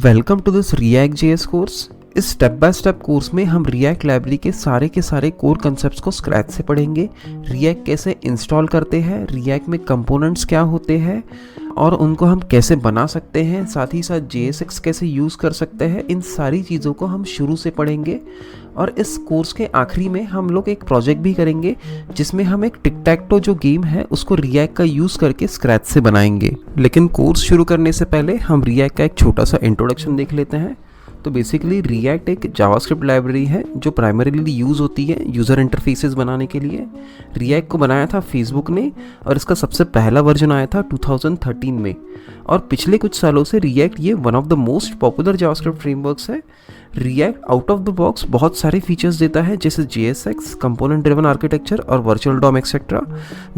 Welcome to this React JS course. इस step by step course में हम react library के सारे कोर कंसेप्ट्स को स्क्रैच से पढ़ेंगे। रिएक्ट कैसे इंस्टॉल करते हैं, रिएक्ट में कंपोनेंट्स क्या होते हैं और उनको हम कैसे बना सकते हैं, साथ ही साथ JSX कैसे यूज़ कर सकते हैं। इन सारी चीज़ों को हम शुरू से पढ़ेंगे और इस कोर्स के आखिरी में हम लोग एक प्रोजेक्ट भी करेंगे जिसमें हम एक टिक टैक टो जो गेम है उसको रिएक्ट का यूज़ करके स्क्रैच से बनाएंगे। लेकिन कोर्स शुरू करने से पहले हम रिएक्ट का एक छोटा सा इंट्रोडक्शन देख लेते हैं। तो बेसिकली रिएक्ट एक जावास्क्रिप्ट लाइब्रेरी है जो प्राइमरीली यूज़ होती है यूज़र इंटरफेसेस बनाने के लिए। रिएक्ट को बनाया था फेसबुक ने और इसका सबसे पहला वर्जन आया था 2013 में, और पिछले कुछ सालों से रिएक्ट ये one of the most popular JavaScript frameworks है। React out of the box बहुत सारे फीचर्स देता है जैसे JSX, कंपोनेंट ड्रिवन आर्किटेक्चर और वर्चुअल डॉम एक्सेट्रा,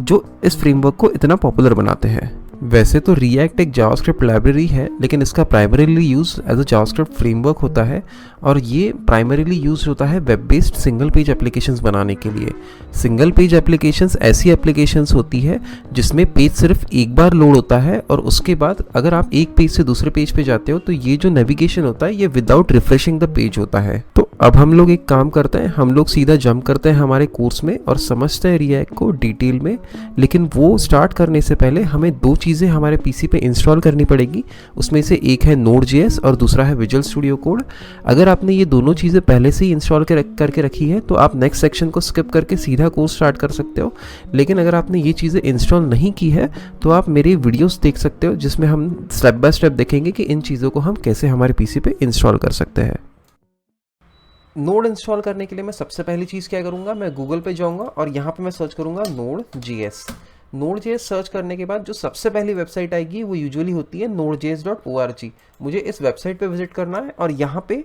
जो इस फ्रेमवर्क को इतना पॉपुलर बनाते हैं। वैसे तो रिएक्ट एक जावास्क्रिप्ट लाइब्रेरी है, लेकिन इसका primarily use as a JavaScript framework होता है और ये प्राइमरीली यूज़ होता है web based single page applications बनाने के लिए। सिंगल पेज एप्लीकेशंस ऐसी एप्लीकेशंस होती है जिसमें पेज सिर्फ एक बार लोड होता है और उसके बाद अगर आप एक पेज से दूसरे पेज पे जाते हो तो ये जो नेविगेशन होता है ये विदाउट रिफ्रेशिंग द पेज होता है। तो अब हम लोग एक काम करते हैं, हम लोग सीधा जंप करते हैं हमारे कोर्स में और समझते हैं रिएक्ट को डिटेल में। लेकिन वो स्टार्ट करने से पहले हमें दो चीज़ें हमारे पीसी पे इंस्टॉल करनी पड़ेगी। उसमें से एक है Node.js और दूसरा है विजुअल स्टूडियो कोड। अगर आपने ये दोनों चीज़ें पहले से ही इंस्टॉल करके रखी है तो आप नेक्स्ट सेक्शन को स्किप करके सीधा कोर्स स्टार्ट कर सकते हो। लेकिन अगर आपने ये चीज़ें इंस्टॉल नहीं की है तो आप मेरी वीडियोस देख सकते हो जिसमें हम स्टेप बाय स्टेप देखेंगे कि इन चीज़ों को हम कैसे हमारे पीसी पे इंस्टॉल कर सकते हैं। नोड इंस्टॉल करने के लिए मैं सबसे पहली चीज़ क्या करूँगा, मैं गूगल पे जाऊँगा और यहाँ पे मैं सर्च करूँगा Node.js। Node.js सर्च करने के बाद जो सबसे पहली वेबसाइट आएगी वो यूजुअली होती है nodejs.org। मुझे इस वेबसाइट पे विजिट करना है और यहाँ पे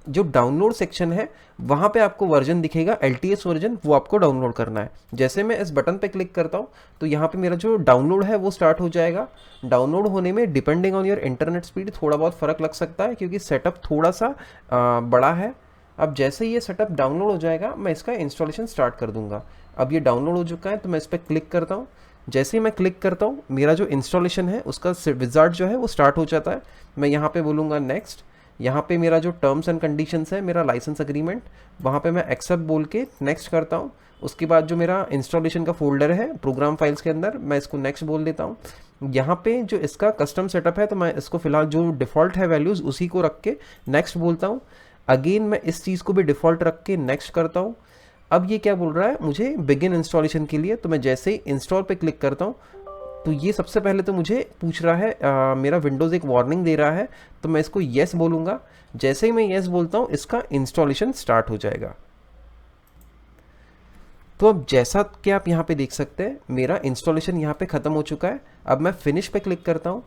जो डाउनलोड सेक्शन है वहाँ पे आपको वर्जन दिखेगा, LTS वर्जन, वो आपको डाउनलोड करना है। जैसे मैं इस बटन पे क्लिक करता हूँ तो यहाँ पे मेरा जो डाउनलोड है वो स्टार्ट हो जाएगा। डाउनलोड होने में depending on your internet speed थोड़ा बहुत फ़र्क लग सकता है क्योंकि सेटअप थोड़ा सा बड़ा है। अब जैसे ही ये सेटअप डाउनलोड हो जाएगा मैं इसका इंस्टॉलेशन स्टार्ट कर दूंगा। अब ये डाउनलोड हो चुका है तो मैं इस पर क्लिक करता हूँ। जैसे ही मैं क्लिक करता हूँ मेरा जो इंस्टॉलेशन है उसका विजार्ड जो है वो स्टार्ट हो जाता है। मैं यहाँ पे बोलूँगा नेक्स्ट। यहाँ पे मेरा जो टर्म्स एंड कंडीशंस है, मेरा लाइसेंस अग्रीमेंट, वहाँ पे मैं एक्सेप्ट बोल के नेक्स्ट करता हूँ। उसके बाद जो मेरा इंस्टॉलेशन का फोल्डर है प्रोग्राम फाइल्स के अंदर, मैं इसको नेक्स्ट बोल देता हूँ। यहाँ पे जो इसका कस्टम सेटअप है तो मैं इसको फिलहाल जो डिफ़ॉल्ट है वैल्यूज़ उसी को रख के नेक्स्ट बोलता हूँ। अगेन मैं इस चीज़ को भी डिफ़ॉल्ट रख के नेक्स्ट करता हूँ। अब ये क्या बोल रहा है मुझे बिगिन इंस्टॉलेशन के लिए, तो मैं जैसे ही इंस्टॉल पे क्लिक करता हूँ तो ये सबसे पहले तो मुझे पूछ रहा है, मेरा विंडोज़ एक वार्निंग दे रहा है, तो मैं इसको येस बोलूँगा। जैसे ही मैं येस बोलता हूँ इसका इंस्टॉलेशन स्टार्ट हो जाएगा। तो अब जैसा कि आप यहाँ पे देख सकते हैं मेरा इंस्टॉलेशन यहाँ पे ख़त्म हो चुका है। अब मैं फिनिश पे क्लिक करता हूँ।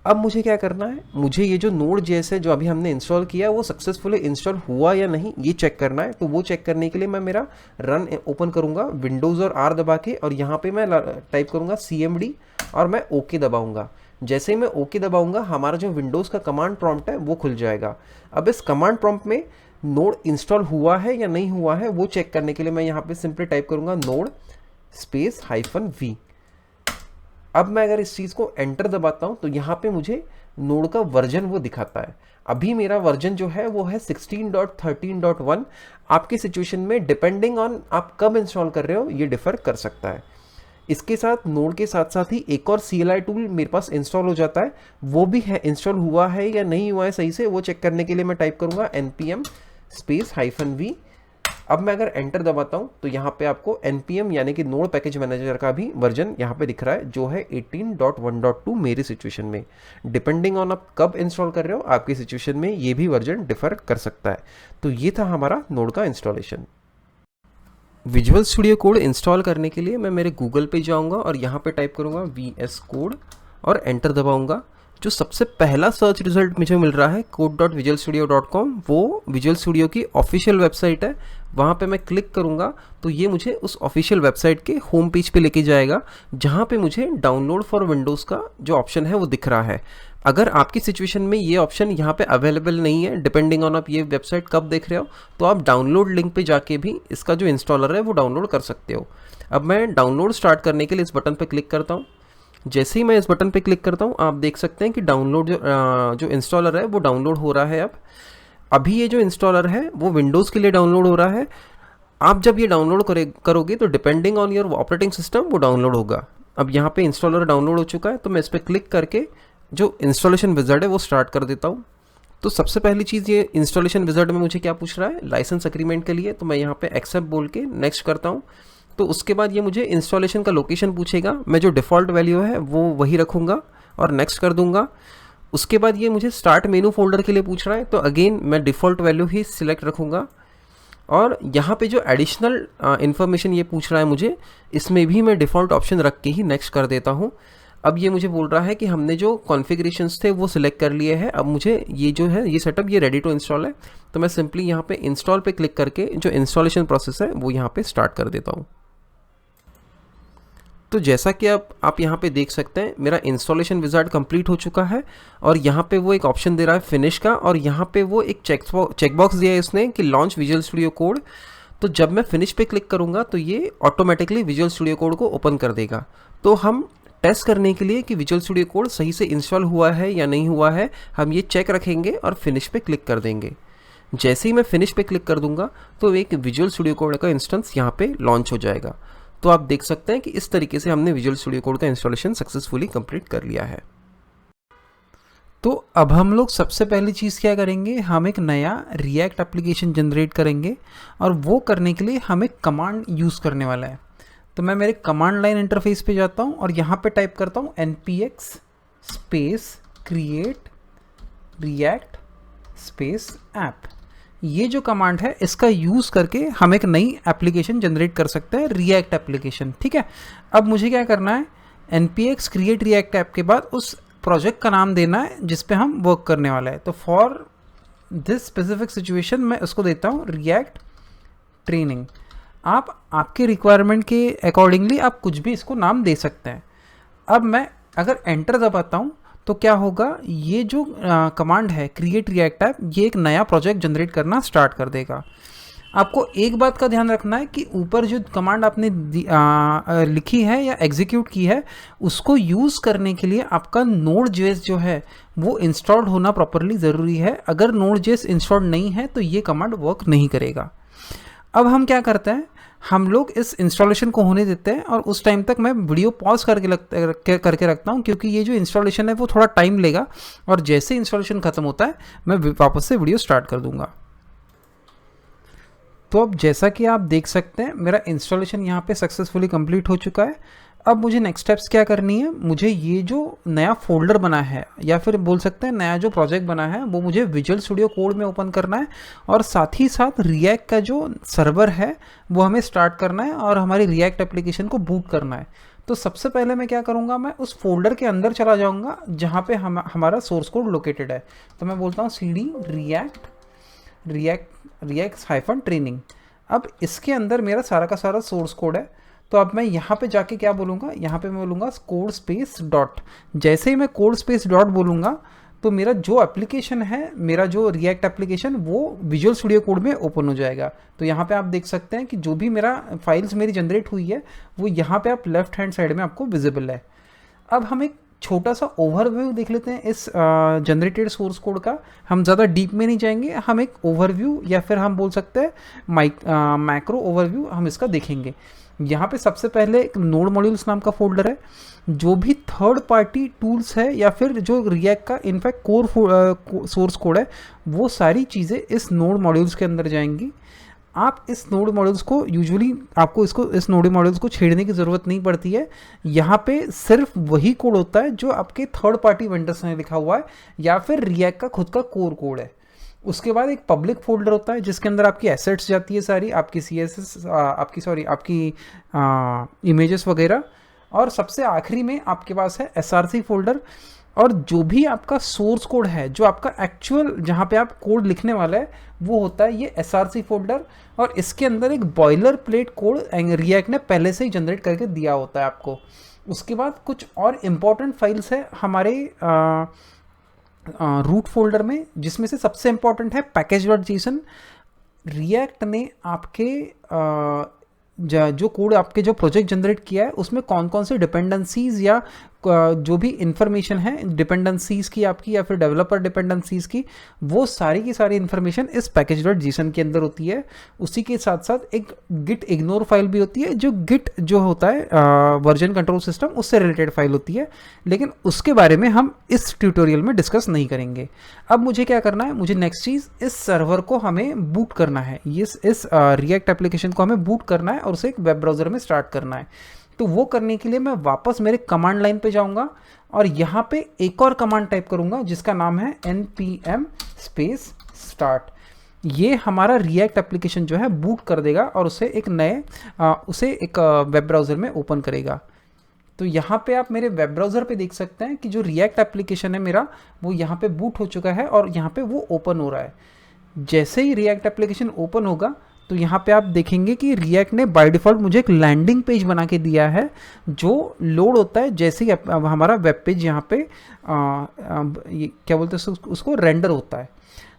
अब मुझे क्या करना है, मुझे ये जो Node.js है जो अभी हमने इंस्टॉल किया वो सक्सेसफुली इंस्टॉल हुआ या नहीं ये चेक करना है। तो वो चेक करने के लिए मैं मेरा रन ओपन करूँगा विंडोज़ और R दबा के, और यहाँ पे मैं टाइप करूँगा CMD और मैं ओके दबाऊँगा। जैसे ही मैं ओके दबाऊँगा हमारा जो विंडोज़ का कमांड प्रॉम्प्ट है वो खुल जाएगा। अब इस कमांड प्रॉम्प्ट में नोड इंस्टॉल हुआ है या नहीं हुआ है वो चेक करने के लिए मैं यहाँ पे सिंपली टाइप करूँगा node -v। अब मैं अगर इस चीज़ को एंटर दबाता हूँ तो यहाँ पे मुझे नोड का वर्जन वो दिखाता है। अभी मेरा वर्जन जो है वो है 16.13.1। आपकी सिचुएशन में डिपेंडिंग ऑन आप कब इंस्टॉल कर रहे हो ये डिफ़र कर सकता है। इसके साथ नोड के साथ साथ ही एक और CLI टूल मेरे पास इंस्टॉल हो जाता है, वो भी है इंस्टॉल हुआ है या नहीं हुआ है सही से वो चेक करने के लिए मैं टाइप करूँगा npm -v। अब मैं अगर एंटर दबाता हूं तो यहाँ पे आपको npm यानी कि नोड पैकेज मैनेजर का भी वर्जन यहाँ पे दिख रहा है जो है 18.1.2 मेरी सिचुएशन में। डिपेंडिंग ऑन आप कब इंस्टॉल कर रहे हो आपकी सिचुएशन में ये भी वर्जन डिफर कर सकता है। तो ये था हमारा नोड का installation. Visual studio code install करने के लिए मैं मेरे गूगल पे जाऊँगा और यहाँ पे टाइप करूँगा VS कोड और एंटर दबाऊँगा। जो सबसे पहला सर्च रिजल्ट मुझे मिल रहा है code.visualstudio.com, वो विजुअल स्टूडियो की ऑफिशियल वेबसाइट है। वहाँ पे मैं क्लिक करूँगा तो ये मुझे उस ऑफिशियल वेबसाइट के होम पेज पे लेके जाएगा जहाँ पे मुझे डाउनलोड फॉर विंडोज़ का जो ऑप्शन है वो दिख रहा है। अगर आपकी सिचुएशन में ये ऑप्शन यहाँ पे अवेलेबल नहीं है, डिपेंडिंग ऑन आप ये वेबसाइट कब देख रहे हो, तो आप डाउनलोड लिंक पे जाके भी इसका जो इंस्टॉलर है वो डाउनलोड कर सकते हो। अब मैं डाउनलोड स्टार्ट करने के लिए इस बटन पे क्लिक करता हूँ। जैसे ही मैं इस बटन पे क्लिक करता हूँ, आप देख सकते हैं कि डाउनलोड जो इंस्टॉलर है वो डाउनलोड हो रहा है। अब अभी ये जो इंस्टॉलर है वो विंडोज़ के लिए डाउनलोड हो रहा है। आप जब ये डाउनलोड करोगे तो depending on your operating system वो डाउनलोड होगा। अब यहाँ पे इंस्टॉलर डाउनलोड हो चुका है, तो मैं इस पर क्लिक करके जो इंस्टॉलेशन विज़ार्ड है वो स्टार्ट कर देता हूँ। तो सबसे पहली चीज़, ये इंस्टॉलेशन विज़ार्ड में मुझे क्या पूछ रहा है, लाइसेंस एग्रीमेंट के लिए, तो मैं यहाँ पे एक्सेप्ट बोल के नेक्स्ट करता हूँ। तो उसके बाद ये मुझे इंस्टॉलेशन का लोकेशन पूछेगा, मैं जो डिफ़ॉल्ट वैल्यू है वो वही रखूँगा और नेक्स्ट कर दूँगा। उसके बाद ये मुझे स्टार्ट मेनू फोल्डर के लिए पूछ रहा है, तो अगेन मैं डिफ़ॉल्ट वैल्यू ही सिलेक्ट रखूँगा। और यहाँ पे जो एडिशनल इन्फॉर्मेशन ये पूछ रहा है मुझे, इसमें भी मैं डिफ़ॉल्ट ऑप्शन रख के ही नेक्स्ट कर देता हूँ। अब ये मुझे बोल रहा है कि हमने जो कॉन्फ़िगरेशंस थे वो सिलेक्ट कर लिए हैं, अब मुझे ये जो है ये सेटअप ये रेडी टू इंस्टॉल है। तो मैं सिंपली यहाँ पे इंस्टॉल पे क्लिक करके जो इंस्टॉलेशन प्रोसेस है वो यहाँ पे स्टार्ट कर देता हूँ। तो जैसा कि आप यहाँ पे देख सकते हैं, मेरा इंस्टॉलेशन विज़ार्ड कंप्लीट हो चुका है और यहाँ पे वो एक ऑप्शन दे रहा है फिनिश का, और यहाँ पे वो एक चेकबॉक्स दिया है इसने कि लॉन्च विजुअल स्टूडियो कोड। तो जब मैं फिनिश पे क्लिक करूँगा तो ये ऑटोमेटिकली विजुअल स्टूडियो कोड को ओपन कर देगा। तो हम टेस्ट करने के लिए कि विजुअल स्टूडियो कोड सही से इंस्टॉल हुआ है या नहीं हुआ है, हम ये चेक रखेंगे और फिनिश पे क्लिक कर देंगे। जैसे ही मैं फिनिश पे क्लिक कर दूंगा तो एक विजुअल स्टूडियो कोड का इंस्टेंस यहाँ पे लॉन्च हो जाएगा। तो आप देख सकते हैं कि इस तरीके से हमने विजुअल स्टूडियो कोड का इंस्टॉलेशन सक्सेसफुली कंप्लीट कर लिया है। तो अब हम लोग सबसे पहली चीज़ क्या करेंगे, हम एक नया रिएक्ट एप्लीकेशन जनरेट करेंगे और वो करने के लिए हम एक कमांड यूज़ करने वाला है। तो मैं मेरे कमांड लाइन इंटरफेस पे जाता हूँ और यहाँ पे टाइप करता हूँ npx space create react space app. ये जो कमांड है इसका यूज़ करके हम एक नई एप्लीकेशन जनरेट कर सकते हैं, रिएक्ट एप्लीकेशन। ठीक है, अब मुझे क्या करना है, npx क्रिएट रिएक्ट ऐप के बाद उस प्रोजेक्ट का नाम देना है जिस पे हम वर्क करने वाला है। तो फॉर दिस स्पेसिफिक सिचुएशन मैं उसको देता हूँ रिएक्ट ट्रेनिंग। आप आपके रिक्वायरमेंट के अकॉर्डिंगली आप कुछ भी इसको नाम दे सकते हैं। अब मैं अगर एंटर दबाता हूँ तो क्या होगा, ये जो कमांड है क्रिएट रिएक्ट ऐप, ये एक नया प्रोजेक्ट जनरेट करना स्टार्ट कर देगा। आपको एक बात का ध्यान रखना है कि ऊपर जो कमांड आपने लिखी है या एग्जीक्यूट की है, उसको यूज़ करने के लिए आपका Node.js जो है वो इंस्टॉल्ड होना प्रॉपरली ज़रूरी है। अगर Node.js इंस्टॉल्ड नहीं है तो ये कमांड वर्क नहीं करेगा। अब हम क्या करते हैं, हम लोग इस इंस्टॉलेशन को होने देते हैं और उस टाइम तक मैं वीडियो पॉज करके रखता हूँ, क्योंकि ये जो इंस्टॉलेशन है वो थोड़ा टाइम लेगा और जैसे इंस्टॉलेशन ख़त्म होता है मैं वापस से वीडियो स्टार्ट कर दूँगा। तो अब जैसा कि आप देख सकते हैं मेरा इंस्टॉलेशन यहाँ पे सक्सेसफुली कंप्लीट हो चुका है। अब मुझे नेक्स्ट स्टेप्स क्या करनी है, मुझे ये जो नया फोल्डर बना है या फिर बोल सकते हैं नया जो प्रोजेक्ट बना है वो मुझे विजुअल स्टूडियो कोड में ओपन करना है और साथ ही साथ रिएक्ट का जो सर्वर है वो हमें स्टार्ट करना है और हमारी रिएक्ट एप्लीकेशन को बूट करना है। तो सबसे पहले मैं क्या करूँगा, मैं उस फोल्डर के अंदर चला जाऊँगा जहाँ पे हमारा सोर्स कोड लोकेटेड है। तो मैं बोलता हूँ cd react ट्रेनिंग। अब इसके अंदर मेरा सारा का सारा सोर्स कोड है। तो अब मैं यहाँ पे जाके क्या बोलूँगा, यहाँ पे मैं बोलूँगा कोड स्पेस डॉट। जैसे ही मैं कोड स्पेस डॉट बोलूँगा तो मेरा जो एप्लीकेशन है, मेरा जो रिएक्ट एप्लीकेशन, वो विजुअल स्टूडियो कोड में ओपन हो जाएगा। तो यहाँ पे आप देख सकते हैं कि जो भी मेरा फाइल्स मेरी जनरेट हुई है वो यहाँ पे आप लेफ्ट हैंड साइड में आपको विजिबल है। अब हम एक छोटा सा ओवरव्यू देख लेते हैं इस जनरेटेड सोर्स कोड का। हम ज़्यादा डीप में नहीं जाएंगे, हम एक ओवरव्यू या फिर हम बोल सकते हैं मैक्रो ओवरव्यू हम इसका देखेंगे। यहाँ पे सबसे पहले एक नोड मॉड्यूल्स नाम का फोल्डर है। जो भी थर्ड पार्टी टूल्स है या फिर जो रिएक्ट का इनफैक्ट कोर सोर्स कोड है, वो सारी चीज़ें इस नोड मॉड्यूल्स के अंदर जाएंगी। आप इस नोड मॉड्यूल्स को यूजुअली आपको इस नोड मॉड्यूल्स को छेड़ने की ज़रूरत नहीं पड़ती है। यहाँ पे सिर्फ वही कोड होता है जो आपके थर्ड पार्टी वेंडर्स ने लिखा हुआ है या फिर रिएक्ट का खुद का कोर कोड है। उसके बाद एक पब्लिक फोल्डर होता है जिसके अंदर आपकी एसेट्स जाती है सारी, आपकी CSS आपकी इमेजेस वगैरह, और सबसे आखिरी में आपके पास है SRC फोल्डर। और जो भी आपका सोर्स कोड है, जो आपका एक्चुअल जहाँ पे आप कोड लिखने वाला है, वो होता है ये SRC फोल्डर। और इसके अंदर एक बॉयलर प्लेट कोड रिएक्ट ने पहले से ही जनरेट करके दिया होता है आपको। उसके बाद कुछ और इम्पॉर्टेंट फाइल्स है हमारे रूट फोल्डर में, जिसमें से सबसे इम्पॉर्टेंट है package.json। रिएक्ट ने आपके जो कोड आपके जो प्रोजेक्ट जनरेट किया है उसमें कौन कौन से डिपेंडेंसीज या जो भी इंफॉर्मेशन है डिपेंडेंसीज़ की आपकी या फिर डेवलपर डिपेंडेंसीज़ की, वो सारी की सारी इंफॉर्मेशन इस package.json के अंदर होती है। उसी के साथ साथ एक गिट इग्नोर फाइल भी होती है, जो गिट जो होता है वर्जन कंट्रोल सिस्टम, उससे रिलेटेड फाइल होती है, लेकिन उसके बारे में हम इस ट्यूटोरियल में डिस्कस नहीं करेंगे। अब मुझे क्या करना है, मुझे नेक्स्ट चीज़ इस सर्वर को हमें बूट करना है, इस रिएक्ट एप्लीकेशन को हमें बूट करना है और उसे एक वेब ब्राउज़र में स्टार्ट करना है। तो वो करने के लिए मैं वापस मेरे कमांड लाइन पे जाऊंगा और यहाँ पे एक और कमांड टाइप करूंगा जिसका नाम है npm स्पेस स्टार्ट। ये हमारा रिएक्ट एप्लीकेशन जो है बूट कर देगा और उसे एक वेब ब्राउज़र में ओपन करेगा। तो यहाँ पे आप मेरे वेब ब्राउज़र पे देख सकते हैं कि जो रिएक्ट एप्लीकेशन है मेरा, वो यहाँ पे बूट हो चुका है और यहाँ पे वो ओपन हो रहा है। जैसे ही रिएक्ट एप्लीकेशन ओपन होगा तो यहाँ पे आप देखेंगे कि रिएक्ट ने बाय डिफ़ॉल्ट मुझे एक लैंडिंग पेज बना के दिया है, जो लोड होता है जैसे ही हमारा वेब पेज यहाँ पे ये क्या बोलते हैं उसको रेंडर होता है।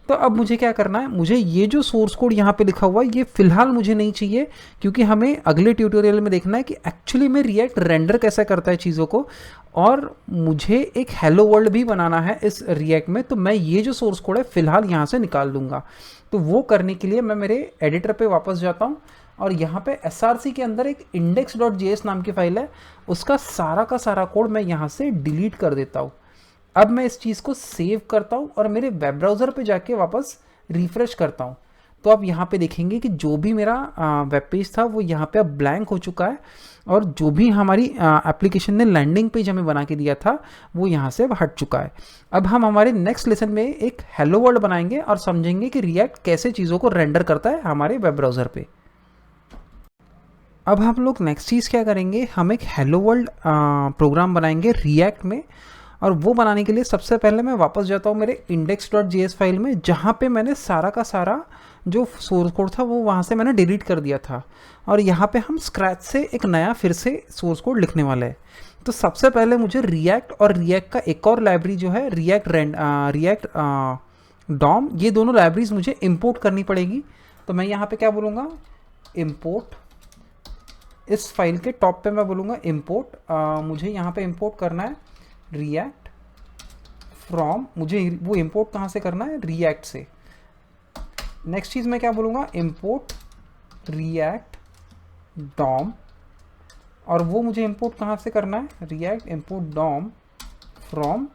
तो अब मुझे क्या करना है, मुझे ये जो सोर्स कोड यहाँ पे लिखा हुआ है ये फिलहाल मुझे नहीं चाहिए, क्योंकि हमें अगले ट्यूटोरियल में देखना है कि एक्चुअली में रिएक्ट रेंडर कैसे करता है चीज़ों को, और मुझे एक हेलो वर्ल्ड भी बनाना है इस रिएक्ट में। तो मैं ये जो सोर्स कोड है फिलहाल यहाँ से निकाल दूंगा। तो वो करने के लिए मैं मेरे एडिटर पे वापस जाता हूँ और यहाँ पे src के अंदर एक index.js नाम की फाइल है, उसका सारा का सारा कोड मैं यहाँ से डिलीट कर देता हूँ। अब मैं इस चीज़ को सेव करता हूँ और मेरे वेब ब्राउज़र पे जाके वापस रिफ्रेश करता हूँ। तो आप यहाँ पे देखेंगे कि जो भी मेरा वेब पेज था वो यहाँ पे अब ब्लैंक हो चुका है, और जो भी हमारी एप्लीकेशन ने लैंडिंग पेज हमें बना के दिया था वो यहाँ से अब हट चुका है। अब हम हमारे नेक्स्ट लेसन में एक हेलो वर्ल्ड बनाएंगे और समझेंगे कि रिएक्ट कैसे चीज़ों को रेंडर करता है हमारे वेब ब्राउज़र पे। अब हम लोग नेक्स्ट चीज़ क्या करेंगे, हम एक हेलो वर्ल्ड प्रोग्राम बनाएंगे रिएक्ट में, और वो बनाने के लिए सबसे पहले मैं वापस जाता हूँ मेरे index.js फाइल में, जहाँ पे मैंने सारा का सारा जो सोर्स कोड था वो वहाँ से मैंने डिलीट कर दिया था, और यहाँ पे हम स्क्रैच से एक नया फिर से सोर्स कोड लिखने वाले हैं। तो सबसे पहले मुझे रिएक्ट और रिएक्ट का एक और लाइब्रेरी जो है रिएक्ट डॉम, ये दोनों लाइब्रेरीज मुझे इंपोर्ट करनी पड़ेगी। तो मैं यहाँ पे क्या बोलूँगा, इंपोर्ट, इस फाइल के टॉप पे मैं बोलूँगा इंपोर्ट, मुझे यहाँ पे इंपोर्ट करना है रिएक्ट फ्रॉम, मुझे वो इंपोर्ट कहाँ से करना है, रिएक्ट से। नेक्स्ट चीज़ मैं क्या बोलूँगा, इंपोर्ट रिएक्ट डॉम, और वो मुझे इंपोर्ट कहाँ से करना है, React import DOM from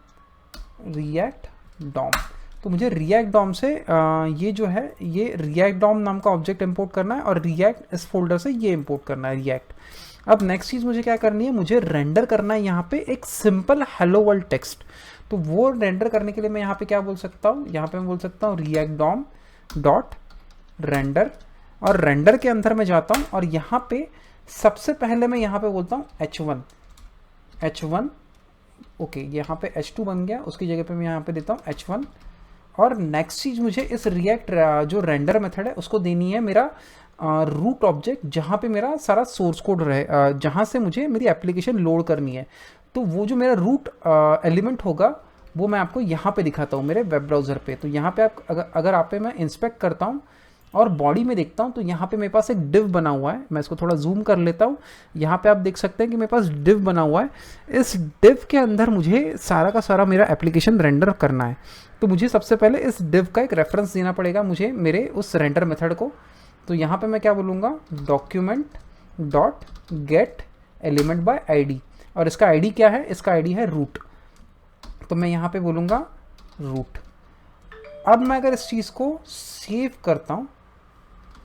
React DOM. तो मुझे रिएक्ट डॉम से ये जो है ये रिएक्ट डॉम नाम का ऑब्जेक्ट इंपोर्ट करना है, और रिएक्ट इस फोल्डर से ये इंपोर्ट करना है रिएक्ट। अब नेक्स्ट चीज़ मुझे क्या करनी है, मुझे रेंडर करना है यहाँ पे एक सिंपल हेलो वर्ल्ड टेक्स्ट। तो वो रेंडर करने के लिए मैं यहाँ पे क्या बोल सकता हूँ, यहाँ पे मैं बोल सकता हूँ रिएक्ट डॉम डॉट रेंडर, और रेंडर के अंदर मैं जाता हूँ और यहाँ पे सबसे पहले मैं यहाँ पे बोलता हूँ h1, ओके, यहाँ पे h2 बन गया, उसकी जगह पे मैं यहाँ पे देता हूँ h1। और नेक्स्ट चीज़ मुझे इस रिएक्ट जो रेंडर मेथड है उसको देनी है मेरा रूट ऑब्जेक्ट, जहाँ पे मेरा सारा सोर्स कोड रहे, जहाँ से मुझे मेरी एप्लीकेशन लोड करनी है। तो वो जो मेरा रूट एलिमेंट होगा वो मैं आपको यहाँ पे दिखाता हूँ मेरे वेब ब्राउज़र पे। तो यहाँ पे आप अगर आप पे मैं इंस्पेक्ट करता हूँ और बॉडी में देखता हूँ तो यहाँ पे मेरे पास एक डिव बना हुआ है। मैं इसको थोड़ा जूम कर लेता हूँ। यहाँ पे आप देख सकते हैं कि मेरे पास डिव बना हुआ है। इस डिव के अंदर मुझे सारा का सारा मेरा एप्लीकेशन रेंडर करना है। तो मुझे सबसे पहले इस डिव का एक रेफरेंस देना पड़ेगा मुझे मेरे उस रेंडर मेथड को। तो यहाँ पे मैं क्या बोलूँगा, document dot gate element by ID, और इसका आईडी क्या है, इसका आईडी है रूट। तो मैं यहाँ पे बोलूँगा रूट। अब मैं अगर इस चीज़ को सेव करता हूँ,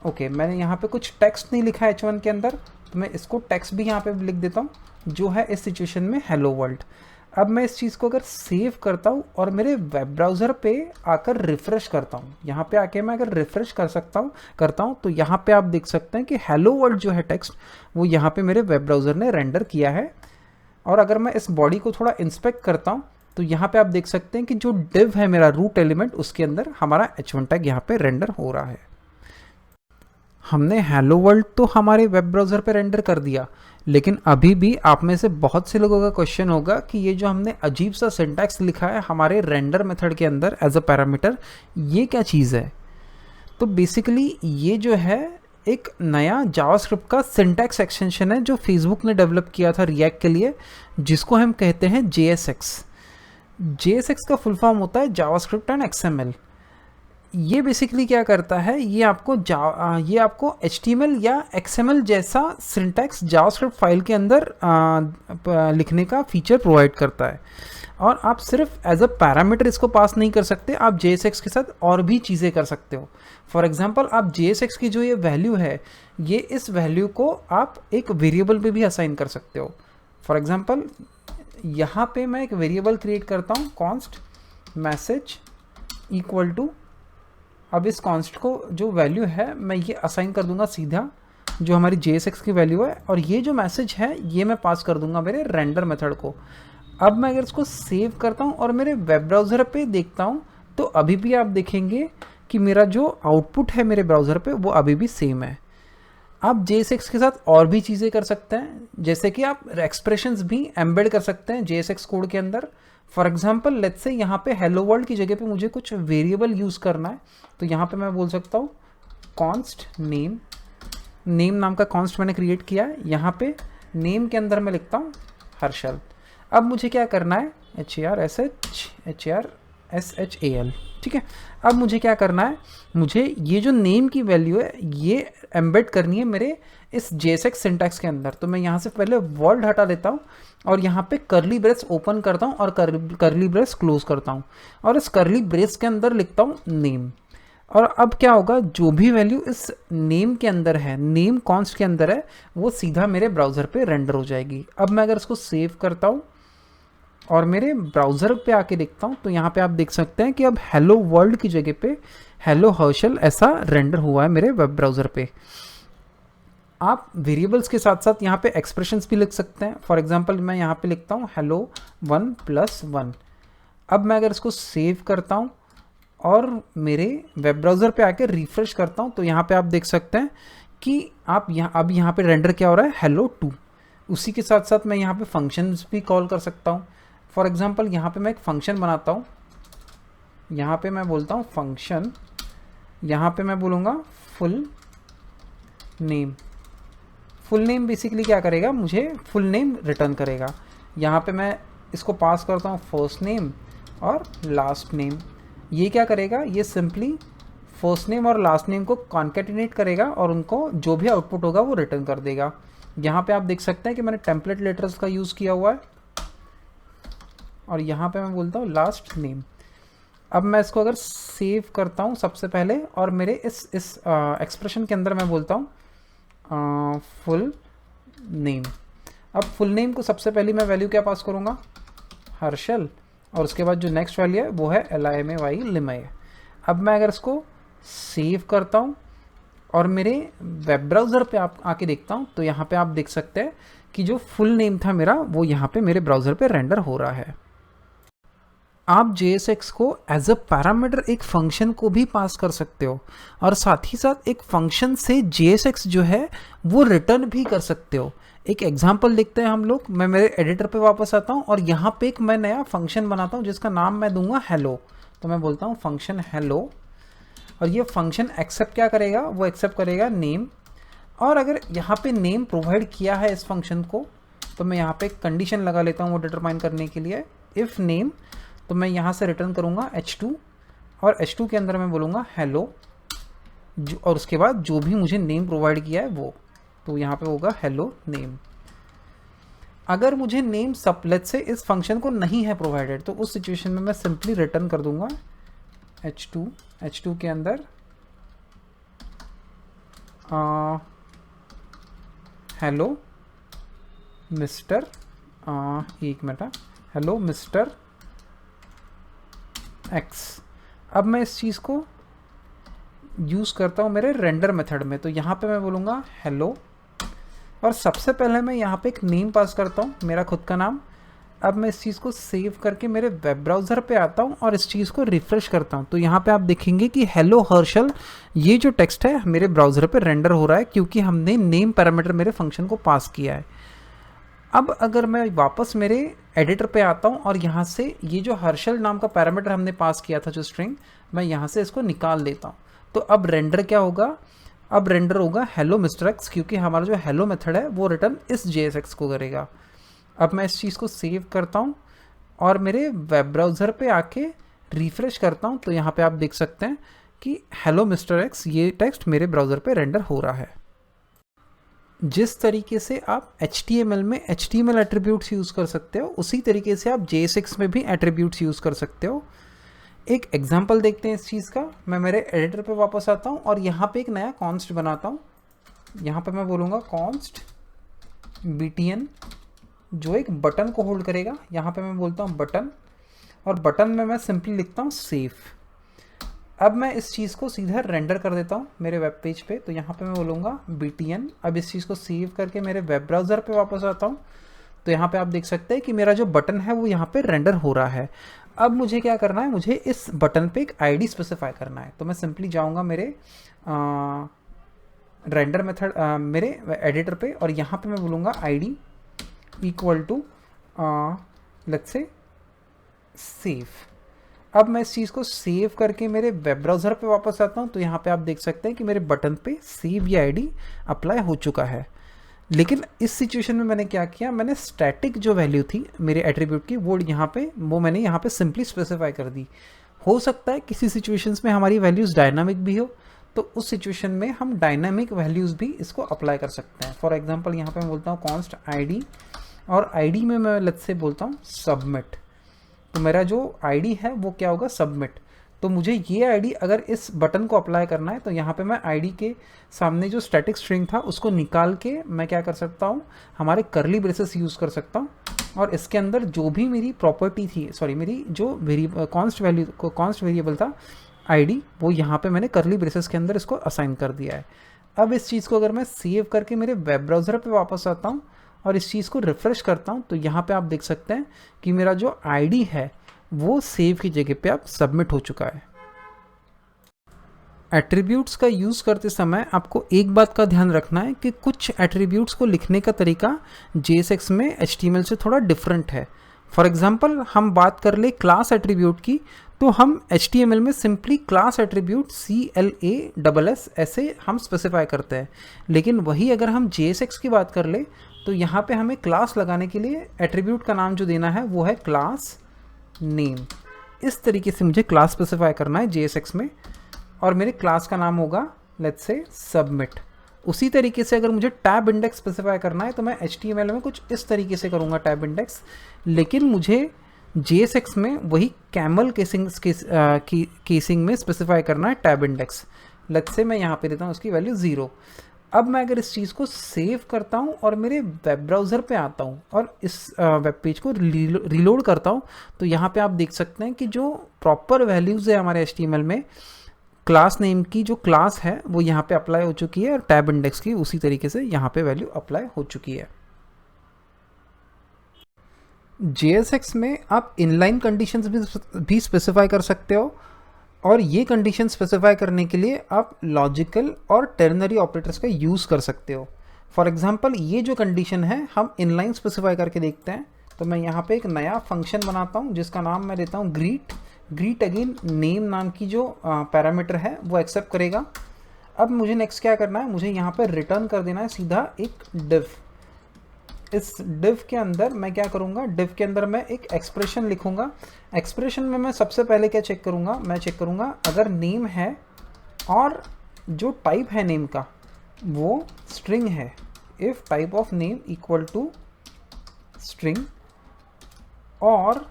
ओके, मैंने यहाँ पे कुछ टेक्स्ट नहीं लिखा है h1 के अंदर, तो मैं इसको टेक्स्ट भी यहाँ पे लिख देता हूँ जो है इस सिचुएशन में हेलो वर्ल्ड। अब मैं इस चीज़ को अगर सेव करता हूँ और मेरे वेब ब्राउज़र पे आकर रिफ़्रेश करता हूँ, यहाँ पे आके मैं अगर रिफ़्रेश करता हूँ तो यहाँ पे आप देख सकते हैं कि हेलो वर्ल्ड जो है टेक्स्ट वो यहाँ पे मेरे वेब ब्राउज़र ने रेंडर किया है। और अगर मैं इस बॉडी को थोड़ा इंस्पेक्ट करता हूँ तो यहाँ पे आप देख सकते हैं कि जो डिव है मेरा रूट एलिमेंट, उसके अंदर हमारा h1 टैग यहाँ पे रेंडर हो रहा है। हमने हेलो वर्ल्ड तो हमारे वेब ब्राउज़र पे रेंडर कर दिया, लेकिन अभी भी आप में से बहुत से लोगों का क्वेश्चन होगा कि ये जो हमने अजीब सा सिंटैक्स लिखा है हमारे रेंडर मेथड के अंदर एज अ पैरामीटर, ये क्या चीज़ है। तो बेसिकली ये जो है एक नया जावास्क्रिप्ट का सिंटैक्स एक्सटेंशन है जो फेसबुक ने डेवलप किया था रिएक्ट के लिए, जिसको हम कहते हैं JSX। JSX का फुल फॉर्म होता है जावास्क्रिप्ट एंड XML। ये बेसिकली क्या करता है, ये आपको HTML या XML जैसा सिंटैक्स जावास्क्रिप्ट फाइल के अंदर लिखने का फीचर प्रोवाइड करता है। और आप सिर्फ एज अ पैरामीटर इसको पास नहीं कर सकते, आप JSX के साथ और भी चीज़ें कर सकते हो। फॉर एग्जांपल, आप JSX की जो ये वैल्यू है, ये इस वैल्यू को आप एक वेरिएबल पे भी असाइन कर सकते हो। फॉर एग्जांपल, यहाँ पे मैं एक वेरिएबल क्रिएट करता हूँ कॉन्स्ट मैसेज इक्वल टू, अब इस कॉन्स्ट को जो वैल्यू है मैं ये असाइन कर दूंगा सीधा जो हमारी JSX की वैल्यू है, और ये जो मैसेज है ये मैं पास कर दूंगा मेरे रेंडर मेथड को। अब मैं अगर इसको सेव करता हूँ और मेरे वेब ब्राउज़र पे देखता हूँ, तो अभी भी आप देखेंगे कि मेरा जो आउटपुट है मेरे ब्राउज़र पे वो अभी भी सेम है। आप JSX के साथ और भी चीज़ें कर सकते हैं, जैसे कि आप एक्सप्रेशंस भी एम्बेड कर सकते हैं JSX कोड के अंदर। फॉर एग्जांपल, लेट्स से यहाँ पे हेलो वर्ल्ड की जगह पे मुझे कुछ वेरिएबल यूज़ करना है, तो यहाँ पे मैं बोल सकता हूँ कॉन्स्ट नेम नाम का कॉन्स्ट मैंने क्रिएट किया है। यहाँ पे नेम के अंदर मैं लिखता हूँ हर्षल। अब मुझे क्या करना है, HARSHAL, ठीक है। अब मुझे क्या करना है, मुझे ये जो नेम की वैल्यू है ये एम्बेड करनी है मेरे इस JSX सिंटैक्स के अंदर। तो मैं यहाँ से पहले वर्ल्ड हटा देता हूँ और यहाँ पे करली ब्रेस ओपन करता हूँ और करली ब्रेस क्लोज करता हूँ, और इस करली ब्रेस के अंदर लिखता हूँ नेम। और अब क्या होगा, जो भी वैल्यू इस नेम के अंदर है, नेम कॉन्स्ट के अंदर है, वो सीधा मेरे ब्राउज़र पे रेंडर हो जाएगी। अब मैं अगर इसको सेव करता हूँ और मेरे ब्राउज़र पे आके देखता हूँ, तो यहाँ पे आप देख सकते हैं कि अब हेलो वर्ल्ड की जगह पे हेलो हर्षल ऐसा रेंडर हुआ है मेरे वेब ब्राउज़र पे। आप वेरिएबल्स के साथ साथ यहाँ पे एक्सप्रेशंस भी लिख सकते हैं। फॉर एग्जांपल, मैं यहाँ पे लिखता हूँ हेलो 1+1। अब मैं अगर इसको सेव करता हूँ और मेरे वेब ब्राउज़र पे आके रिफ्रेश करता हूँ, तो यहाँ पे आप देख सकते हैं कि अब यहाँ पे रेंडर क्या हो रहा है, हेलो 2। उसी के साथ साथ मैं यहाँ पे फंक्शंस भी कॉल कर सकता हूँ। फॉर एग्जांपल, यहाँ पे मैं एक फंक्शन बनाता हूँ, यहाँ पे मैं बोलता हूँ फंक्शन, यहाँ पे मैं बोलूँगा फुल नेम बेसिकली क्या करेगा, मुझे फुल नेम रिटर्न करेगा। यहाँ पे मैं इसको पास करता हूँ फर्स्ट नेम और लास्ट नेम। ये क्या करेगा, ये सिंपली फर्स्ट नेम और लास्ट नेम को कॉन्केटिनेट करेगा और उनको जो भी आउटपुट होगा वो रिटर्न कर देगा। यहाँ पे आप देख सकते हैं कि मैंने टेम्पलेट लेटर्स का यूज़ किया हुआ है, और यहाँ पे मैं बोलता हूँ लास्ट नेम। अब मैं इसको अगर सेव करता हूँ सबसे पहले, और मेरे इस एक्सप्रेशन के अंदर मैं बोलता हूँ फुल नेम। अब फुल नेम को सबसे पहले मैं वैल्यू क्या पास करूँगा, हर्षल, और उसके बाद जो नेक्स्ट वैल्यू है वो है LIMAY लिमय। अब मैं अगर इसको सेव करता हूँ और मेरे वेब ब्राउज़र पे आप आके देखता हूँ, तो यहाँ पे आप देख सकते हैं कि जो फुल नेम था मेरा वो यहाँ पे मेरे ब्राउज़र पे रेंडर हो रहा है। आप JSX को एज अ पैरामीटर एक फंक्शन को भी पास कर सकते हो, और साथ ही साथ एक फंक्शन से JSX जो है वो रिटर्न भी कर सकते हो। एक एग्जांपल देखते हैं हम लोग। मैं मेरे एडिटर पे वापस आता हूँ और यहाँ पे एक मैं नया फंक्शन बनाता हूँ जिसका नाम मैं दूंगा हेलो। तो मैं बोलता हूँ फंक्शन हेलो, और ये फंक्शन एक्सेप्ट क्या करेगा, वो एक्सेप्ट करेगा नेम। और अगर यहाँ पे नेम प्रोवाइड किया है इस फंक्शन को, तो मैं यहाँ पे एक कंडीशन लगा लेता हूँ वो डिटरमाइन करने के लिए, इफ़ नेम, तो मैं यहाँ से रिटर्न करूँगा H2, और H2 के अंदर मैं बोलूँगा हेलो, और उसके बाद जो भी मुझे नेम प्रोवाइड किया है वो, तो यहाँ पे होगा हेलो नेम। अगर मुझे नेम सबलेट से इस फंक्शन को नहीं है प्रोवाइडेड, तो उस सिचुएशन में मैं सिंपली रिटर्न कर दूंगा H2 के अंदर हेलो मिस्टर, एक मिनट, हेलो मिस्टर X। अब मैं इस चीज़ को यूज़ करता हूँ मेरे रेंडर मेथड में, तो यहाँ पे मैं बोलूँगा हेलो, और सबसे पहले मैं यहाँ पे एक नेम पास करता हूँ, मेरा खुद का नाम। अब मैं इस चीज़ को सेव करके मेरे वेब ब्राउज़र पे आता हूँ और इस चीज़ को रिफ़्रेश करता हूँ, तो यहाँ पे आप देखेंगे कि हेलो हर्षल ये जो टेक्स्ट है मेरे ब्राउज़र पे रेंडर हो रहा है, क्योंकि हमने नेम पैरामीटर मेरे फंक्शन को पास किया है। अब अगर मैं वापस मेरे एडिटर पे आता हूँ और यहाँ से ये जो हर्षल नाम का पैरामीटर हमने पास किया था जो स्ट्रिंग, मैं यहाँ से इसको निकाल देता हूँ, तो अब रेंडर क्या होगा, अब रेंडर होगा हेलो मिस्टर एक्स, क्योंकि हमारा जो हेलो मेथड है वो रिटर्न इस JSX को करेगा। अब मैं इस चीज़ को सेव करता हूँ और मेरे वेब ब्राउज़र पे आके रिफ्रेश करता हूँ, तो यहाँ पे आप देख सकते हैं कि हेलो मिस्टर एक्स ये टेक्स्ट मेरे ब्राउज़र पे रेंडर हो रहा है। जिस तरीके से आप HTML में HTML एट्रीब्यूट्स यूज़ कर सकते हो, उसी तरीके से आप JSX में भी एट्रीब्यूट्स यूज़ कर सकते हो। एक एग्जांपल देखते हैं इस चीज़ का। मैं मेरे एडिटर पे वापस आता हूँ और यहाँ पे एक नया कॉन्स्ट बनाता हूँ। यहाँ पे मैं बोलूँगा कॉन्स्ट btn, जो एक बटन को होल्ड करेगा। यहाँ पे मैं बोलता हूँ बटन, और बटन में मैं सिंपली लिखता हूँ सेव। अब मैं इस चीज़ को सीधा रेंडर कर देता हूँ मेरे वेब पेज पे। तो यहाँ पे मैं बोलूँगा btn। अब इस चीज़ को सेव करके मेरे वेब ब्राउज़र पे वापस आता हूँ, तो यहाँ पे आप देख सकते हैं कि मेरा जो बटन है वो यहाँ पे रेंडर हो रहा है। अब मुझे क्या करना है, मुझे इस बटन पे एक आईडी स्पेसिफाई करना है। तो मैं सिंपली जाऊँगा मेरे रेंडर मेथड मेरे एडिटर पे, और यहाँ पे मैं बोलूँगा ID equal to let's say save. अब मैं इस चीज़ को सेव करके मेरे वेब ब्राउज़र पे वापस आता हूँ, तो यहाँ पे आप देख सकते हैं कि मेरे बटन पे सेव ये आईडी अप्लाई हो चुका है। लेकिन इस सिचुएशन में मैंने क्या किया, मैंने स्टैटिक जो वैल्यू थी मेरे एट्रीब्यूट की वो मैंने यहाँ पे सिंपली स्पेसिफाई कर दी। हो सकता है किसी सिचुएशंस में हमारी वैल्यूज़ डायनामिक भी हो, तो उस सिचुएशन में हम डायनामिक वैल्यूज़ भी इसको अप्लाई कर सकते हैं। फॉर एग्जांपल यहाँ पे मैं बोलता हूँ कॉन्स्ट आईडी, और आईडी में मैं लेट्स से बोलता हूँ सबमिट। तो मेरा जो आईडी है वो क्या होगा, सबमिट। तो मुझे ये आईडी अगर इस बटन को अप्लाई करना है, तो यहाँ पे मैं आईडी के सामने जो स्टैटिक स्ट्रिंग था उसको निकाल के मैं क्या कर सकता हूँ, हमारे करली ब्रेसेस यूज़ कर सकता हूँ, और इसके अंदर जो भी मेरी प्रॉपर्टी थी, मेरी जो कॉन्स्ट वेरिएबल था आईडी, वो यहाँ पे मैंने करली ब्रेसेस के अंदर इसको असाइन कर दिया है। अब इस चीज़ को अगर मैं सेव करके मेरे वेब ब्राउज़र पे वापस आता हूँ और इस चीज़ को रिफ़्रेश करता हूँ, तो यहाँ पे आप देख सकते हैं कि मेरा जो आईडी है वो सेव की जगह पे अब सबमिट हो चुका है। एट्रीब्यूट्स का यूज़ करते समय आपको एक बात का ध्यान रखना है कि कुछ एट्रीब्यूट्स को लिखने का तरीका JSX में HTML से थोड़ा डिफरेंट है। फॉर एग्जांपल हम बात कर ले क्लास एट्रीब्यूट की, तो हम HTML में सिंपली क्लास एट्रीब्यूट CLASS ऐसे हम स्पेसिफाई करते हैं। लेकिन वही अगर हम JSX की बात कर ले, तो यहाँ पे हमें क्लास लगाने के लिए एट्रीब्यूट का नाम जो देना है वो है क्लास नेम। इस तरीके से मुझे क्लास स्पेसिफाई करना है JSX में, और मेरे क्लास का नाम होगा लेट्स से सबमिट। उसी तरीके से अगर मुझे टैब इंडेक्स स्पेसिफाई करना है, तो मैं HTML में कुछ इस तरीके से करूँगा टैब इंडेक्स, लेकिन मुझे JSX में वही कैमल केसिंग में स्पेसिफाई करना है टैब इंडेक्स। लेट्स से मैं यहाँ पे देता हूँ उसकी वैल्यू 0। अब मैं अगर इस चीज़ को सेव करता हूँ और मेरे वेब ब्राउज़र पे आता हूँ और इस वेब पेज को रीलोड करता हूँ, तो यहाँ पे आप देख सकते हैं कि जो प्रॉपर वैल्यूज़ है हमारे HTML में, क्लास नेम की जो क्लास है वो यहाँ पे अप्लाई हो चुकी है, और टैब इंडेक्स की उसी तरीके से यहाँ पे वैल्यू अप्लाई हो चुकी है। JSX में आप इनलाइन कंडीशंस भी स्पेसिफाई कर सकते हो, और ये कंडीशन स्पेसिफाई करने के लिए आप लॉजिकल और टर्नरी ऑपरेटर्स का यूज़ कर सकते हो। फॉर एग्जांपल ये जो कंडीशन है हम इनलाइन स्पेसिफाई करके देखते हैं। तो मैं यहाँ पे एक नया फंक्शन बनाता हूँ जिसका नाम मैं देता हूँ ग्रीट अगेन नेम नाम की जो पैरामीटर है वो एक्सेप्ट करेगा। अब मुझे नेक्स्ट क्या करना है, मुझे यहाँ पर रिटर्न कर देना है सीधा एक डिव। इस डिव के अंदर मैं क्या करूँगा, डिव के अंदर मैं एक एक्सप्रेशन लिखूँगा। एक्सप्रेशन में मैं सबसे पहले क्या चेक करूँगा, मैं चेक करूँगा अगर नेम है और जो टाइप है नेम का वो स्ट्रिंग है, if type of name equal to string, और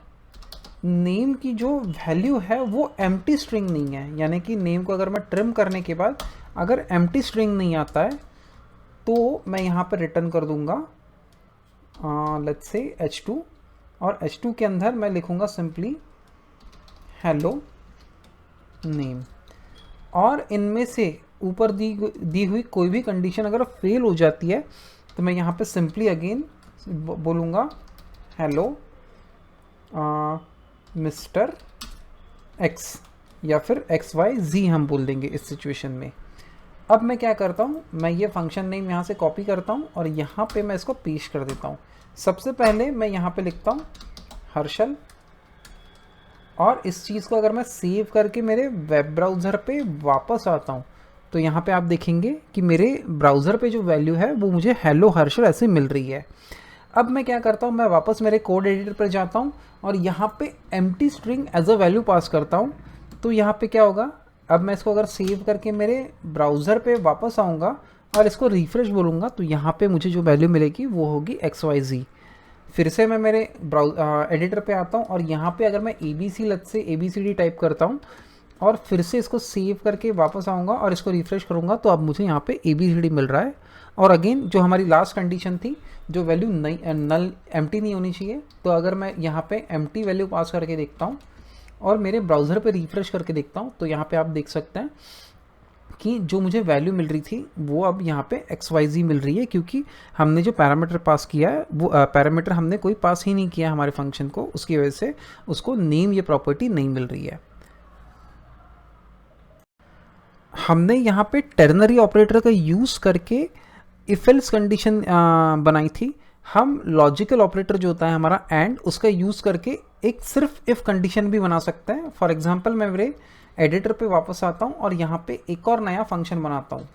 नेम की जो वैल्यू है वो एम्प्टी स्ट्रिंग नहीं है, यानी कि नेम को अगर मैं ट्रिम करने के बाद अगर एम्प्टी स्ट्रिंग नहीं आता है, तो मैं यहाँ पर रिटर्न कर दूँगा लेट्स से H2, और H2 के अंदर मैं लिखूँगा सिंपली हेलो नेम। और इनमें से ऊपर दी हुई कोई भी कंडीशन अगर फेल हो जाती है, तो मैं यहाँ पे सिंपली अगेन बोलूँगा हेलो मिस्टर एक्स, या फिर XYZ हम बोल देंगे इस सिचुएशन में। अब मैं क्या करता हूँ, मैं ये फंक्शन नेम यहाँ से कॉपी करता हूँ और यहाँ पे मैं इसको पेस्ट कर देता हूँ। सबसे पहले मैं यहाँ पे लिखता हूँ हर्षल, और इस चीज़ को अगर मैं सेव करके मेरे वेब ब्राउज़र पे वापस आता हूँ, तो यहाँ पे आप देखेंगे कि मेरे ब्राउज़र पे जो वैल्यू है वो मुझे हेलो हर्षल ऐसे मिल रही है। अब मैं क्या करता हूँ, मैं वापस मेरे कोड एडिटर पर जाता हूँ और यहाँ पे empty string as a value pass करता हूँ। तो यहाँ पे क्या होगा, अब मैं इसको अगर सेव करके मेरे ब्राउज़र पे वापस आऊँगा और इसको रिफ्रेश बोलूँगा तो यहाँ पे मुझे जो वैल्यू मिलेगी वो होगी XYZ। फिर से मैं मेरे एडिटर पे आता हूँ और यहाँ पे अगर मैं ABC लत से ABCD टाइप करता हूँ और फिर से इसको सेव करके वापस आऊँगा और इसको रिफ्रेश करूँगा तो अब मुझे यहाँ पे ABCD मिल रहा है। और अगेन जो हमारी लास्ट कंडीशन थी, जो वैल्यू नल एम्प्टी नहीं होनी चाहिए, तो अगर मैं यहाँ पे एम्प्टी वैल्यू पास करके देखता हूँ और मेरे ब्राउज़र पे रिफ्रेश करके देखता हूँ तो यहाँ पे आप देख सकते हैं कि जो मुझे वैल्यू मिल रही थी वो अब यहाँ पे XYZ मिल रही है, क्योंकि हमने जो पैरामीटर पास किया है वो पैरामीटर हमने कोई पास ही नहीं किया हमारे फंक्शन को, उसकी वजह से उसको नेम ये प्रॉपर्टी नहीं मिल रही है। हमने यहाँ पे टर्नरी ऑपरेटर का यूज़ करके इफ एल्स कंडीशन बनाई थी। हम लॉजिकल ऑपरेटर जो होता है हमारा एंड, उसका यूज़ करके एक सिर्फ इफ़ कंडीशन भी बना सकते हैं। फॉर एग्जांपल मैं मेरे एडिटर पे वापस आता हूँ और यहाँ पे एक और नया फंक्शन बनाता हूँ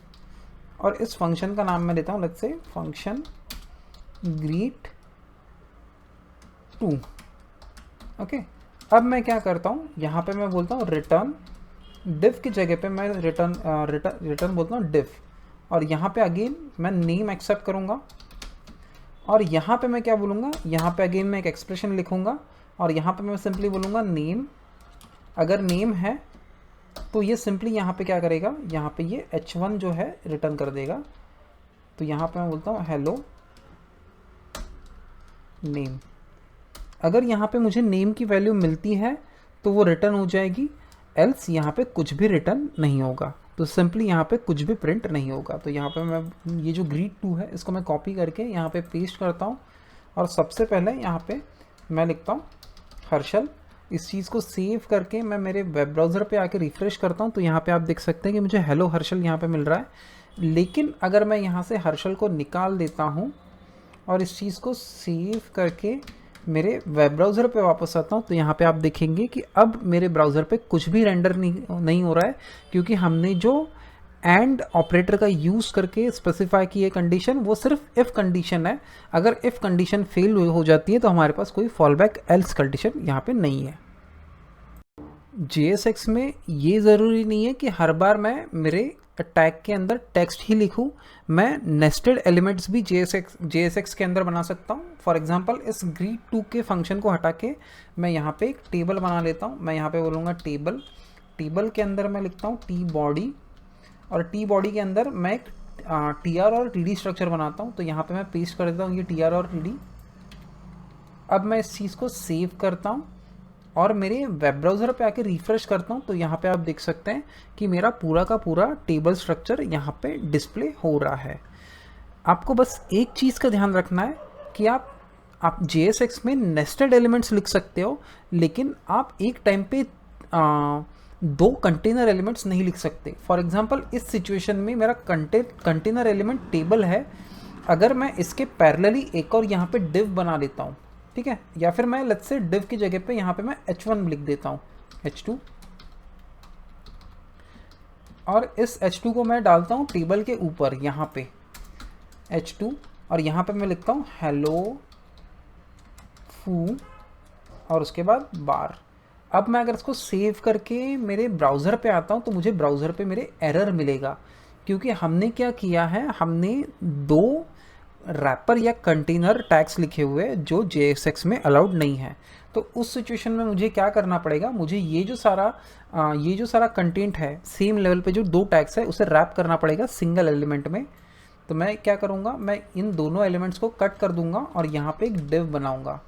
और इस फंक्शन का नाम मैं देता हूँ let's say function greet to. Okay, अब मैं क्या करता हूँ, यहाँ पे मैं बोलता हूँ रिटर्न डिफ की जगह पे मैं रिटर्न बोलता हूँ डिफ, और यहाँ पे अगेन मैं नेम एक्सेप्ट करूँगा और यहाँ पे मैं क्या बोलूँगा, यहाँ पे अगेन मैं एक एक्सप्रेशन लिखूँगा और यहाँ पे मैं सिंपली बोलूँगा नेम। अगर नेम है तो ये सिंपली यहाँ पे क्या करेगा, यहाँ पे ये H1 जो है रिटर्न कर देगा। तो यहाँ पे मैं बोलता हूँ हेलो नेम। अगर यहाँ पे मुझे नेम की वैल्यू मिलती है तो वो रिटर्न हो जाएगी, एल्स यहाँ पे कुछ भी रिटर्न नहीं होगा। तो सिंपली यहाँ पे कुछ भी प्रिंट नहीं होगा। तो यहाँ पे मैं ये जो ग्रीट टू है इसको मैं कॉपी करके यहाँ पे पेस्ट करता हूँ और सबसे पहले यहाँ पे मैं लिखता हूँ हर्षल। इस चीज़ को सेव करके मैं मेरे वेब ब्राउज़र पे आके रिफ़्रेश करता हूँ तो यहाँ पे आप देख सकते हैं कि मुझे हेलो हर्षल यहाँ पे मिल रहा है। लेकिन अगर मैं यहाँ से हर्षल को निकाल देता हूँ और इस चीज़ को सेव करके मेरे वेब ब्राउज़र पे वापस आता हूँ तो यहाँ पे आप देखेंगे कि अब मेरे ब्राउज़र पे कुछ भी रेंडर नहीं हो रहा है, क्योंकि हमने जो एंड ऑपरेटर का यूज़ करके स्पेसिफाई की है कंडीशन वो सिर्फ इफ़ कंडीशन है। अगर इफ़ कंडीशन फेल हो जाती है तो हमारे पास कोई फॉल बैक एल्स कंडीशन यहाँ पे नहीं है। JSX में ये ज़रूरी नहीं है कि हर बार मैं मेरे टैग के अंदर टेक्स्ट ही लिखूं, मैं नेस्टेड एलिमेंट्स भी JSX के अंदर बना सकता हूं। फॉर एग्जांपल इस ग्रीट टू के फंक्शन को हटा के मैं यहाँ पे एक टेबल बना लेता हूं। मैं यहाँ पे बोलूँगा टेबल के अंदर मैं लिखता हूँ टी बॉडी, और टी बॉडी के अंदर मैं एक TR और TD स्ट्रक्चर बनाता हूँ। तो यहाँ पे मैं पेस्ट कर देता हूँ ये TR और TD। अब मैं इस चीज़ को सेव करता हूँ और मेरे वेब ब्राउज़र पे आके रिफ़्रेश करता हूँ तो यहाँ पे आप देख सकते हैं कि मेरा पूरा का पूरा टेबल स्ट्रक्चर यहाँ पे डिस्प्ले हो रहा है। आपको बस एक चीज़ का ध्यान रखना है कि आप JSX में नेस्टेड एलिमेंट्स लिख सकते हो, लेकिन आप एक टाइम पे दो कंटेनर एलिमेंट्स नहीं लिख सकते। फॉर एग्जांपल इस सिचुएशन में मेरा कंटेनर एलिमेंट टेबल है, अगर मैं इसके पैरेलली एक और यहाँ पे डिव बना लेता हूँ, ठीक है, या फिर मैं लेट्स से डिव की जगह पे यहाँ पे मैं H1 लिख देता हूँ H2, और इस H2 को मैं डालता हूँ टेबल के ऊपर यहाँ पे H2, और यहाँ पे मैं लिखता हूँ हेलो फू और उसके बाद बार। अब मैं अगर इसको सेव करके मेरे ब्राउज़र पे आता हूँ तो मुझे ब्राउज़र पे मेरे एरर मिलेगा, क्योंकि हमने क्या किया है, हमने दो रैपर या कंटेनर टैग्स लिखे हुए जो JSX में अलाउड नहीं है। तो उस सिचुएशन में मुझे क्या करना पड़ेगा, मुझे ये जो सारा कंटेंट है सेम लेवल पे जो दो टैग्स है उसे रैप करना पड़ेगा सिंगल एलिमेंट में। तो मैं क्या करूँगा, मैं इन दोनों एलिमेंट्स को कट कर दूंगा और यहाँ पे एक डिव बनाऊंगा।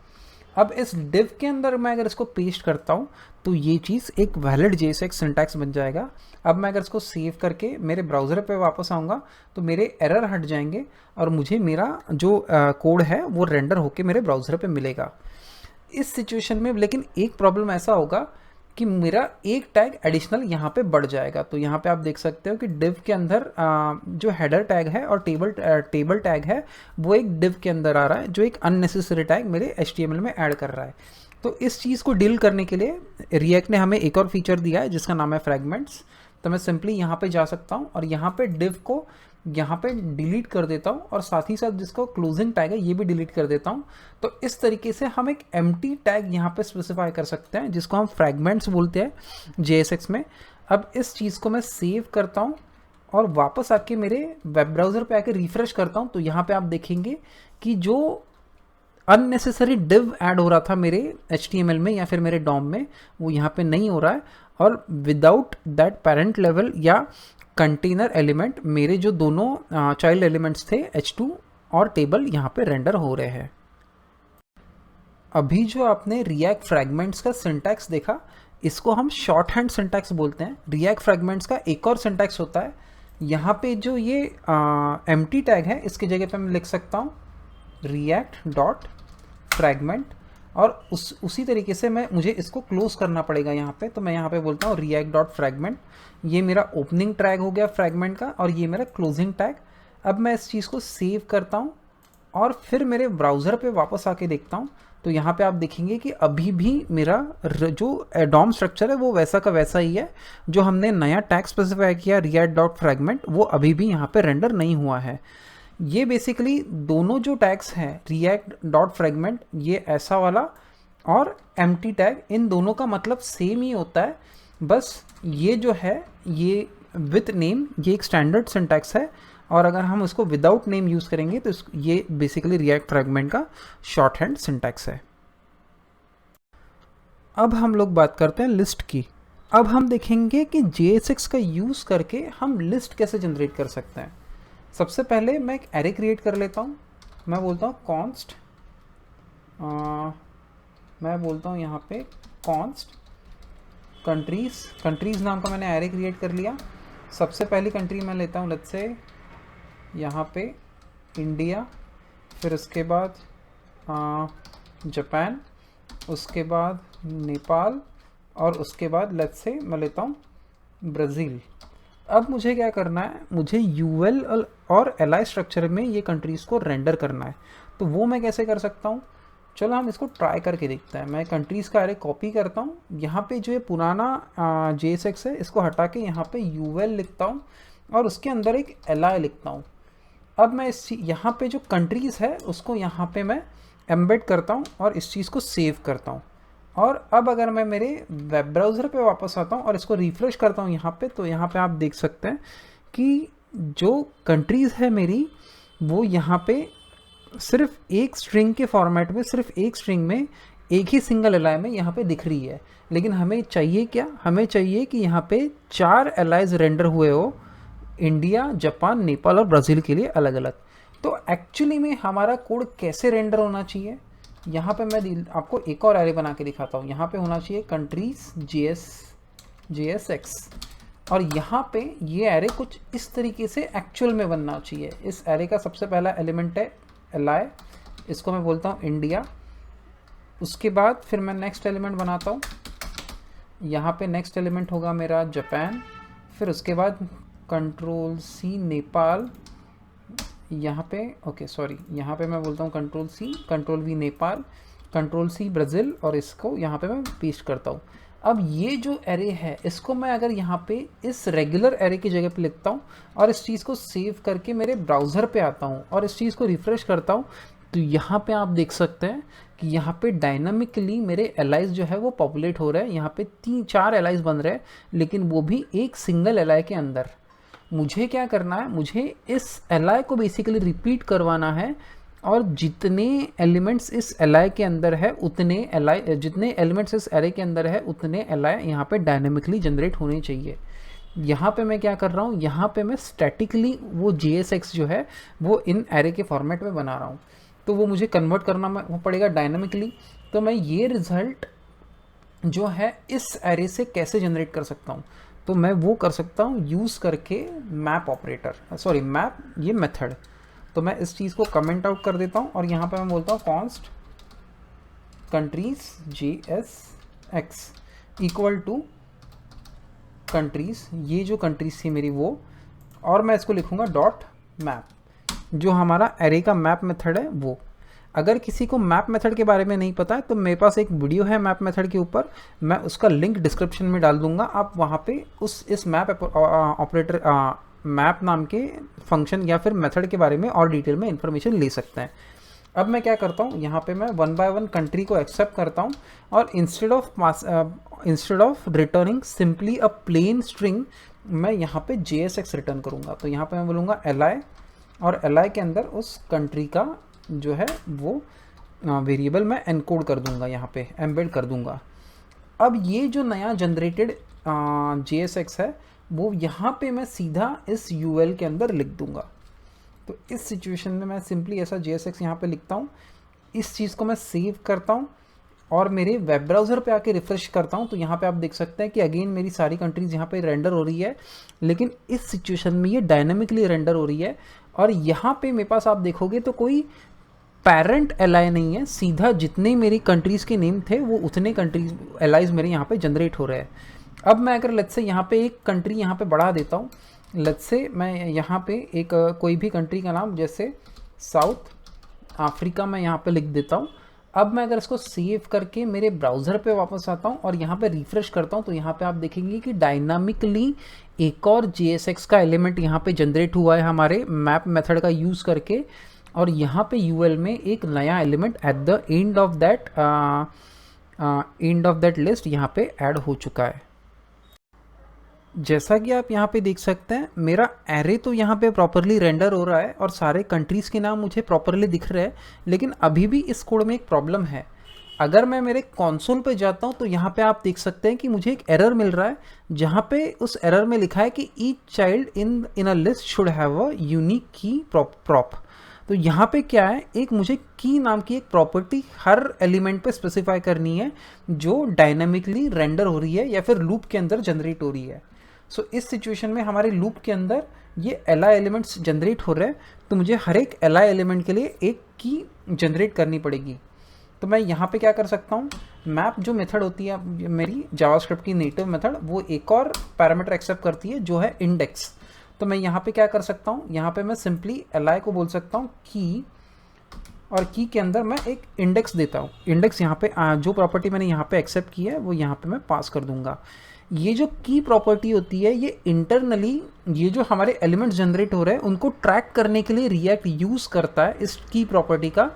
अब इस डिव के अंदर मैं अगर इसको पेस्ट करता हूँ तो ये चीज़ एक वैलिड JSX सिंटैक्स बन जाएगा। अब मैं अगर इसको सेव करके मेरे ब्राउज़र पे वापस आऊँगा तो मेरे एरर हट जाएंगे और मुझे मेरा जो कोड है वो रेंडर होके मेरे ब्राउज़र पे मिलेगा। इस सिचुएशन में लेकिन एक प्रॉब्लम ऐसा होगा कि मेरा एक टैग एडिशनल यहाँ पे बढ़ जाएगा। तो यहाँ पे आप देख सकते हो कि डिव के अंदर जो हेडर टैग है और टेबल टैग है वो एक डिव के अंदर आ रहा है, जो एक अननेसेसरी टैग मेरे HTML में ऐड कर रहा है। तो इस चीज़ को डील करने के लिए रिएक्ट ने हमें एक और फीचर दिया है जिसका नाम है फ्रैगमेंट्स। तो मैं सिंपली यहाँ पे जा सकता हूँ और यहाँ पे div को यहाँ पे डिलीट कर देता हूँ और साथ ही साथ जिसको क्लोजिंग टैग है ये भी डिलीट कर देता हूँ। तो इस तरीके से हम एक एम्प्टी टैग यहाँ पे स्पेसिफाई कर सकते हैं जिसको हम फ्रैगमेंट्स बोलते हैं JSX में। अब इस चीज़ को मैं सेव करता हूँ और वापस आके मेरे वेब ब्राउज़र पे आके रिफ्रेश करता हूँ, तो यहाँ पे आप देखेंगे कि जो अननेसेसरी डिव ऐड हो रहा था मेरे HTML में या फिर मेरे DOM में, वो यहाँ पे नहीं हो रहा है। और विदाउट दैट पेरेंट लेवल या कंटेनर एलिमेंट मेरे जो दोनों चाइल्ड एलिमेंट्स थे H2 और टेबल यहाँ पे रेंडर हो रहे हैं। अभी जो आपने रिएक्ट फ्रैगमेंट्स का सिंटैक्स देखा, इसको हम शॉर्ट हैंड सिंटैक्स बोलते हैं। रिएक्ट फ्रैगमेंट्स का एक और सिंटैक्स होता है, यहाँ पे जो ये एम्प्टी टैग है इसकी जगह पे मैं लिख सकता हूँ रिएक्ट डॉट फ्रैगमेंट, और उसी तरीके से मुझे इसको क्लोज करना पड़ेगा यहाँ पे। तो मैं यहाँ पे बोलता हूँ रिएक्ट डॉट फ्रैगमेंट, ये मेरा ओपनिंग टैग हो गया फ्रैगमेंट का और ये मेरा क्लोजिंग टैग। अब मैं इस चीज़ को सेव करता हूँ और फिर मेरे ब्राउज़र पे वापस आके देखता हूँ, तो यहाँ पे आप देखेंगे कि अभी भी मेरा जो DOM स्ट्रक्चर है वो वैसा का वैसा ही है। जो हमने नया टैग स्पेसिफाई किया रिएक्ट डॉट फ्रैगमेंट, वो अभी भी यहाँ पे रेंडर नहीं हुआ है। ये बेसिकली दोनों जो टैग्स हैं रिएक्ट डॉट फ्रैगमेंट, ये ऐसा वाला और एम्प्टी टैग, इन दोनों का मतलब सेम ही होता है। बस ये जो है ये विथ नेम, ये एक स्टैंडर्ड सिंटैक्स है, और अगर हम उसको विदाउट नेम यूज़ करेंगे तो ये बेसिकली रिएक्ट फ्रैगमेंट का शॉर्ट हैंड सिंटैक्स है। अब हम लोग बात करते हैं लिस्ट की। अब हम देखेंगे कि JSX का यूज़ करके हम लिस्ट कैसे जनरेट कर सकते हैं। सबसे पहले मैं एक एरे क्रिएट कर लेता हूँ। मैं बोलता हूँ कॉन्स्ट, मैं बोलता हूँ यहाँ पे कॉन्स्ट कंट्रीज़ नाम का मैंने एरे क्रिएट कर लिया। सबसे पहली कंट्री मैं लेता हूँ लेट्स से यहाँ पे इंडिया, फिर उसके बाद जापान, उसके बाद नेपाल, और उसके बाद लेट्स से मैं लेता हूँ ब्राज़ील। अब मुझे क्या करना है, मुझे UL और LI स्ट्रक्चर में ये कंट्रीज़ को रेंडर करना है। तो वो मैं कैसे कर सकता हूँ, चलो हम इसको ट्राई करके देखते हैं। मैं कंट्रीज़ का एरे कॉपी करता हूँ, यहाँ पे जो ये पुराना JSX है इसको हटा के यहाँ पे UL लिखता हूँ और उसके अंदर एक LI लिखता हूँ। अब मैं यहाँ पे जो कंट्रीज़ है उसको यहाँ पे मैं एम्बेड करता हूँ और इस चीज़ को सेव करता हूँ। और अब अगर मैं मेरे वेब ब्राउज़र पे वापस आता हूँ और इसको रिफ़्रेश करता हूँ यहाँ पे, तो यहाँ पे आप देख सकते हैं कि जो कंट्रीज़ है मेरी वो यहाँ पे सिर्फ एक स्ट्रिंग के फॉर्मेट में, सिर्फ एक स्ट्रिंग में एक ही सिंगल एलाई में यहाँ पे दिख रही है। लेकिन हमें चाहिए क्या, हमें चाहिए कि यहाँ पे 4 एलाइज रेंडर हुए हो, इंडिया, जापान, नेपाल और ब्राज़ील के लिए अलग अलग। तो एक्चुअली में हमारा कोड कैसे रेंडर होना चाहिए, यहाँ पे मैं आपको एक और एरे बना के दिखाता हूँ। यहाँ पे होना चाहिए कंट्रीज JSX, और यहाँ पे ये एरे कुछ इस तरीके से एक्चुअल में बनना चाहिए। इस एरे का सबसे पहला एलिमेंट है LI, इसको मैं बोलता हूँ इंडिया। उसके बाद फिर मैं नेक्स्ट एलिमेंट बनाता हूँ, यहाँ पे नेक्स्ट एलिमेंट होगा मेरा जापान, फिर उसके बाद Ctrl+C नेपाल, यहाँ पे यहाँ पे मैं बोलता हूँ Ctrl+C Ctrl+V Nepal, Ctrl+C Brazil, और इसको यहाँ पे मैं पेस्ट करता हूँ। अब ये जो एरे है इसको मैं अगर यहाँ पे इस रेगुलर एरे की जगह पे लिखता हूँ और इस चीज़ को सेव करके मेरे ब्राउज़र पे आता हूँ और इस चीज़ को रिफ़्रेश करता हूँ, तो यहाँ पे आप देख सकते हैं कि यहाँ पे डायनामिकली मेरे एलाइज जो है वो पॉपुलेट हो रहे हैं। यहाँ पे 3-4 एलाइज बन रहे हैं, लेकिन वो भी एक सिंगल एलाई के अंदर। मुझे क्या करना है, मुझे इस एलाई को बेसिकली रिपीट करवाना है, और जितने एलिमेंट्स इस एलाई के अंदर है उतने एलाई, जितने एलिमेंट्स इस एरे के अंदर है उतने एलाई यहाँ पे डायनामिकली जनरेट होने चाहिए। यहाँ पे मैं क्या कर रहा हूँ, यहाँ पे मैं स्टैटिकली वो JSX जो है वो इन एरे के फॉर्मेट में बना रहा हूँ, तो वो मुझे कन्वर्ट करना वो पड़ेगा डायनामिकली। तो मैं ये रिज़ल्ट जो है इस एरे से कैसे जनरेट कर सकता हूँ, तो मैं वो कर सकता हूँ यूज़ करके मैप ऑपरेटर, मैप ये मेथड। तो मैं इस चीज़ को कमेंट आउट कर देता हूँ और यहाँ पे मैं बोलता हूँ const countries JSX equal to countries, ये जो कंट्रीज़ थी मेरी वो, और मैं इसको लिखूँगा डॉट मैप, जो हमारा एरे का मैप मेथड है वो। अगर किसी को मैप मेथड के बारे में नहीं पता है तो मेरे पास एक वीडियो है मैप मेथड के ऊपर, मैं उसका लिंक डिस्क्रिप्शन में डाल दूंगा। आप वहाँ पे इस मैप ऑपरेटर मैप नाम के फंक्शन या फिर मेथड के बारे में और डिटेल में इंफॉर्मेशन ले सकते हैं। अब मैं क्या करता हूँ, यहाँ पे मैं 1 बाय 1 कंट्री को एक्सेप्ट करता हूँ और instead of returning simply a plain string मैं यहाँ पे JSX रिटर्न करूँगा। तो यहाँ पे मैं बोलूँगा li, और li के अंदर उस कंट्री का जो है वो वेरिएबल मैं एनकोड कर दूंगा, यहाँ पे एम्बेड कर दूंगा। अब ये जो नया जनरेटेड JSX है वो यहाँ पे मैं सीधा इस UL के अंदर लिख दूंगा। तो इस सिचुएशन में मैं सिंपली ऐसा JSX यहाँ पे लिखता हूँ, इस चीज़ को मैं सेव करता हूँ और मेरे वेब ब्राउज़र पे आके रिफ़्रेश करता हूँ। तो यहाँ पे आप देख सकते हैं कि अगेन मेरी सारी कंट्रीज़ यहाँ पे रेंडर हो रही है, लेकिन इस सिचुएशन में ये डायनामिकली रेंडर हो रही है। और यहाँ पे मेरे पास आप देखोगे तो कोई पेरेंट एलाई नहीं है, सीधा जितने मेरी कंट्रीज़ के नेम थे वो उतने कंट्रीज एलाइज मेरे यहाँ पे जनरेट हो रहे हैं। अब मैं अगर लेट्स से यहाँ पे एक कंट्री यहाँ पे बढ़ा देता हूँ, लेट्स से मैं यहाँ पे एक कोई भी कंट्री का नाम जैसे साउथ अफ्रीका मैं यहाँ पे लिख देता हूँ। अब मैं अगर इसको सेव करके मेरे ब्राउज़र पे वापस आता हूँ और यहाँ पे रिफ़्रेश करता हूँ तो यहाँ पे आप देखेंगे कि डायनामिकली एक और JSX का एलिमेंट यहाँ पे जनरेट हुआ है हमारे मैप मेथड का यूज़ करके, और यहाँ पे UL में एक नया element at the end of that list यहाँ पे ऐड हो चुका है। जैसा कि आप यहाँ पे देख सकते हैं मेरा एरे तो यहाँ पे प्रॉपरली रेंडर हो रहा है और सारे कंट्रीज़ के नाम मुझे प्रॉपरली दिख रहे हैं, लेकिन अभी भी इस कोड में एक प्रॉब्लम है। अगर मैं मेरे कंसोल पे जाता हूँ तो यहाँ पे आप देख सकते हैं कि मुझे एक एरर मिल रहा है, जहाँ पे उस एरर में लिखा है कि each child in a list should have a unique की प्रॉप। तो यहाँ पे क्या है, एक मुझे की नाम की एक प्रॉपर्टी हर एलिमेंट पे स्पेसिफाई करनी है जो डायनामिकली रेंडर हो रही है या फिर लूप के अंदर जनरेट हो रही है। सो इस सिचुएशन में हमारे लूप के अंदर ये li एलिमेंट्स जनरेट हो रहे हैं, तो मुझे हर एक li एलिमेंट के लिए एक की जनरेट करनी पड़ेगी। तो मैं यहाँ पे क्या कर सकता हूँ, मैप जो मेथड होती है मेरी जावास्क्रिप्ट की नेटिव मेथड, वो एक और पैरामीटर एक्सेप्ट करती है जो है इंडेक्स। तो मैं यहाँ पे क्या कर सकता हूँ, यहाँ पे मैं सिंपली li को बोल सकता हूँ की, और की के अंदर मैं एक इंडेक्स देता हूँ। इंडेक्स यहाँ पे जो प्रॉपर्टी मैंने यहाँ पे एक्सेप्ट की है वो यहाँ पे मैं पास कर दूंगा। ये जो की प्रॉपर्टी होती है ये इंटरनली ये जो हमारे एलिमेंट्स जनरेट हो रहे हैं उनको ट्रैक करने के लिए रिएक्ट यूज़ करता है इस की प्रॉपर्टी का,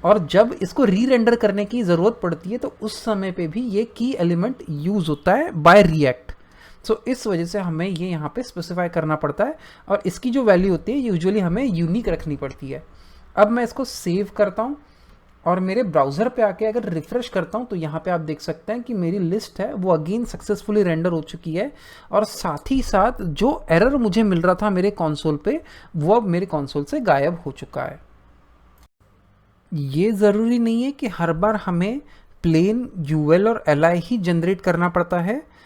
और जब इसको री रेंडर करने की ज़रूरत पड़ती है तो उस समय पे भी ये की एलिमेंट यूज़ होता है बाय रिएक्ट। सो इस वजह से हमें ये यहाँ पे स्पेसिफाई करना पड़ता है और इसकी जो वैल्यू होती है यूजुअली हमें यूनिक रखनी पड़ती है। अब मैं इसको सेव करता हूँ और मेरे ब्राउज़र पे आके अगर रिफ़्रेश करता हूँ तो यहाँ पे आप देख सकते हैं कि मेरी लिस्ट है वो अगेन सक्सेसफुली रेंडर हो चुकी है, और साथ ही साथ जो एरर मुझे मिल रहा था मेरे कंसोल पे वो अब मेरे कंसोल से गायब हो चुका है। ये ज़रूरी नहीं है कि हर बार हमें प्लेन UL और li ही जनरेट करना पड़ता है।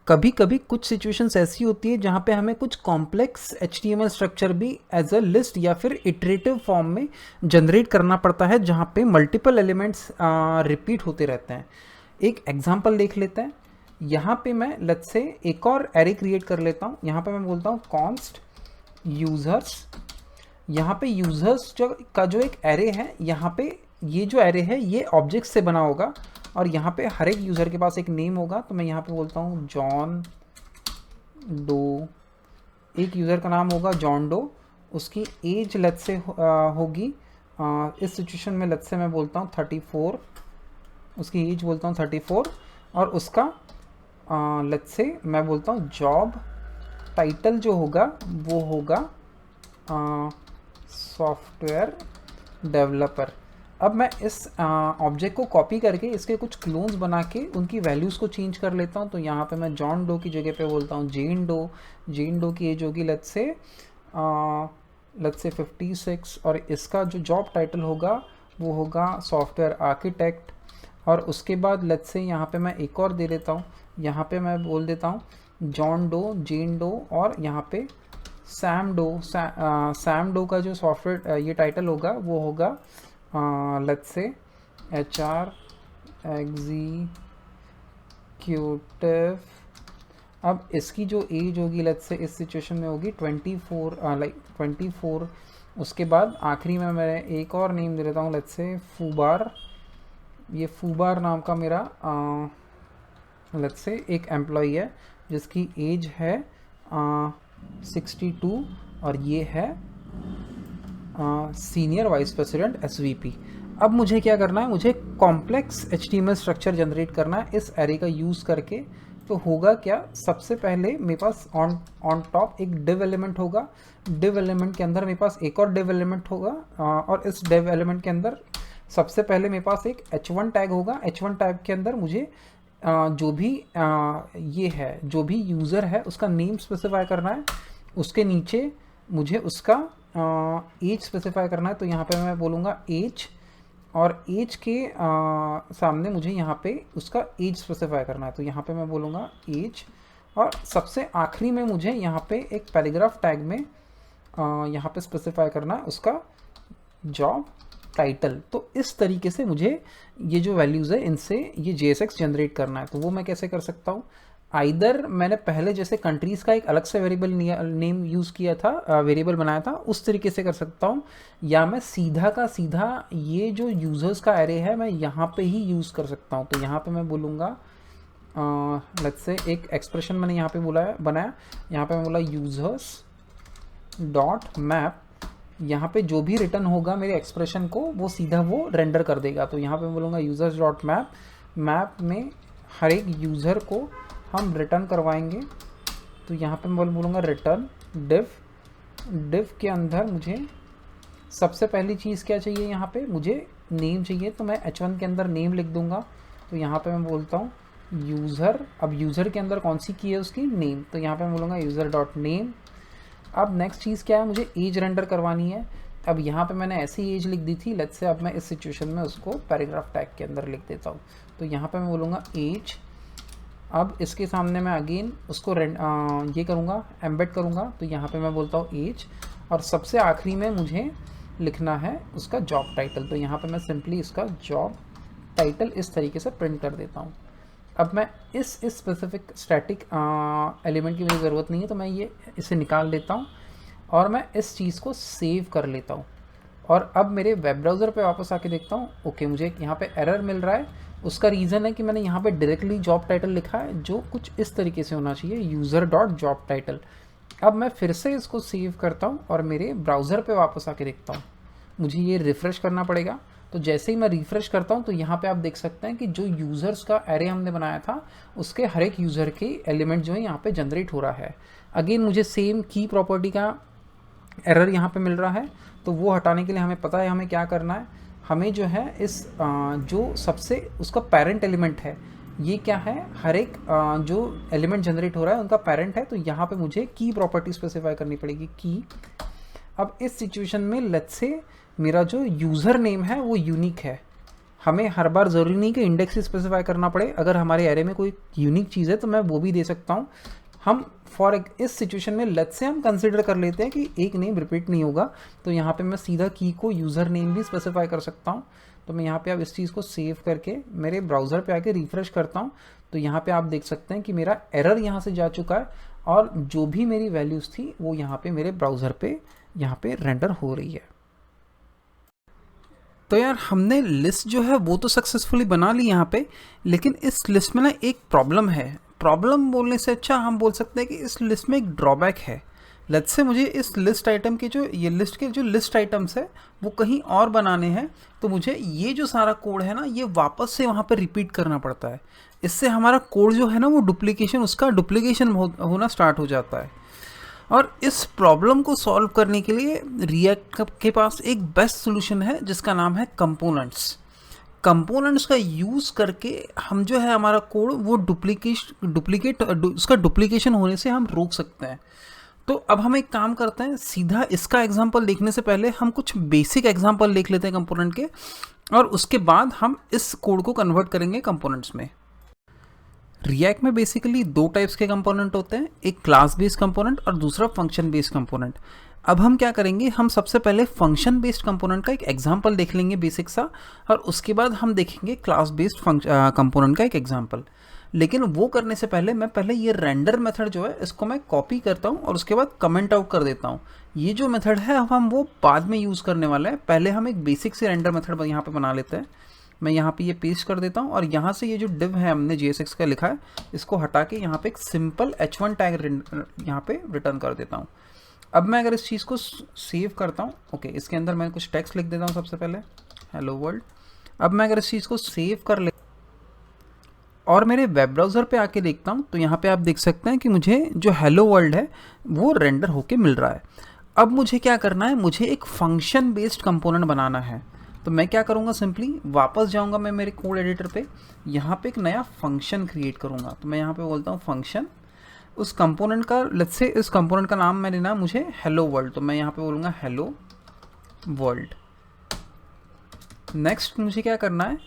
कभी कभी कुछ सिचुएशंस ऐसी होती है जहाँ पे हमें कुछ कॉम्प्लेक्स HTML स्ट्रक्चर भी एज अ लिस्ट या फिर इटरेटिव फॉर्म में जनरेट करना पड़ता है, जहाँ पे मल्टीपल एलिमेंट्स रिपीट होते रहते हैं। एक एग्जांपल देख लेते हैं। यहाँ पे मैं लेट्स से एक और एरे क्रिएट कर लेता हूँ। यहाँ पे मैं बोलता हूँ कॉन्स्ट यूज़र्स। यहाँ पे यूज़र्स का जो एक एरे है, यहाँ पे ये जो एरे है ये ऑब्जेक्ट से बना होगा और यहाँ पे हर एक यूज़र के पास एक नेम होगा। तो मैं यहाँ पे बोलता हूँ जॉन डो, एक यूज़र का नाम होगा जॉन डो, उसकी एज लेट्स से होगी इस सिचुएशन में लेट्स से मैं बोलता हूँ 34, उसकी एज बोलता हूँ 34, और उसका लेट्स से मैं बोलता हूँ जॉब टाइटल जो होगा वो होगा सॉफ्टवेयर डेवलपर। अब मैं इस ऑब्जेक्ट को कॉपी करके इसके कुछ क्लोन्स बना के उनकी वैल्यूज़ को चेंज कर लेता हूँ। तो यहाँ पे मैं जॉन डो की जगह पे बोलता हूँ जेन डो। जेन डो की एज होगी लेट्स से 56, और इसका जो जॉब टाइटल होगा वो होगा सॉफ्टवेयर आर्किटेक्ट। और उसके बाद लेट्स से यहाँ पे मैं एक और दे देता हूँ, यहाँ पे मैं बोल देता हूँ जॉन डो, जेन डो, और यहाँ पे सैम डो। सैम डो का जो सॉफ्टवेयर ये टाइटल होगा वो होगा लेट्स से HR एग्जीक्यूटिव। अब इसकी जो एज होगी लेट्स से इस सिचुएशन में होगी 24, उसके बाद आखिरी में मैं एक और नेम दे देता हूँ, लेट्स से फूबार। ये फूबार नाम का मेरा लेट्स से एक एम्प्लॉई है जिसकी एज है 62 और ये है सीनियर वाइस प्रेसिडेंट SVP। अब मुझे क्या करना है, मुझे कॉम्प्लेक्स HTML स्ट्रक्चर जनरेट करना है इस एरे का यूज़ करके। तो होगा क्या, सबसे पहले मेरे पास ऑन टॉप एक डिव एलिमेंट होगा, डिव एलिमेंट के अंदर मेरे पास एक और डिव एलिमेंट होगा, और इस डिव एलिमेंट के अंदर सबसे पहले मेरे पास एक h1 टैग होगा। h1 टैग के अंदर मुझे जो भी ये है, जो भी यूज़र है उसका नेम स्पेसिफाई करना है, उसके नीचे मुझे उसका एज स्पेसिफाई करना है। तो यहाँ पे मैं बोलूँगा एज, और एज के सामने मुझे यहाँ पे उसका एज स्पेसिफाई करना है। तो यहाँ पे मैं बोलूँगा एज, और सबसे आखिरी में मुझे यहाँ पे एक पैराग्राफ टैग में यहाँ पे स्पेसिफाई करना है उसका जॉब टाइटल। तो इस तरीके से मुझे ये जो वैल्यूज़ है इनसे ये JSX जनरेट करना है। तो वो मैं कैसे कर सकता हूँ, आइदर मैंने पहले जैसे कंट्रीज़ का एक अलग से वेरिएबल नेम यूज़ किया था, वेरिएबल बनाया था, उस तरीके से कर सकता हूँ, या मैं सीधा का सीधा ये जो यूज़र्स का एरे है मैं यहाँ पे ही यूज़ कर सकता हूँ। तो यहाँ पे मैं बोलूँगा लेट्स से एक एक्सप्रेशन मैंने यहाँ पे बनाया, यहाँ पे मैं बोला यूज़र्स डॉट मैप, यहाँ पे जो भी रिटर्न होगा मेरे एक्सप्रेशन को वो सीधा वो रेंडर कर देगा। तो यहाँ पे मैं बोलूँगा यूज़र्स डॉट मैप, मैप में हर एक यूज़र को हम रिटर्न करवाएंगे। तो यहाँ पे मैं बोलूँगा रिटर्न डिव, डिव के अंदर मुझे सबसे पहली चीज़ क्या चाहिए, यहाँ पे मुझे नेम चाहिए। तो मैं h1 के अंदर नेम लिख दूँगा। तो यहाँ पे मैं बोलता हूँ यूज़र, अब यूज़र के अंदर कौन सी की है उसकी नेम, तो यहाँ पे मैं बोलूँगा यूज़र डॉट नेम। अब नेक्स्ट चीज़ क्या है, मुझे एज रेंडर करवानी है। अब यहाँ पे मैंने ऐसी एज लिख दी थी, लेट्स से अब मैं इस सिचुएशन में उसको पैराग्राफ टैग के अंदर लिख देता हूँ। तो यहाँ पे मैं बोलूँगा एज, अब इसके सामने मैं अगेन उसको ये करूँगा, एम्बेड करूँगा। तो यहाँ पे मैं बोलता हूँ एज, और सबसे आखिरी में मुझे लिखना है उसका जॉब टाइटल। तो यहाँ पे मैं सिंपली इसका जॉब टाइटल इस तरीके से प्रिंट कर देता हूँ। अब मैं इस स्पेसिफिक स्टैटिक एलिमेंट की मुझे ज़रूरत नहीं है, तो मैं ये इसे निकाल लेता हूँ और मैं इस चीज़ को सेव कर लेता हूँ। और अब मेरे वेब ब्राउज़र पे वापस आके देखता हूँ, ओके मुझे यहाँ पे एरर मिल रहा है। उसका रीज़न है कि मैंने यहाँ पे डायरेक्टली जॉब टाइटल लिखा है, जो कुछ इस तरीके से होना चाहिए, यूज़र डॉट जॉब टाइटल। अब मैं फिर से इसको सेव करता हूँ और मेरे ब्राउज़र पे वापस आके देखता हूँ। मुझे ये रिफ़्रेश करना पड़ेगा। तो जैसे ही मैं रिफ़्रेश करता हूँ तो यहाँ पे आप देख सकते हैं कि जो यूज़र्स का एरे हमने बनाया था उसके हर एक यूज़र के एलिमेंट जो है यहाँ पे जनरेट हो रहा है। अगेन मुझे सेम की प्रॉपर्टी का एरर यहाँ पे मिल रहा है, तो वो हटाने के लिए हमें पता है हमें क्या करना है। हमें जो है इस जो सबसे उसका पेरेंट एलिमेंट है, ये क्या है, हर एक जो एलिमेंट जनरेट हो रहा है उनका पेरेंट है। तो यहाँ पे मुझे की प्रॉपर्टी स्पेसिफाई करनी पड़ेगी, की। अब इस सिचुएशन में लेट्स से मेरा जो यूज़र नेम है वो यूनिक है। हमें हर बार ज़रूरी नहीं कि इंडेक्स ही स्पेसिफाई करना पड़े, अगर हमारे एरे में कोई यूनिक चीज़ है तो मैं वो भी दे सकता हूँ। हम इस सिचुएशन में लेट्स से हम कंसिडर कर लेते हैं कि एक नेम रिपीट नहीं होगा, तो यहाँ पे मैं सीधा की को यूज़र नेम भी स्पेसिफाई कर सकता हूँ। तो मैं यहाँ पे अब इस चीज़ को सेव करके मेरे ब्राउज़र पे आके रिफ़्रेश करता हूँ, तो यहाँ पे आप देख सकते हैं कि मेरा एरर यहाँ से जा चुका है और जो भी मेरी वैल्यूज़ थी वो यहाँ पे मेरे ब्राउज़र पे यहाँ पे रेंडर हो रही है। तो यार हमने लिस्ट जो है वो तो सक्सेसफुली बना ली यहाँ पे, लेकिन इस लिस्ट में ना एक प्रॉब्लम है। प्रॉब्लम बोलने से अच्छा हम बोल सकते हैं कि इस लिस्ट में एक ड्रॉबैक है। लेट्स से मुझे इस लिस्ट आइटम के जो ये लिस्ट के जो लिस्ट आइटम्स है वो कहीं और बनाने हैं, तो मुझे ये जो सारा कोड है ना ये वापस से वहाँ पर रिपीट करना पड़ता है। इससे हमारा कोड जो है ना वो उसका डुप्लीकेशन होना स्टार्ट हो जाता है। और इस प्रॉब्लम को सॉल्व करने के लिए रिएक्ट के पास एक बेस्ट सोल्यूशन है जिसका नाम है कंपोनेंट्स। कंपोनेंट्स का यूज़ करके हम जो है हमारा कोड वो उसका डुप्लीकेशन होने से हम रोक सकते हैं। तो अब हम एक काम करते हैं, सीधा इसका एग्जांपल देखने से पहले हम कुछ बेसिक एग्जांपल देख लेते हैं कंपोनेंट के, और उसके बाद हम इस कोड को कन्वर्ट करेंगे कंपोनेंट्स में। रिएक्ट में बेसिकली दो टाइप्स के कंपोनेंट होते हैं, एक क्लास बेस्ड कंपोनेंट और दूसरा फंक्शन बेस्ड कंपोनेंट। अब हम क्या करेंगे, हम सबसे पहले फंक्शन बेस्ड कंपोनेंट का एक एग्जांपल देख लेंगे बेसिक सा, और उसके बाद हम देखेंगे क्लास बेस्ड कंपोनेंट का एक एग्जांपल। लेकिन वो करने से पहले मैं पहले ये रेंडर मेथड जो है इसको मैं कॉपी करता हूँ और उसके बाद कमेंट आउट कर देता हूँ। ये जो मेथड है अब हम वो बाद में यूज़ करने वाले हैं, पहले हम एक बेसिक से रेंडर मेथड यहाँ पे बना लेते हैं। मैं यहाँ पे ये पेस्ट कर देता हूँ और यहाँ से ये जो डिव है हमने JSX का लिखा है इसको हटा के यहाँ पे एक सिंपल h1 टैग यहाँ पे रिटर्न कर देता हूँ। अब मैं अगर इस चीज़ को सेव करता हूँ, ओके, इसके अंदर मैं कुछ टेक्स्ट लिख देता हूँ सबसे पहले, हेलो वर्ल्ड। अब मैं अगर इस चीज़ को सेव कर ले और मेरे वेब ब्राउज़र पे आके देखता हूँ तो यहाँ पे आप देख सकते हैं कि मुझे जो हेलो वर्ल्ड है वो रेंडर होके मिल रहा है। अब मुझे क्या करना है, मुझे एक फंक्शन बेस्ड कंपोनेंट बनाना है। तो मैं क्या करूँगा, सिंपली वापस जाऊँगा मैं मेरे कोड एडिटर पे, यहाँ पे एक नया फंक्शन क्रिएट करूँगा। तो मैं यहाँ पे बोलता हूँ फंक्शन, उस कंपोनेंट का, लेट्स से इस कंपोनेंट का नाम मैंने ना मुझे हेलो वर्ल्ड, तो मैं यहाँ पे बोलूँगा हेलो वर्ल्ड। नेक्स्ट मुझे क्या करना है,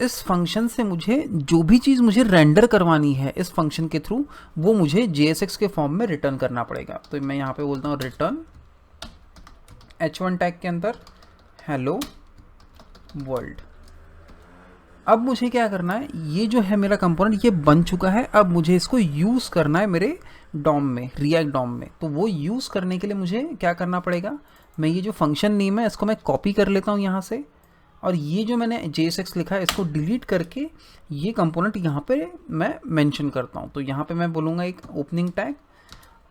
इस फंक्शन से मुझे जो भी चीज़ मुझे रेंडर करवानी है इस फंक्शन के थ्रू वो मुझे JSX के फॉर्म में रिटर्न करना पड़ेगा। तो मैं यहाँ पे बोलता हूँ रिटर्न h1 टैग के अंदर हेलो वर्ल्ड। अब मुझे क्या करना है, ये जो है मेरा कंपोनेंट ये बन चुका है, अब मुझे इसको यूज़ करना है मेरे डॉम में, रिएक्ट डॉम में। तो वो यूज़ करने के लिए मुझे क्या करना पड़ेगा, मैं ये जो फंक्शन नेम है इसको मैं कॉपी कर लेता हूँ यहाँ से, और ये जो मैंने JSX लिखा है इसको डिलीट करके ये कंपोनेंट यहाँ पे मैं मेंशन करता हूँ। तो यहाँ पे मैं बोलूँगा एक ओपनिंग टैग,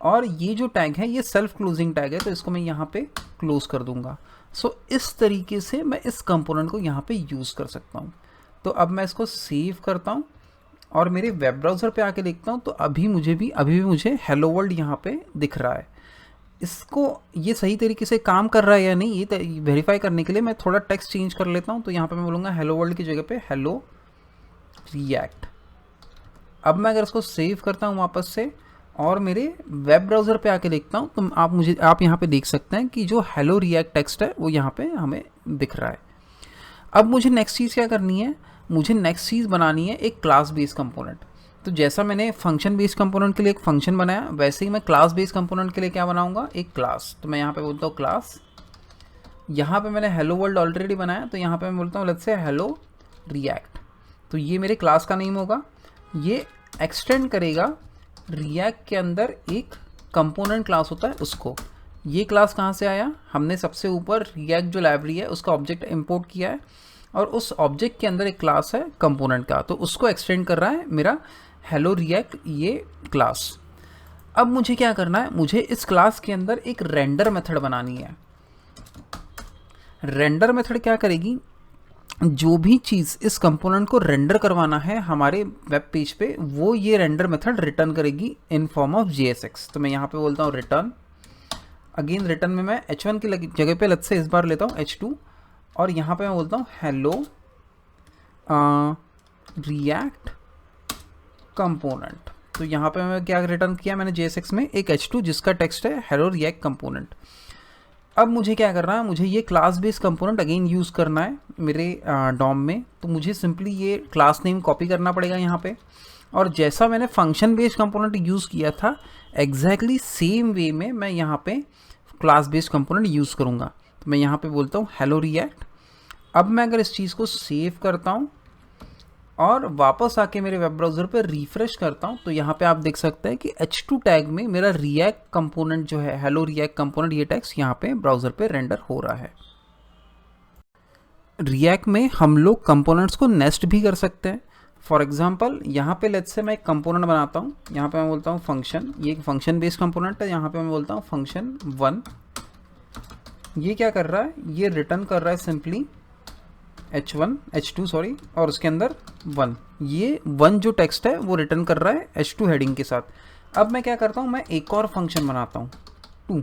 और ये जो टैग है ये सेल्फ क्लोजिंग टैग है, तो इसको मैं यहाँ पे क्लोज कर दूंगा। सो इस तरीके से मैं इस कंपोनेंट को यहाँ पे यूज़ कर सकता हूँ। तो अब मैं इसको सेव करता हूँ और मेरे वेब ब्राउज़र पे आके देखता हूँ तो अभी भी मुझे हेलो वर्ल्ड यहाँ पे दिख रहा है। इसको ये सही तरीके से काम कर रहा है या नहीं ये वेरीफाई करने के लिए मैं थोड़ा टेक्स्ट चेंज कर लेता हूँ। तो यहाँ पे मैं बोलूँगा हेलो वर्ल्ड की जगह पे हेलो रिएक्ट। अब मैं अगर इसको सेव करता हूँ वापस से और मेरे वेब ब्राउज़र पे आके देखता हूँ तो आप यहाँ पे देख सकते हैं कि जो हेलो रिएक्ट टेक्स्ट है वो यहाँ पे हमें दिख रहा है। अब मुझे नेक्स्ट चीज़ क्या करनी है, मुझे नेक्स्ट चीज़ बनानी है एक क्लास बेस्ड कंपोनेंट। तो जैसा मैंने फंक्शन बेस्ड कंपोनेंट के लिए एक फंक्शन बनाया वैसे ही मैं क्लास बेस्ड कंपोनेंट के लिए क्या बनाऊंगा, एक क्लास। तो मैं यहाँ पे बोलता हूँ क्लास, यहाँ पे मैंने हेलो वर्ल्ड ऑलरेडी बनाया तो यहाँ पे मैं बोलता हूँ लेट्स से हेलो रिएक्ट। तो ये मेरे क्लास का नेम होगा, ये एक्सटेंड करेगा रिएक्ट के अंदर एक कंपोनेंट क्लास होता है उसको। ये क्लास कहाँ से आया, हमने सबसे ऊपर रिएक्ट जो लाइब्रेरी है उसका ऑब्जेक्ट इंपोर्ट किया है और उस ऑब्जेक्ट के अंदर एक क्लास है कंपोनेंट का, तो उसको एक्सटेंड कर रहा है मेरा हेलो रिएक्ट ये क्लास। अब मुझे क्या करना है, मुझे इस क्लास के अंदर एक रेंडर मेथड बनानी है। रेंडर मेथड क्या करेगी, जो भी चीज़ इस कंपोनेंट को रेंडर करवाना है हमारे वेब पेज पे वो ये रेंडर मेथड रिटर्न करेगी इन फॉर्म ऑफ JSX। तो मैं यहाँ पे बोलता हूँ रिटर्न, अगेन रिटर्न में मैं h1 की जगह पे लेट्स से इस बार लेता हूँ h2 और यहाँ पे मैं बोलता हूँ हेलो रिएक्ट कंपोनेंट। तो यहाँ पे मैं क्या रिटर्न किया मैंने JSX में, एक h2 जिसका टेक्स्ट है हेलो रिएक्ट कंपोनेंट। अब मुझे क्या करना है, मुझे ये class based component again use करना है मेरे डॉम में। तो मुझे सिंपली ये क्लास नेम कॉपी करना पड़ेगा यहाँ पे, और जैसा मैंने फंक्शन बेस्ड कंपोनेंट यूज़ किया था एग्जैक्टली सेम वे में मैं यहाँ पे क्लास बेस्ड कंपोनेंट यूज़ करूँगा। तो मैं यहाँ पे बोलता हूँ हेलो रिएक्ट। अब मैं अगर इस चीज़ को सेव करता हूँ और वापस आके मेरे वेब ब्राउज़र पर रिफ्रेश करता हूँ तो यहाँ पे आप देख सकते हैं कि h2 टैग में मेरा रिएक्ट कंपोनेंट जो है हेलो रिएक्ट कंपोनेंट ये टेक्स्ट यहाँ पे ब्राउज़र पे रेंडर हो रहा है। रिएक्ट में हम लोग कंपोनेंट्स को नेस्ट भी कर सकते हैं। फॉर एग्जांपल यहाँ पे लेट्स से मैं एक कंपोनेंट बनाता हूँ, यहाँ पे मैं बोलता हूँ फंक्शन, ये एक फंक्शन बेस्ड कंपोनेंट है। यहाँ पे मैं बोलता हूँ फंक्शन 1, ये क्या कर रहा है, ये रिटर्न कर रहा है सिंपली h2 सॉरी, और उसके अंदर 1, ये 1 जो टेक्स्ट है वो रिटर्न कर रहा है h2 हेडिंग के साथ। अब मैं क्या करता हूँ, मैं एक और फंक्शन बनाता हूँ 2,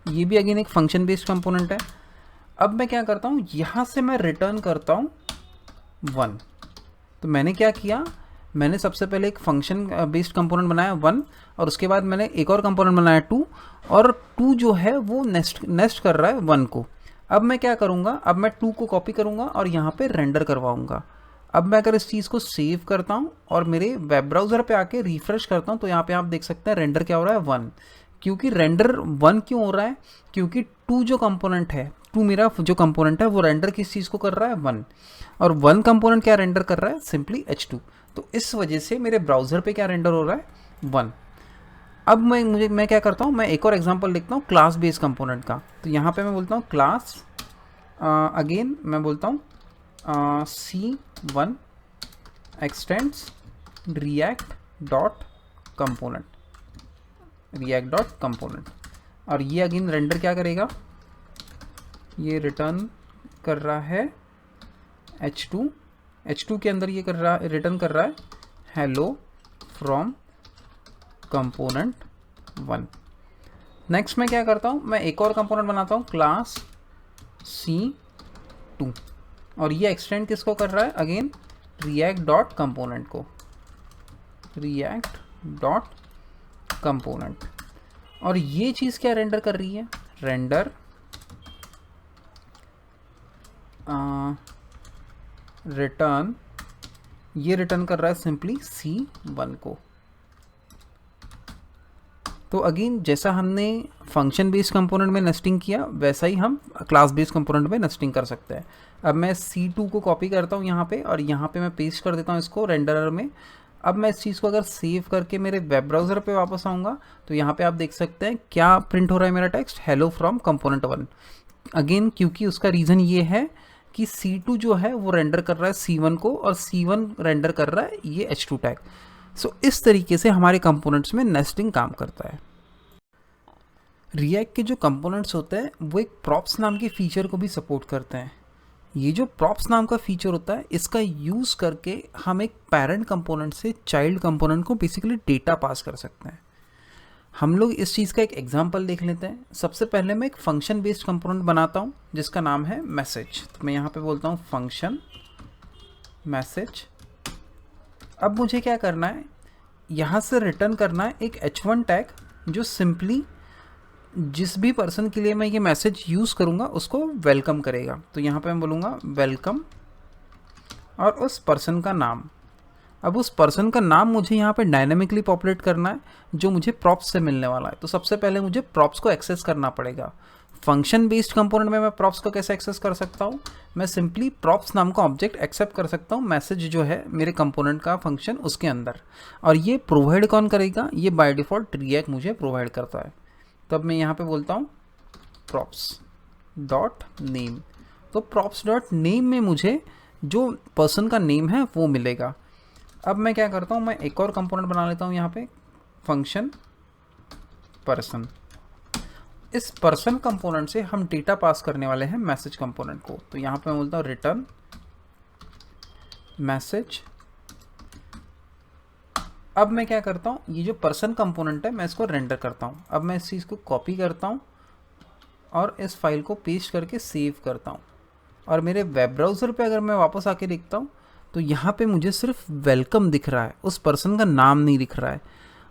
ये भी अगेन एक फंक्शन बेस्ड कंपोनेंट है। अब मैं क्या करता हूँ, यहाँ से मैं रिटर्न करता हूँ 1। तो मैंने क्या किया, मैंने सबसे पहले एक फंक्शन बेस्ड कंपोनेंट बनाया 1 और उसके बाद मैंने एक और कंपोनेंट बनाया 2, और 2 जो है वो नेस्ट कर रहा है 1 को। अब मैं क्या करूँगा, अब मैं 2 को कॉपी करूँगा और यहाँ पे रेंडर करवाऊँगा। अब मैं अगर इस चीज़ को सेव करता हूँ और मेरे वेब ब्राउज़र पे आके रिफ्रेश करता हूँ तो यहाँ पे आप देख सकते हैं रेंडर क्या हो रहा है 1। क्योंकि रेंडर 1 क्यों हो रहा है, क्योंकि 2 जो कंपोनेंट है H2 मेरा जो कंपोनेंट है वो रेंडर किस चीज़ को कर रहा है, 1, और 1 कंपोनेंट क्या रेंडर कर रहा है, सिंपली H2। तो इस वजह से मेरे ब्राउज़र पे क्या रेंडर हो रहा है, 1। अब मैं क्या करता हूँ, मैं एक और एग्जांपल लिखता हूँ क्लास बेस्ड कंपोनेंट का। तो यहाँ पे मैं बोलता हूँ क्लास, अगेन मैं बोलता हूँ C1 एक्सटेंड्स react.component, और ये अगेन रेंडर क्या करेगा, ये रिटर्न कर रहा है H2 के अंदर ये रिटर्न कर रहा है हेलो फ्रॉम कंपोनेंट 1। नेक्स्ट मैं क्या करता हूँ, मैं एक और कंपोनेंट बनाता हूँ क्लास C2, और ये एक्सटेंड किसको कर रहा है, अगेन react.component को, react.component। और ये चीज़ क्या रेंडर कर रही है, रेंडर रिटर्न, ये रिटर्न कर रहा है सिंपली C1 को। तो अगेन जैसा हमने फंक्शन बेस्ड कंपोनेंट में नेस्टिंग किया, वैसा ही हम क्लास बेस्ड कंपोनेंट में नेस्टिंग कर सकते हैं। अब मैं C2 को कॉपी करता हूँ यहाँ पे, और यहाँ पे मैं पेस्ट कर देता हूँ इसको रेंडरर में। अब मैं इस चीज़ को अगर सेव करके मेरे वेब ब्राउज़र पे वापस आऊँगा, तो यहाँ पे आप देख सकते हैं क्या प्रिंट हो रहा है मेरा text, hello from component 1। Again क्योंकि उसका रीज़न ये है कि C2 जो है वो रेंडर कर रहा है C1 को, और C1 रेंडर कर रहा है ये H2 टैग। सो इस तरीके से हमारे कंपोनेंट्स में नेस्टिंग काम करता है। रिएक्ट के जो कंपोनेंट्स होते हैं वो एक प्रॉप्स नाम के फीचर को भी सपोर्ट करते हैं। ये जो प्रॉप्स नाम का फीचर होता है, इसका यूज़ करके हम एक पेरेंट कंपोनेंट से चाइल्ड कंपोनेंट को बेसिकली डेटा पास कर सकते हैं। हम लोग इस चीज़ का एक एग्जांपल देख लेते हैं। सबसे पहले मैं एक फंक्शन बेस्ड कंपोनेंट बनाता हूँ जिसका नाम है मैसेज। तो मैं यहाँ पे बोलता हूँ फंक्शन मैसेज। अब मुझे क्या करना है, यहाँ से रिटर्न करना है एक H1 टैग जो सिंपली जिस भी पर्सन के लिए मैं ये मैसेज यूज़ करूँगा उसको वेलकम करेगा। तो यहाँ पे मैं बोलूँगा वेलकम और उस पर्सन का नाम। अब उस पर्सन का नाम मुझे यहाँ पे डायनेमिकली पॉपुलेट करना है जो मुझे प्रॉप्स से मिलने वाला है। तो सबसे पहले मुझे प्रॉप्स को एक्सेस करना पड़ेगा। फंक्शन बेस्ड कंपोनेंट में मैं प्रॉप्स को कैसे एक्सेस कर सकता हूँ, मैं सिंपली प्रॉप्स नाम का ऑब्जेक्ट एक्सेप्ट कर सकता हूँ मैसेज जो है मेरे कंपोनेंट का फंक्शन उसके अंदर। और ये प्रोवाइड कौन करेगा, ये बाय डिफ़ॉल्ट रिएक्ट मुझे प्रोवाइड करता है। तो अब मैं यहाँ पे बोलता हूँ प्रॉप्स डॉट नेम। तो प्रॉप्स डॉट नेम में मुझे जो पर्सन का नेम है वो मिलेगा। अब मैं क्या करता हूँ, मैं एक और कंपोनेंट बना लेता हूँ यहाँ पे फंक्शन पर्सन। इस पर्सन कंपोनेंट से हम डेटा पास करने वाले हैं मैसेज कंपोनेंट को। तो यहाँ पे मैं बोलता हूँ रिटर्न मैसेज। अब मैं क्या करता हूँ, ये जो पर्सन कंपोनेंट है मैं इसको रेंडर करता हूँ। अब मैं इस चीज़ को कॉपी करता हूँ और इस फाइल को पेस्ट करके सेव करता हूँ। और मेरे वेब ब्राउज़र पे अगर मैं वापस आके देखता हूँ तो यहाँ पे मुझे सिर्फ वेलकम दिख रहा है, उस पर्सन का नाम नहीं दिख रहा है।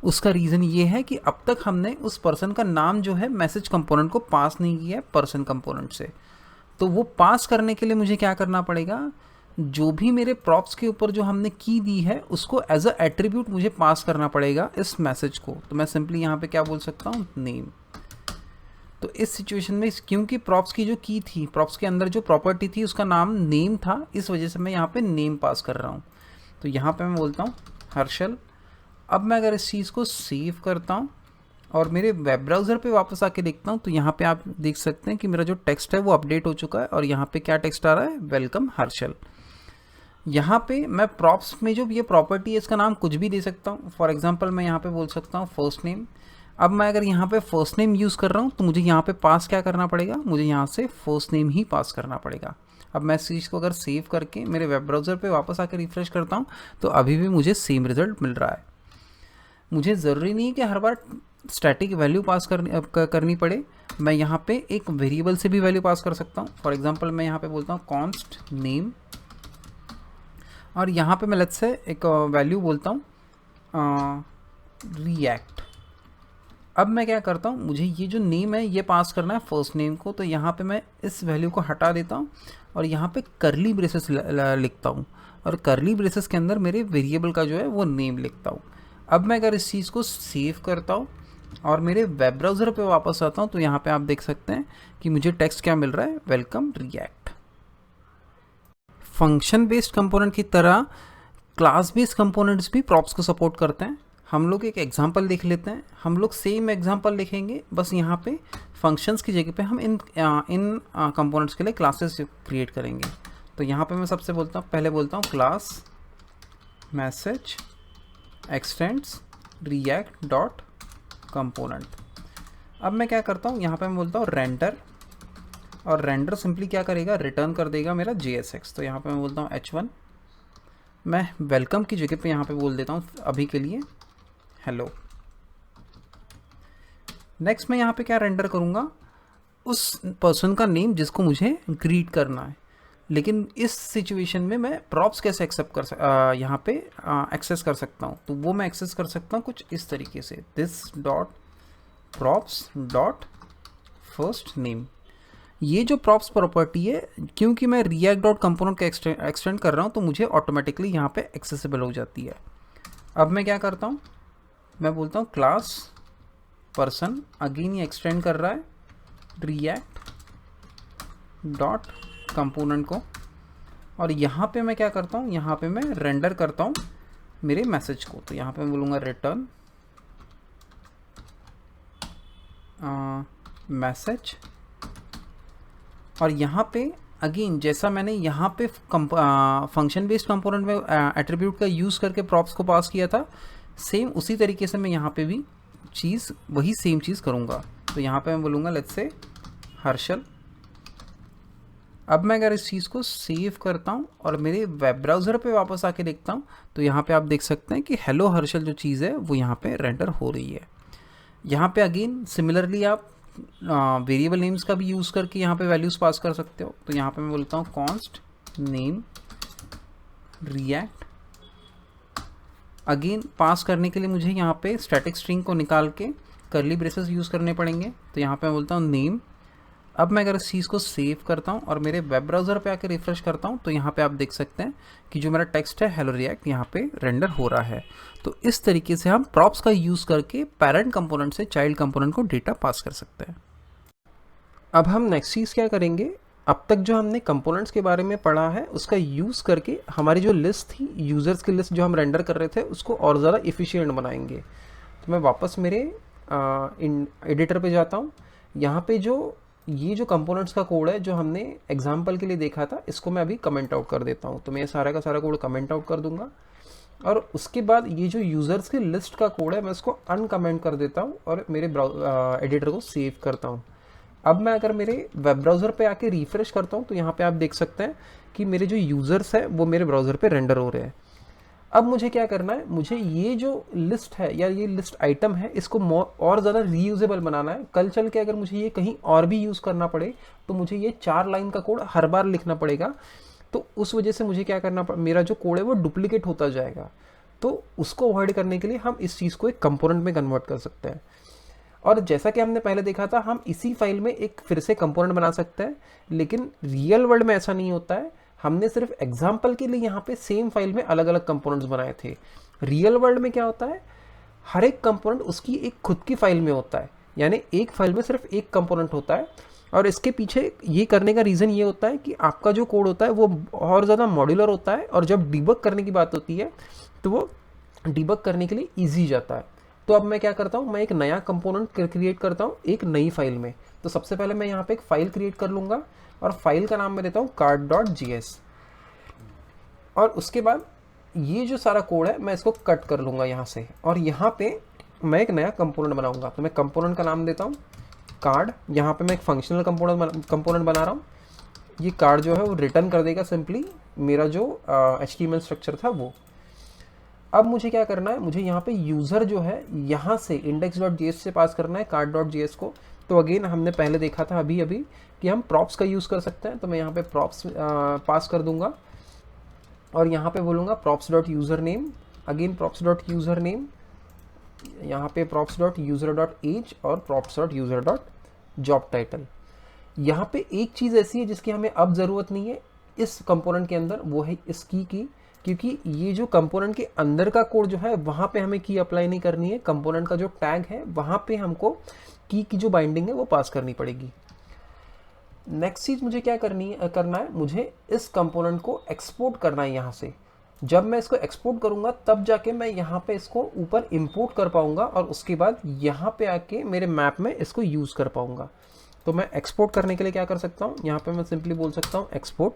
उसका रीज़न ये है कि अब तक हमने उस पर्सन का नाम जो है मैसेज कंपोनेंट को पास नहीं किया है पर्सन कंपोनेंट से। तो वो पास करने के लिए मुझे क्या करना पड़ेगा, जो भी मेरे प्रॉप्स के ऊपर जो हमने की दी है उसको एज अ एट्रीब्यूट मुझे पास करना पड़ेगा इस मैसेज को। तो मैं सिंपली यहाँ पे क्या बोल सकता हूँ, नेम। तो इस सिचुएशन में क्योंकि प्रॉप्स की जो की थी, प्रॉप्स के अंदर जो प्रॉपर्टी थी उसका नाम नेम था, इस वजह से मैं यहाँ पे नेम पास कर रहा हूँ। तो यहाँ पे मैं बोलता हूँ हर्षल। अब मैं अगर इस चीज़ को सेव करता हूँ और मेरे वेब ब्राउज़र पे वापस आके देखता हूँ तो यहाँ पे आप देख सकते हैं कि मेरा जो टेक्स्ट है वो अपडेट हो चुका है और यहाँ पे क्या टेक्स्ट आ रहा है, वेलकम हर्षल। यहाँ पे मैं प्रॉप्स में जो ये प्रॉपर्टी है इसका नाम कुछ भी दे सकता हूँ। फॉर एग्जांपल मैं यहाँ पे बोल सकता हूँ फर्स्ट नेम। अब मैं अगर यहाँ पे फर्स्ट नेम यूज़ कर रहा हूँ तो मुझे यहाँ पे पास क्या करना पड़ेगा, मुझे यहाँ से फर्स्ट नेम ही पास करना पड़ेगा। अब मैं इस चीज़ को अगर सेव करके मेरे वेब ब्राउज़र पे वापस आकर रिफ्रेश करता हूँ तो अभी भी मुझे सेम रिजल्ट मिल रहा है। मुझे ज़रूरी नहीं है कि हर बार स्टैटिक वैल्यू पास करनी पड़े। मैं यहाँ पे एक वेरिएबल से भी वैल्यू पास कर सकता हूँ। फॉर एग्जांपल मैं यहाँ पे बोलता हूँ कॉन्स्ट नेम और यहाँ पे मैं लेट्स से एक वैल्यू बोलता हूँ रिएक्ट। अब मैं क्या करता हूँ, मुझे ये जो नेम है ये पास करना है फर्स्ट नेम को। तो यहाँ पे मैं इस वैल्यू को हटा देता हूँ और यहाँ पे करली ब्रेसेस लिखता हूँ और करली ब्रेसेस के अंदर मेरे वेरिएबल का जो है वो नेम लिखता हूँ। अब मैं अगर इस चीज़ को सेव करता हूँ और मेरे वेब ब्राउज़र पे वापस आता हूँ तो यहाँ पे आप देख सकते हैं कि मुझे टेक्स्ट क्या मिल रहा है, welcome react. Function based component की तरह क्लास बेस्ड कंपोनेंट्स भी प्रॉप्स को सपोर्ट करते हैं। हम लोग एक एग्जांपल देख लेते हैं। हम लोग सेम एग्जांपल लिखेंगे, बस यहाँ पे फंक्शंस की जगह पे हम इन कंपोनेंट्स के लिए क्लासेस क्रिएट करेंगे। तो यहाँ पे मैं सबसे पहले बोलता हूँ class message x tends react dot component. अब मैं क्या करता हूँ, यहाँ पे मैं बोलता हूँ रेंडर, और रेंडर सिंपली क्या करेगा, रिटर्न कर देगा मेरा JSX। तो यहाँ पे मैं बोलता हूँ H1। मैं वेलकम की जगह पे यहाँ पे बोल देता हूँ अभी के लिए हेलो। नेक्स्ट मैं यहाँ पे क्या रेंडर करूँगा, उस पर्सन का नेम जिसको मुझे ग्रीट करना है। लेकिन इस सिचुएशन में मैं प्रॉप्स कैसे यहाँ पे एक्सेस कर सकता हूँ, तो वो मैं एक्सेस कर सकता हूँ कुछ इस तरीके से, this dot props dot first name. ये जो प्रॉप्स प्रॉपर्टी है, क्योंकि मैं रिएक्ट डॉट कंपोनेंट का एक्सटेंड कर रहा हूँ तो मुझे ऑटोमेटिकली यहाँ पे एक्सेसिबल हो जाती है। अब मैं क्या करता हूँ, मैं बोलता हूँ क्लास पर्सन, अगेन ये एक्सटेंड कर रहा है रिएक्ट डॉट कंपोनेंट को, और यहाँ पे मैं क्या करता हूँ, यहाँ पे मैं रेंडर करता हूँ मेरे मैसेज को। तो यहाँ पे मैं बोलूँगा रिटर्न मैसेज, और यहाँ पे अगेन जैसा मैंने यहाँ पे फंक्शन बेस्ड कंपोनेंट में एट्रीब्यूट का यूज़ करके प्रॉप्स को पास किया था, सेम उसी तरीके से मैं यहाँ पे भी वही सेम चीज़ करूँगा। तो यहाँ पे मैं बोलूँगा लेट्स से हर्षल। अब मैं अगर इस चीज़ को सेव करता हूँ और मेरे वेब ब्राउज़र पे वापस आके देखता हूँ तो यहाँ पे आप देख सकते हैं कि हेलो हर्षल जो चीज़ है वो यहाँ पे रेंडर हो रही है। यहाँ पे अगेन सिमिलरली आप वेरिएबल नेम्स का भी यूज़ करके यहाँ पे वैल्यूज़ पास कर सकते हो। तो यहाँ पे मैं बोलता हूँ कॉन्स्ट नेम रिएक्ट। अगेन पास करने के लिए मुझे यहाँ पे स्टैटिक स्ट्रिंग को निकाल के कर्ली ब्रेसेस यूज़ करने पड़ेंगे। तो यहाँ पे मैं बोलता हूँ नेम। अब मैं अगर इस चीज़ को सेव करता हूँ और मेरे वेब ब्राउज़र पे आके रिफ्रेश करता हूँ तो यहाँ पे आप देख सकते हैं कि जो मेरा टेक्स्ट है हेलो रिएक्ट यहाँ पे रेंडर हो रहा है। तो इस तरीके से हम प्रॉप्स का यूज़ करके पेरेंट कंपोनेंट से चाइल्ड कंपोनेंट को डेटा पास कर सकते हैं। अब हम नेक्स्ट चीज़ क्या करेंगे, अब तक जो हमने कंपोनेंट्स के बारे में पढ़ा है उसका यूज़ करके हमारी जो लिस्ट थी, यूज़र्स की लिस्ट जो हम रेंडर कर रहे थे, उसको और ज़्यादा इफ़िशियंट बनाएंगे। तो मैं वापस मेरे एडिटर पे जाता हूँ। यहाँ पे ये जो कंपोनेंट्स का कोड है जो हमने एग्जाम्पल के लिए देखा था, इसको मैं अभी कमेंट आउट कर देता हूँ। तो मैं सारा का सारा कोड कमेंट आउट कर दूंगा, और उसके बाद ये जो यूज़र्स की लिस्ट का कोड है मैं इसको अनकमेंट कर देता हूँ और मेरे एडिटर को सेव करता हूँ। अब मैं अगर मेरे वेब ब्राउज़र पे आके रिफ्रेश करता हूँ तो यहाँ पे आप देख सकते हैं कि मेरे जो यूज़र्स है वो मेरे ब्राउज़र पे रेंडर हो रहे हैं। अब मुझे क्या करना है, मुझे ये जो लिस्ट है या ये लिस्ट आइटम है इसको और ज़्यादा रीयूजेबल बनाना है। कल चल के अगर मुझे ये कहीं और भी यूज़ करना पड़े तो मुझे ये 4 लाइन का कोड हर बार लिखना पड़ेगा। तो उस वजह से मुझे क्या करना मेरा जो कोड है वो डुप्लीकेट होता जाएगा। तो उसको अवॉइड करने के लिए हम इस चीज़ को एक कंपोनेंट में कन्वर्ट कर सकते हैं। और जैसा कि हमने पहले देखा था, हम इसी फाइल में एक फिर से कंपोनेंट बना सकते हैं, लेकिन रियल वर्ल्ड में ऐसा नहीं होता है। हमने सिर्फ एग्जाम्पल के लिए यहाँ पे सेम फाइल में अलग अलग कंपोनेंट्स बनाए थे। रियल वर्ल्ड में क्या होता है, हर एक कंपोनेंट उसकी एक खुद की फाइल में होता है, यानी एक फाइल में सिर्फ एक कंपोनेंट होता है। और इसके पीछे ये करने का रीज़न ये होता है कि आपका जो कोड होता है वो और ज़्यादा मॉड्यूलर होता है, और जब डिबग करने की बात होती है तो वो डिबग करने के लिए ईजी जाता है। तो अब मैं क्या करता हूँ, मैं एक नया कंपोनेंट क्रिएट करता हूँ एक नई फाइल में। तो सबसे पहले मैं यहाँ पे एक फाइल क्रिएट कर लूँगा और फाइल का नाम मैं देता हूँ card.js। और उसके बाद ये जो सारा कोड है मैं इसको कट कर लूँगा यहाँ से, और यहाँ पे मैं एक नया कंपोनेंट बनाऊँगा। तो मैं कंपोनेंट का नाम देता हूँ कार्ड। यहाँ पे मैं एक फंक्शनल कंपोनेंट बना रहा हूँ। ये कार्ड जो है वो रिटर्न कर देगा सिंपली मेरा जो HTML स्ट्रक्चर था वो। अब मुझे क्या करना है, मुझे यहाँ पे यूज़र जो है यहाँ से index.js से पास करना है card.js को। तो अगेन हमने पहले देखा था अभी कि हम प्रॉप्स का यूज़ कर सकते हैं। तो मैं यहाँ पे प्रॉप्स पास कर दूंगा और यहाँ पे बोलूँगा props.username, अगेन props.username, यहाँ पे props.user.age और props.user.jobtitle। यहाँ पे एक चीज़ ऐसी है जिसकी हमें अब ज़रूरत नहीं है इस कंपोनेंट के अंदर, वो है इस की क्योंकि ये जो कंपोनेंट के अंदर का कोड जो है वहाँ पे हमें की अप्लाई नहीं करनी है, कंपोनेंट का जो टैग है वहाँ पे हमको की जो बाइंडिंग है वो पास करनी पड़ेगी। नेक्स्ट चीज़ मुझे क्या करना है, मुझे इस कंपोनेंट को एक्सपोर्ट करना है यहाँ से। जब मैं इसको एक्सपोर्ट करूँगा तब जाके मैं यहाँ पे इसको ऊपर इंपोर्ट कर पाऊँगा और उसके बाद यहाँ पे आके मेरे मैप में इसको यूज़ कर पाऊँगा। तो मैं एक्सपोर्ट करने के लिए क्या कर सकता हूँ, यहाँ पे मैं सिंपली बोल सकता हूँ एक्सपोर्ट।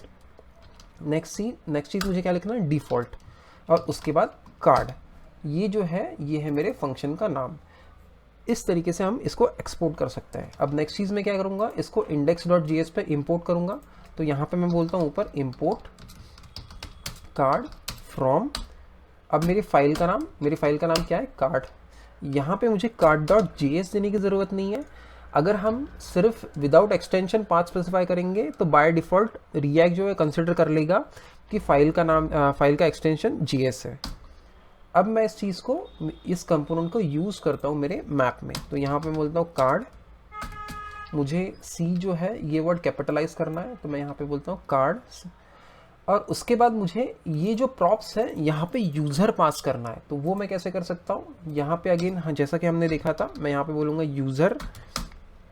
नेक्स्ट चीज़ मुझे क्या लिखना है, डिफ़ॉल्ट, और उसके बाद कार्ड। ये जो है ये है मेरे फंक्शन का नाम। इस तरीके से हम इसको एक्सपोर्ट कर सकते हैं। अब नेक्स्ट चीज़ मैं क्या करूँगा, इसको index.js पे इंपोर्ट करूँगा। तो यहाँ पे मैं बोलता हूँ ऊपर इंपोर्ट कार्ड फ्रॉम। अब मेरी फाइल का नाम क्या है, कार्ड। यहाँ पे मुझे card.js देने की ज़रूरत नहीं है। अगर हम सिर्फ विदाउट एक्सटेंशन पाथ स्पेसिफाई करेंगे तो बाय डिफ़ॉल्ट रिएक्ट जो है कंसिडर कर लेगा कि फाइल का एक्सटेंशन JS है। अब मैं इस चीज़ को, इस कंपोनेंट को यूज़ करता हूँ मेरे मैप में। तो यहाँ पे मैं बोलता हूँ कार्ड, मुझे C जो है ये वर्ड कैपिटलाइज करना है, तो मैं यहाँ पे बोलता हूँ कार्ड। और उसके बाद मुझे ये जो प्रॉप्स है यहाँ पे यूज़र पास करना है। तो वो मैं कैसे कर सकता हूँ, यहाँ पे अगेन जैसा कि हमने देखा था, मैं यहाँ पे बोलूँगा यूज़र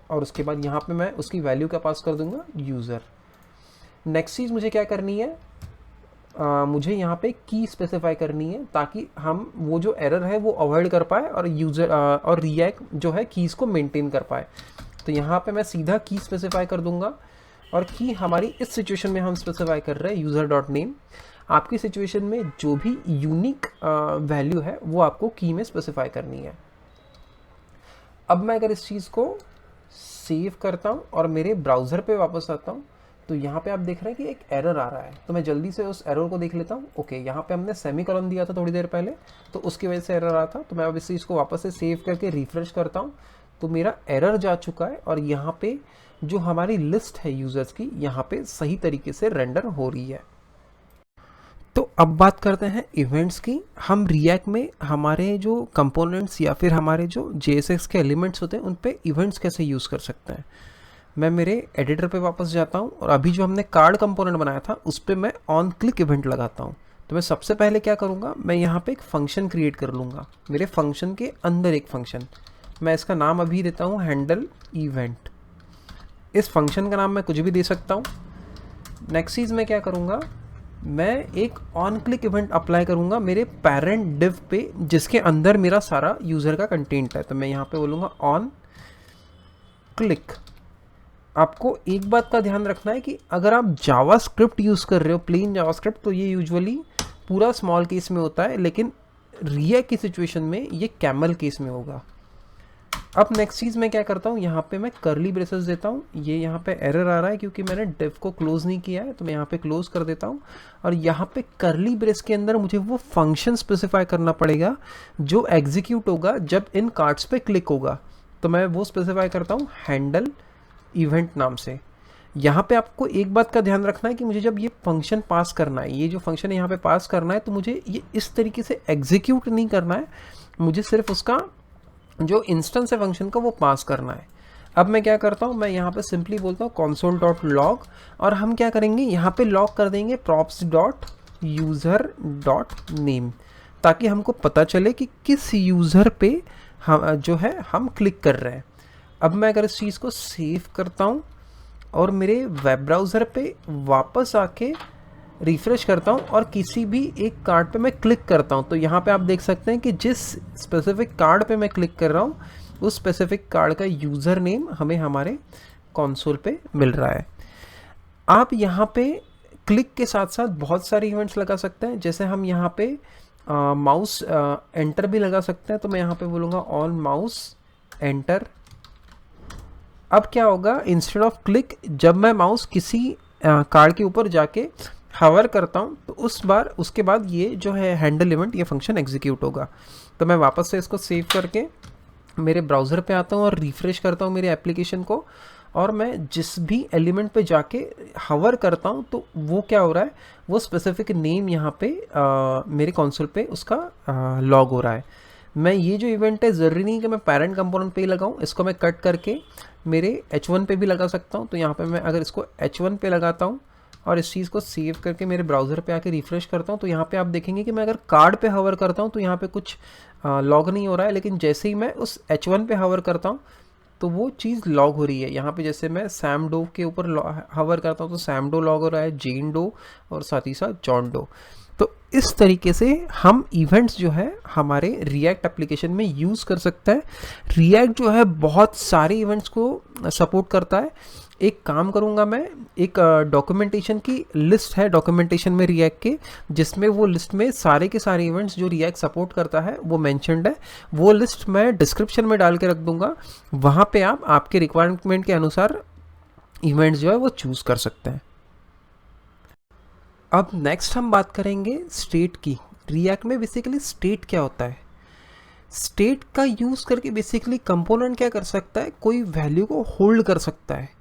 और उसके बाद यहाँ पे मैं उसकी वैल्यू का पास कर दूँगा यूज़र। नेक्स्ट चीज़ मुझे क्या करनी है, मुझे यहाँ पे की स्पेसिफाई करनी है ताकि हम वो जो एरर है वो अवॉइड कर पाए और यूज़र और रिएक्ट जो है कीज़ को मेंटेन कर पाए। तो यहाँ पे मैं सीधा की स्पेसिफाई कर दूंगा और की हमारी इस सिचुएशन में हम स्पेसिफाई कर रहे हैं यूज़र डॉट नेम। आपकी सिचुएशन में जो भी यूनिक वैल्यू है वो आपको की में स्पेसिफाई करनी है। अब मैं अगर इस चीज़ को सेव करता हूँ और मेरे ब्राउज़र पे वापस आता हूँ तो यहाँ पे आप देख रहे हैं कि एक एरर आ रहा है। तो मैं जल्दी से उस एरर को देख लेता हूँ। ओके, यहाँ पे हमने सेमीकोलन दिया था थोड़ी देर पहले, तो उसकी वजह से एरर आ रहा था। तो मैं अब इस चीज़ को वापस से सेव करके रिफ्रेश करता हूँ तो मेरा एरर जा चुका है और यहाँ पे जो हमारी लिस्ट है यूज़र्स की, यहाँ पे सही तरीके से रेंडर हो रही है। तो अब बात करते हैं इवेंट्स की। हम रिएक्ट में हमारे जो कंपोनेंट्स या फिर हमारे जो JSX के एलिमेंट्स होते हैं उन पे इवेंट्स कैसे यूज़ कर सकते हैं। मैं मेरे एडिटर पे वापस जाता हूँ और अभी जो हमने कार्ड कंपोनेंट बनाया था उस पर मैं ऑन क्लिक इवेंट लगाता हूँ। तो मैं सबसे पहले क्या करूँगा, मैं यहाँ पे एक फंक्शन क्रिएट कर लूँगा, मेरे फंक्शन के अंदर एक फंक्शन। मैं इसका नाम अभी देता हूँ हैंडल इवेंट। इस फंक्शन का नाम मैं कुछ भी दे सकता हूँ। नेक्स्ट चीज़ मैं क्या करूँगा, मैं एक ऑन क्लिक इवेंट अप्लाई करूँगा मेरे पेरेंट डिव पे जिसके अंदर मेरा सारा यूज़र का कंटेंट है। तो मैं यहाँ पे बोलूँगा ऑन क्लिक। आपको एक बात का ध्यान रखना है कि अगर आप जावास्क्रिप्ट यूज़ कर रहे हो, प्लेन जावास्क्रिप्ट, तो ये यूजुअली पूरा स्मॉल केस में होता है, लेकिन रिएक्ट की सिचुएशन में ये कैमल केस में होगा। अब नेक्स्ट चीज़ मैं क्या करता हूँ, यहाँ पे मैं करली ब्रेसेस देता हूँ। ये यहाँ पे एरर आ रहा है क्योंकि मैंने डिव को क्लोज नहीं किया है, तो मैं यहाँ पे क्लोज कर देता हूँ। और यहाँ पे करली ब्रेस के अंदर मुझे वो फंक्शन स्पेसिफाई करना पड़ेगा जो एग्जीक्यूट होगा जब इन कार्ड्स पे क्लिक होगा। तो मैं वो स्पेसिफाई करता हूँ हैंडल इवेंट नाम से। यहाँ पे आपको एक बात का ध्यान रखना है कि मुझे जब ये फंक्शन पास करना है, ये जो फंक्शन है यहाँ पे पास करना है, तो मुझे ये इस तरीके से एग्जीक्यूट नहीं करना है, मुझे सिर्फ उसका जो इंस्टेंस है फंक्शन का वो पास करना है। अब मैं क्या करता हूँ, मैं यहाँ पे सिंपली बोलता हूँ console.log और हम क्या करेंगे, यहाँ पे लॉग कर देंगे props.user.name ताकि हमको पता चले कि किस यूज़र पे हम जो है हम क्लिक कर रहे हैं। अब मैं अगर इस चीज़ को सेव करता हूँ और मेरे वेब ब्राउज़र पे वापस आके रिफ्रेश करता हूँ और किसी भी एक कार्ड पे मैं क्लिक करता हूँ, तो यहाँ पे आप देख सकते हैं कि जिस स्पेसिफिक कार्ड पे मैं क्लिक कर रहा हूँ उस स्पेसिफिक कार्ड का यूज़र नेम हमें हमारे कंसोल पे मिल रहा है। आप यहाँ पे क्लिक के साथ साथ बहुत सारे इवेंट्स लगा सकते हैं, जैसे हम यहाँ पे माउस एंटर भी लगा सकते हैं। तो मैं यहाँ पे बोलूँगा ऑन माउस एंटर। अब क्या होगा, इंस्टेड ऑफ क्लिक जब मैं माउस किसी कार्ड के ऊपर जाके हवर करता हूँ तो उसके बाद ये जो है हैंडल इवेंट, ये फंक्शन एग्जीक्यूट होगा। तो मैं वापस से इसको सेव करके मेरे ब्राउज़र पे आता हूँ और रिफ्रेश करता हूँ मेरे एप्लीकेशन को, और मैं जिस भी एलिमेंट पे जाके हवर करता हूँ तो वो क्या हो रहा है, वो स्पेसिफिक नेम यहाँ पे मेरे कंसोल पे उसका लॉग हो रहा है। मैं ये जो इवेंट है ज़रूरी नहीं कि मैं पेरेंट कंपोनेंट पे ही लगाऊँ, इसको मैं कट करके मेरे H1 पे भी लगा सकता हूँ। तो यहाँ पे मैं अगर इसको H1 पे लगाता हूँ और इस चीज़ को सेव करके मेरे ब्राउज़र पे आके रिफ़्रेश करता हूँ तो यहाँ पे आप देखेंगे कि मैं अगर कार्ड पे हवर करता हूँ तो यहाँ पे कुछ लॉग नहीं हो रहा है, लेकिन जैसे ही मैं उस H1 पे हवर करता हूँ तो वो चीज़ लॉग हो रही है। यहाँ पे जैसे मैं सैम डो के ऊपर हवर करता हूँ तो सैम डो लॉग हो रहा है, जेन डो और साथ ही साथ जॉन डो। तो इस तरीके से हम इवेंट्स जो है हमारे रिएक्ट एप्लीकेशन में यूज़ कर सकते हैं। रिएक्ट जो है बहुत सारे इवेंट्स को सपोर्ट करता है। एक काम करूँगा मैं, एक डॉक्यूमेंटेशन की लिस्ट है डॉक्यूमेंटेशन में रिएक्ट के, जिसमें वो लिस्ट में सारे के सारे इवेंट्स जो रिएक्ट सपोर्ट करता है वो मेंशन्ड है। वो लिस्ट मैं डिस्क्रिप्शन में डाल के रख दूँगा, वहाँ पे आप आपके रिक्वायरमेंट के अनुसार इवेंट्स जो है वो चूज़ कर सकते हैं। अब नेक्स्ट हम बात करेंगे स्टेट की। रिएक्ट में बेसिकली स्टेट क्या होता है? स्टेट का यूज़ करके बेसिकली कंपोनेंट क्या कर सकता है, कोई वैल्यू को होल्ड कर सकता है।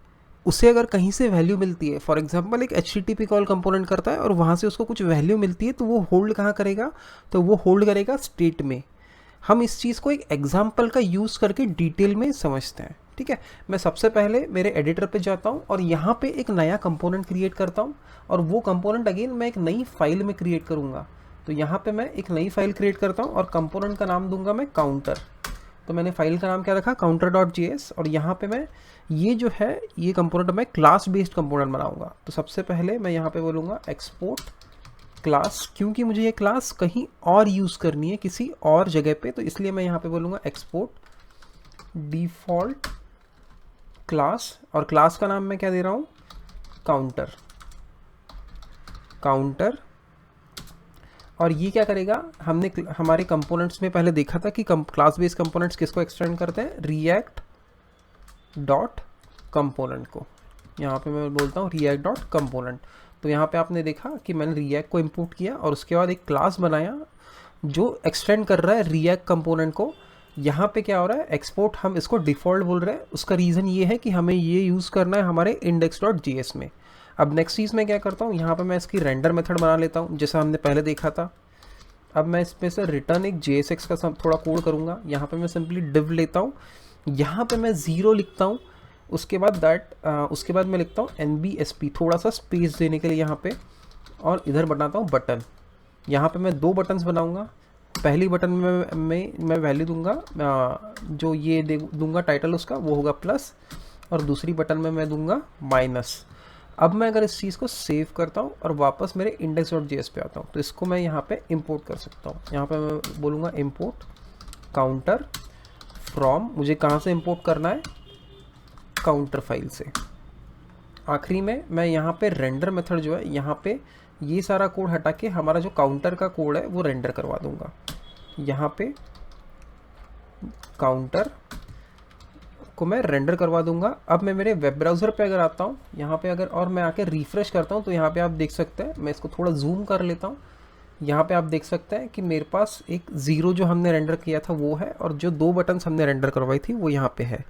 उसे अगर कहीं से वैल्यू मिलती है, फॉर एग्जांपल एक HTTP कॉल कंपोनेंट करता है और वहाँ से उसको कुछ वैल्यू मिलती है, तो वो होल्ड कहाँ करेगा? तो वो होल्ड करेगा स्टेट में। हम इस चीज़ को एक एग्जांपल का यूज़ करके डिटेल में समझते हैं, ठीक है। मैं सबसे पहले मेरे एडिटर पे जाता हूँ और यहाँ पे एक नया कंपोनेंट क्रिएट करता हूँ, और वो कंपोनेंट अगेन मैं एक नई फाइल में क्रिएट करूँगा। तो यहाँ पे मैं एक नई फाइल क्रिएट करता हूँ और कंपोनेंट का नाम दूंगा मैं काउंटर। तो मैंने फाइल का नाम क्या रखा? counter.js। और यहाँ पे मैं ये जो है ये कंपोनेंट मैं क्लास बेस्ड कंपोनेंट बनाऊंगा। तो सबसे पहले मैं यहाँ पे बोलूँगा एक्सपोर्ट क्लास, क्योंकि मुझे ये क्लास कहीं और यूज़ करनी है किसी और जगह पे, तो इसलिए मैं यहाँ पे बोलूँगा एक्सपोर्ट डिफ़ॉल्ट क्लास, और क्लास का नाम मैं क्या दे रहा हूँ? काउंटर। काउंटर। और ये क्या करेगा? हमने हमारे कंपोनेंट्स में पहले देखा था कि क्लास बेस्ड कंपोनेंट्स किसको एक्सटेंड करते हैं? रिएक्ट डॉट कंपोनेंट को। यहाँ पे मैं बोलता हूँ रिएक्ट डॉट कंपोनेंट। तो यहाँ पे आपने देखा कि मैंने रिएक्ट को इंपोर्ट किया और उसके बाद एक क्लास बनाया जो एक्सटेंड कर रहा है रिएक्ट कंपोनेंट को। यहाँ पे क्या हो रहा है? एक्सपोर्ट हम इसको डिफ़ॉल्ट बोल रहे हैं। उसका रीज़न ये है कि हमें ये यूज़ करना है हमारे index.js में। अब नेक्स्ट चीज़ मैं क्या करता हूँ, यहाँ पे मैं इसकी रेंडर मेथड बना लेता हूँ जैसा हमने पहले देखा था। अब मैं इसमें से रिटर्न एक JSX का थोड़ा कोड करूँगा। यहाँ पे मैं सिंपली div लेता हूँ, यहाँ पे मैं 0 लिखता हूँ, उसके बाद उसके बाद मैं लिखता हूँ NBSP, थोड़ा सा स्पेस देने के लिए यहाँ पे, और इधर बनाता हूँ बटन। यहाँ पे मैं 2 बटन्स बनाऊँगा। पहली बटन में मैं वैल्यू दूंगा, जो ये दूंगा टाइटल उसका, वो होगा प्लस, और दूसरी बटन में मैं दूंगा माइनस। अब मैं अगर इस चीज़ को सेव करता हूँ और वापस मेरे index.js पे आता हूँ तो इसको मैं यहाँ पे इंपोर्ट कर सकता हूँ। यहाँ पे मैं बोलूँगा इंपोर्ट काउंटर फ्रॉम, मुझे कहाँ से इंपोर्ट करना है? काउंटर फाइल से। आखिरी में मैं यहाँ पे रेंडर मेथड जो है, यहाँ पे ये सारा कोड हटा के हमारा जो काउंटर का कोड है वो रेंडर करवा दूंगा। यहाँ पे काउंटर को मैं रेंडर करवा दूंगा। अब मैं मेरे वेब ब्राउज़र पे अगर आता हूँ, यहाँ पे अगर और मैं आके रिफ़्रेश करता हूँ तो यहाँ पे आप देख सकते हैं, मैं इसको थोड़ा जूम कर लेता हूँ। यहाँ पे आप देख सकते हैं कि मेरे पास एक 0 जो हमने रेंडर किया था वो है, और जो 2 बटन्स हमने रेंडर करवाई थी वो यहाँ पे है।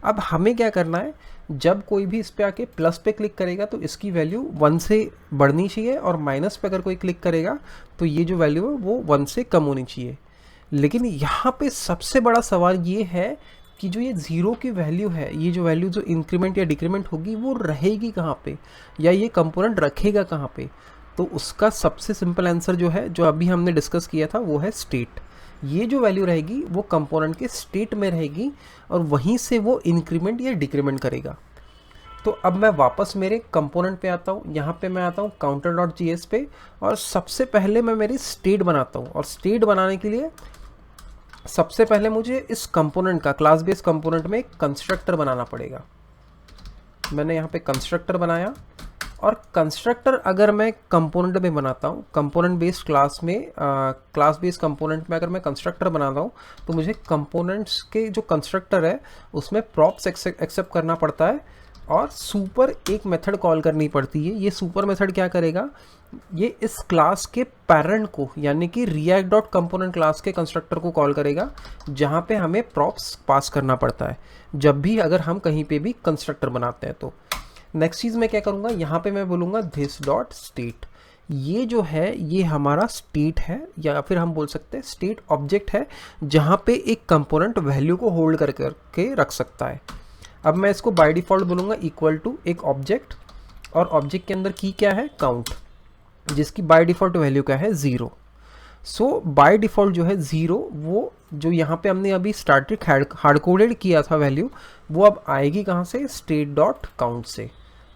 अब हमें क्या करना है, जब कोई भी इस पे आके प्लस पे क्लिक करेगा तो इसकी वैल्यू 1 से बढ़नी चाहिए, और माइनस पे अगर कोई क्लिक करेगा तो ये जो वैल्यू है वो 1 से कम होनी चाहिए। लेकिन यहाँ पे सबसे बड़ा सवाल ये है कि जो ये 0 की वैल्यू है, ये जो वैल्यू जो इंक्रीमेंट या डिक्रीमेंट होगी वो रहेगी कहाँ पे, या ये कंपोनेंट रखेगा कहाँ पे? तो उसका सबसे सिंपल आंसर जो है, जो अभी हमने डिस्कस किया था, वो है स्टेट। ये जो वैल्यू रहेगी वो कंपोनेंट के स्टेट में रहेगी और वहीं से वो इंक्रीमेंट या डिक्रीमेंट करेगा। तो अब मैं वापस मेरे कंपोनेंट पे आता हूँ, यहाँ पे मैं आता हूँ counter.js पे, और सबसे पहले मैं मेरी स्टेट बनाता हूँ। और स्टेट बनाने के लिए सबसे पहले मुझे इस कंपोनेंट का, क्लास बेस्ड कंपोनेंट में एक कंस्ट्रक्टर बनाना पड़ेगा। मैंने यहाँ पे कंस्ट्रक्टर बनाया, और कंस्ट्रक्टर अगर मैं कंपोनेंट में बनाता हूँ, कंपोनेंट बेस्ड क्लास में, क्लास बेस्ड कंपोनेंट में अगर मैं कंस्ट्रक्टर बनाता हूँ तो मुझे कंपोनेंट्स के जो कंस्ट्रक्टर है उसमें प्रॉप्स एक्सेप्ट करना पड़ता है, और सुपर एक मेथड कॉल करनी पड़ती है। ये सुपर मेथड क्या करेगा, ये इस क्लास के पैरेंट को, यानी कि react.component क्लास के कंस्ट्रक्टर को कॉल करेगा, जहाँ पे हमें प्रॉप्स पास करना पड़ता है जब भी अगर हम कहीं पे भी कंस्ट्रक्टर बनाते हैं। तो नेक्स्ट चीज़ मैं क्या करूँगा, यहाँ पे मैं बोलूँगा this.state। ये जो है ये हमारा स्टेट है, या फिर हम बोल सकते हैं स्टेट ऑब्जेक्ट है, जहाँ पे एक कंपोनेंट वैल्यू को होल्ड करके रख सकता है। अब मैं इसको बाय डिफ़ॉल्ट बोलूँगा इक्वल टू एक ऑब्जेक्ट, और ऑब्जेक्ट के अंदर की क्या है, काउंट, जिसकी बाय डिफ़ॉल्ट वैल्यू क्या है, 0। सो बाय डिफ़ॉल्ट जो है 0, वो जो यहाँ पे हमने अभी स्टैटिक हार्ड कोडेड किया था वैल्यू, वो अब आएगी कहाँ से, स्टेट डॉट काउंट से।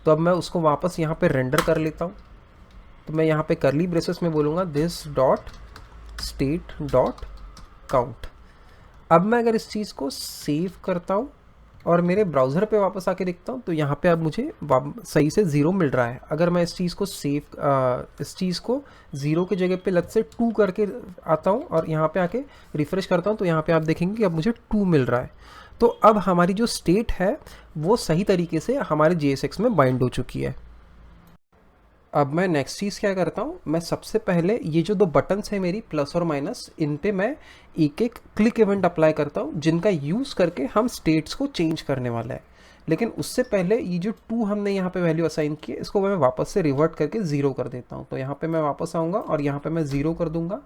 तो अब मैं उसको वापस यहाँ पे रेंडर कर लेता हूँ। तो मैं यहाँ पे करली ब्रेसेस में बोलूँगा this dot state dot count. अब मैं अगर इस चीज़ को सेव करता हूँ और मेरे ब्राउज़र पे वापस आके देखता हूँ, तो यहाँ पे अब मुझे सही से 0 मिल रहा है। अगर मैं इस चीज़ को इस चीज़ को 0 की जगह पे लग से 2 करके आता हूँ और यहाँ पे आके रिफ्रेश करता हूँ, तो यहाँ पे आप देखेंगे कि अब मुझे 2 मिल रहा है। तो अब हमारी जो स्टेट है वो सही तरीके से हमारे JSX में बाइंड हो चुकी है। अब मैं नेक्स्ट चीज़ क्या करता हूँ, मैं सबसे पहले ये जो 2 बटन्स है मेरी प्लस और माइनस, इन पे मैं एक एक क्लिक इवेंट अप्लाई करता हूँ, जिनका यूज़ करके हम स्टेट्स को चेंज करने वाला है। लेकिन उससे पहले ये जो 2 हमने यहाँ पे वैल्यू असाइन की है, इसको मैं वापस से रिवर्ट करके 0 कर देता हूँ। तो यहाँ पे मैं वापस आऊँगा और यहाँ पे मैं 0 कर दूँगा।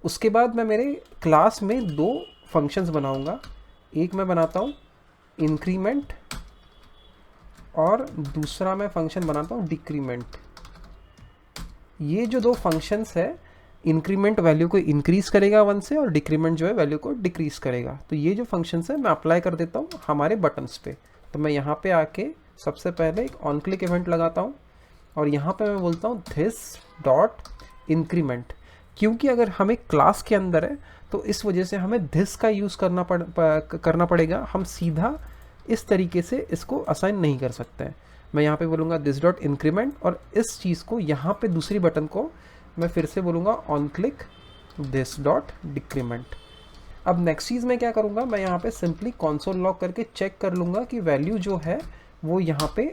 उसके बाद मैं मेरे क्लास में 2 फंक्शंस बनाऊँगा। एक मैं बनाता हूँ इंक्रीमेंट और दूसरा मैं फंक्शन बनाता हूँ डिक्रीमेंट। ये जो 2 फंक्शंस है, इंक्रीमेंट वैल्यू को इंक्रीज़ करेगा 1 से और डिक्रीमेंट जो है वैल्यू को डिक्रीज़ करेगा। तो ये जो फंक्शंस है मैं अप्लाई कर देता हूँ हमारे बटन्स पे। तो मैं यहाँ पे आके सबसे पहले एक ऑन क्लिक इवेंट लगाता हूँ और यहाँ पे मैं बोलता हूँ दिस डॉट इंक्रीमेंट, क्योंकि अगर हमें क्लास के अंदर है तो इस वजह से हमें दिस का यूज़ करना पड़ेगा। हम सीधा इस तरीके से इसको असाइन नहीं कर सकते हैं। मैं यहाँ पे बोलूँगा दिस डॉट इंक्रीमेंट और इस चीज़ को यहाँ पे दूसरी बटन को मैं फिर से बोलूँगा on click this dot decrement. अब नेक्स्ट चीज़ मैं क्या करूँगा, मैं यहाँ पे सिंपली कंसोल लॉग करके चेक कर लूँगा कि वैल्यू जो है वो यहाँ पे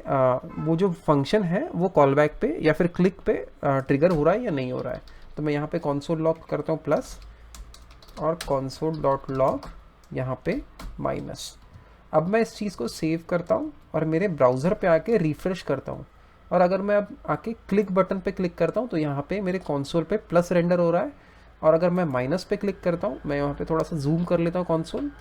वो जो फंक्शन है वो कॉल बैक पे या फिर क्लिक पे ट्रिगर हो रहा है या नहीं हो रहा है। तो मैं यहाँ पे कंसोल लॉग करता हूँ प्लस और कंसोल डॉट लॉग यहाँ पे माइनस। अब मैं इस चीज़ को सेव करता हूँ और मेरे ब्राउज़र पे आके रिफ़्रेश करता हूँ, और अगर मैं अब आके क्लिक बटन पे क्लिक करता हूँ तो यहाँ पे मेरे कंसोल पे प्लस रेंडर हो रहा है। और अगर मैं माइनस पे क्लिक करता हूँ, मैं यहाँ पे थोड़ा सा जूम कर लेता हूँ कंसोल,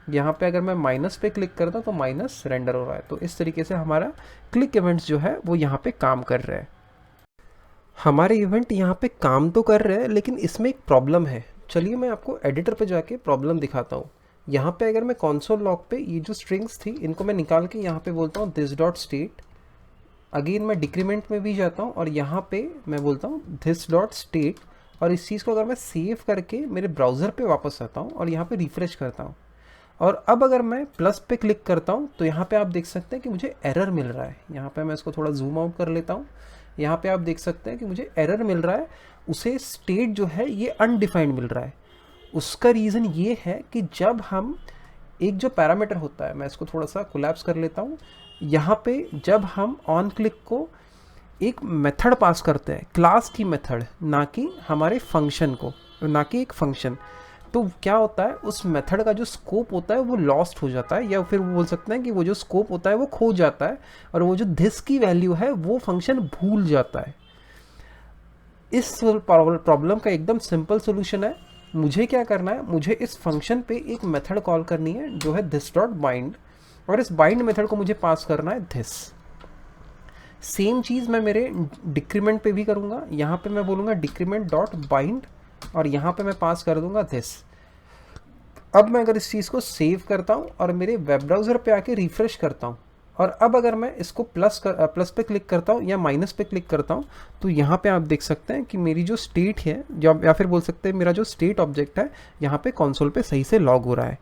यहाँ पे अगर मैं माइनस पे क्लिक करता हूँ तो माइनस रेंडर हो रहा है। तो इस तरीके से हमारा क्लिक इवेंट्स जो है वो यहाँ पे काम कर रहे हैं। हमारे इवेंट यहाँ पे काम तो कर रहे हैं, लेकिन इसमें एक प्रॉब्लम है। चलिए मैं आपको एडिटर पे जाके प्रॉब्लम दिखाता हूँ। यहाँ पे अगर मैं कंसोल लॉग पे ये जो स्ट्रिंग्स थी इनको मैं निकाल के यहाँ पे बोलता हूँ दिस डॉट स्टेट। अगेन मैं डिक्रीमेंट में भी जाता हूँ और यहाँ पे मैं बोलता हूँ दिस डॉट स्टेट, और इस चीज़ को अगर मैं सेव करके मेरे ब्राउज़र पे वापस आता हूँ और यहाँ पे रिफ़्रेश करता हूँ, और अब अगर मैं प्लस पे क्लिक करता हूँ तो यहाँ पे आप देख सकते हैं कि मुझे एरर मिल रहा है। यहाँ पे मैं इसको थोड़ा जूम आउट कर लेता हूँ। यहाँ पे आप देख सकते हैं कि मुझे एरर मिल रहा है, उसे स्टेट जो है ये अनडिफाइंड मिल रहा है। उसका रीज़न ये है कि जब हम एक जो पैरामीटर होता है, मैं इसको थोड़ा सा कोलैप्स कर लेता हूँ, यहाँ पे जब हम ऑन क्लिक को एक मेथड पास करते हैं, क्लास की मेथड, ना कि हमारे फंक्शन को, ना कि एक फंक्शन, तो क्या होता है उस मेथड का जो स्कोप होता है वो लॉस्ट हो जाता है, या फिर वो बोल सकते हैं कि वो जो स्कोप होता है वो खो जाता है, और वो जो दिस की वैल्यू है वो फंक्शन भूल जाता है। इस प्रॉब्लम का एकदम सिंपल सोल्यूशन है। मुझे क्या करना है, मुझे इस फंक्शन पे एक मेथड कॉल करनी है जो है दिस डॉट बाइंड, और इस बाइंड मेथड को मुझे पास करना है दिस। सेम चीज़ मैं मेरे डिक्रीमेंट पे भी करूँगा। यहाँ पे मैं बोलूँगा डिक्रीमेंट डॉट बाइंड और यहाँ पे मैं पास कर दूँगा दिस। अब मैं अगर इस चीज़ को सेव करता हूँ और मेरे वेब ब्राउज़र पे आके रिफ़्रेश करता हूँ, और अब अगर मैं इसको प्लस पे क्लिक करता हूँ या माइनस पे क्लिक करता हूँ, तो यहाँ पे आप देख सकते हैं कि मेरी जो स्टेट है, या फिर बोल सकते हैं मेरा जो स्टेट ऑब्जेक्ट है, यहाँ पे कंसोल पे सही से लॉग हो रहा है।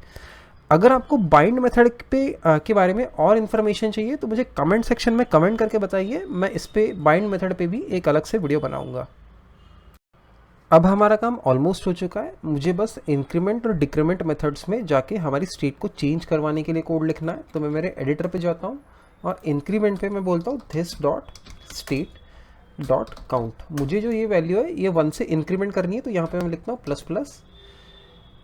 अगर आपको बाइंड मेथड के बारे में और इन्फॉर्मेशन चाहिए तो मुझे कमेंट सेक्शन में कमेंट करके बताइए, मैं इस पे बाइंड मेथड पे भी एक अलग से वीडियो बनाऊँगा। अब हमारा काम ऑलमोस्ट हो चुका है। मुझे बस इंक्रीमेंट और डिक्रीमेंट मेथड्स में जाके हमारी स्टेट को चेंज करवाने के लिए कोड लिखना है। तो मैं मेरे एडिटर पे जाता हूँ और इंक्रीमेंट पे मैं बोलता हूँ this dot state dot count. मुझे जो ये वैल्यू है ये 1 से इंक्रीमेंट करनी है, तो यहाँ पे मैं लिखता हूँ प्लस प्लस।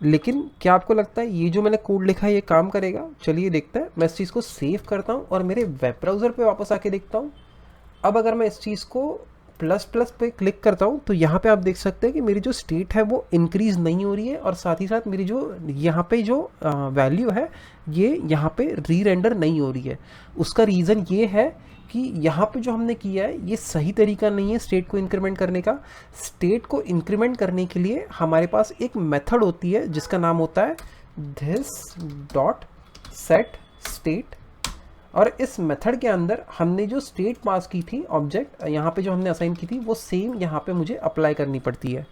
लेकिन क्या आपको लगता है ये जो मैंने कोड लिखा है ये काम करेगा? चलिए देखते हैं। मैं इस चीज़ को सेव करता हूँ और मेरे वेब ब्राउज़र पे वापस आके देखता हूँ। अब अगर मैं इस चीज़ को प्लस प्लस पे क्लिक करता हूँ तो यहाँ पे आप देख सकते हैं कि मेरी जो स्टेट है वो इंक्रीज़ नहीं हो रही है, और साथ ही साथ मेरी जो यहाँ पे जो वैल्यू है ये यहाँ पे री रेंडर नहीं हो रही है। उसका रीज़न ये है कि यहाँ पे जो हमने किया है ये सही तरीका नहीं है स्टेट को इंक्रीमेंट करने का। स्टेट को इंक्रीमेंट करने के लिए हमारे पास एक मेथड होती है जिसका नाम होता है this डॉट सेट स्टेट, और इस मेथड के अंदर हमने जो स्टेट पास की थी ऑब्जेक्ट यहाँ पे जो हमने असाइन की थी वो सेम यहाँ पे मुझे अप्लाई करनी पड़ती है।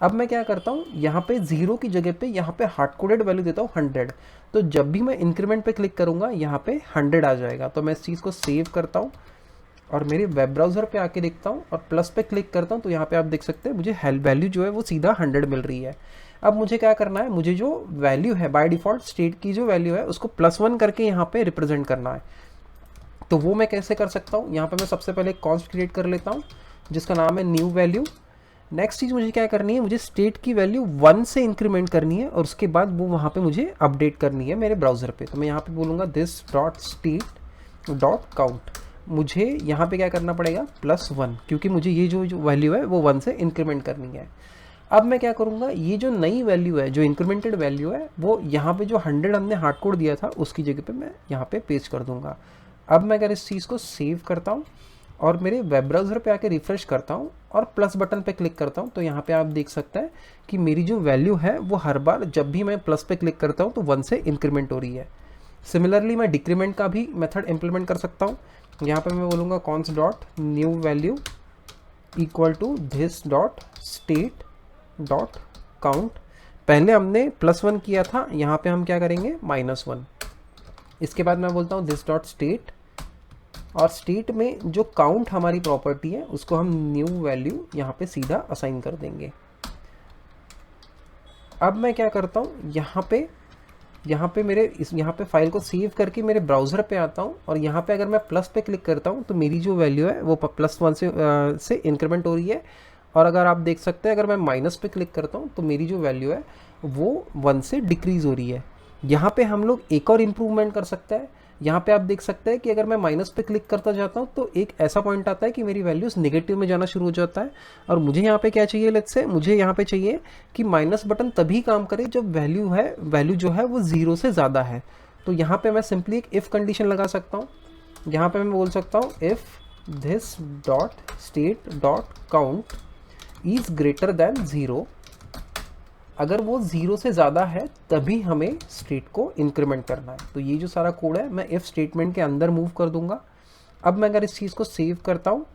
अब मैं क्या करता हूँ, यहाँ पे 0 की जगह पे यहाँ पे हार्ड कोडेड वैल्यू देता हूँ 100। तो जब भी मैं इंक्रीमेंट पे क्लिक करूँगा यहाँ पे 100 आ जाएगा। तो मैं इस चीज़ को सेव करता हूँ और मेरे वेब ब्राउज़र पे आके देखता हूँ और प्लस पे क्लिक करता हूँ तो यहाँ पे आप देख सकते हैं मुझे हेल्प वैल्यू जो है वो सीधा 100 मिल रही है। अब मुझे क्या करना है, मुझे जो वैल्यू है बाय डिफ़ॉल्ट स्टेट की जो वैल्यू है उसको +1 करके यहाँ पे रिप्रेजेंट करना है। तो वो मैं कैसे कर सकता हूँ, यहाँ पे मैं सबसे पहले कॉन्स्ट क्रिएट कर लेता हूँ जिसका नाम है न्यू वैल्यू। नेक्स्ट चीज़ मुझे क्या करनी है, मुझे स्टेट की वैल्यू 1 से इंक्रीमेंट करनी है और उसके बाद वो वहाँ पे मुझे अपडेट करनी है मेरे ब्राउज़र पे। तो मैं यहाँ पे बोलूँगा this dot state dot count. मुझे यहाँ पे क्या करना पड़ेगा +1, क्योंकि मुझे ये जो वैल्यू है वो 1 से इंक्रीमेंट करनी है। अब मैं क्या करूँगा, ये जो नई वैल्यू है जो इंक्रीमेंटेड वैल्यू है वो यहाँ पे जो 100 हमने हार्ड कोड दिया था उसकी जगह पे मैं यहाँ पे पेस्ट कर दूँगा। अब मैं अगर इस चीज़ को सेव करता हूँ और मेरे वेब ब्राउज़र पे आके रिफ़्रेश करता हूँ और प्लस बटन पे क्लिक करता हूँ तो यहाँ पे आप देख सकते हैं कि मेरी जो वैल्यू है वो हर बार जब भी मैं प्लस पे क्लिक करता हूँ तो 1 से इंक्रीमेंट हो रही है। सिमिलरली मैं डिक्रीमेंट का भी मेथड इंप्लीमेंट कर सकता हूँ। यहाँ पे मैं बोलूँगा const dot new value equal to this dot state dot count. पहले हमने +1 किया था, यहाँ पे हम क्या करेंगे -1। इसके बाद मैं बोलता हूँ दिस डॉट स्टेट, और स्टेट में जो काउंट हमारी प्रॉपर्टी है उसको हम न्यू वैल्यू यहाँ पे सीधा असाइन कर देंगे। अब मैं क्या करता हूँ, यहाँ पे मेरे यहाँ पे फाइल को सेव करके मेरे ब्राउज़र पे आता हूँ और यहाँ पे अगर मैं प्लस पे क्लिक करता हूँ तो मेरी जो वैल्यू है वो +1 से इंक्रीमेंट हो रही है। और अगर आप देख सकते हैं अगर मैं माइनस पे क्लिक करता हूँ तो मेरी जो वैल्यू है वो 1 से डिक्रीज़ हो रही है। यहाँ पे हम लोग एक और इम्प्रूवमेंट कर सकते हैं। यहाँ पे आप देख सकते हैं कि अगर मैं माइनस पे क्लिक करता जाता हूँ तो एक ऐसा पॉइंट आता है कि मेरी वैल्यूज़ नेगेटिव में जाना शुरू हो जाता है। और मुझे यहाँ पे क्या चाहिए, लेट्स से मुझे यहाँ पे चाहिए कि माइनस बटन तभी काम करे जब वैल्यू जो है वो 0 से ज़्यादा है। तो यहाँ पे मैं सिंपली एक इफ़ कंडीशन लगा सकता हूँ। यहाँ पे मैं बोल सकता हूँ if this dot state dot count is greater than 0। अगर वो 0 से ज़्यादा है तभी हमें स्टेट को इंक्रीमेंट करना है। तो ये जो सारा कोड है मैं इफ़ स्टेटमेंट के अंदर मूव कर दूंगा। अब मैं अगर इस चीज़ को सेव करता हूँ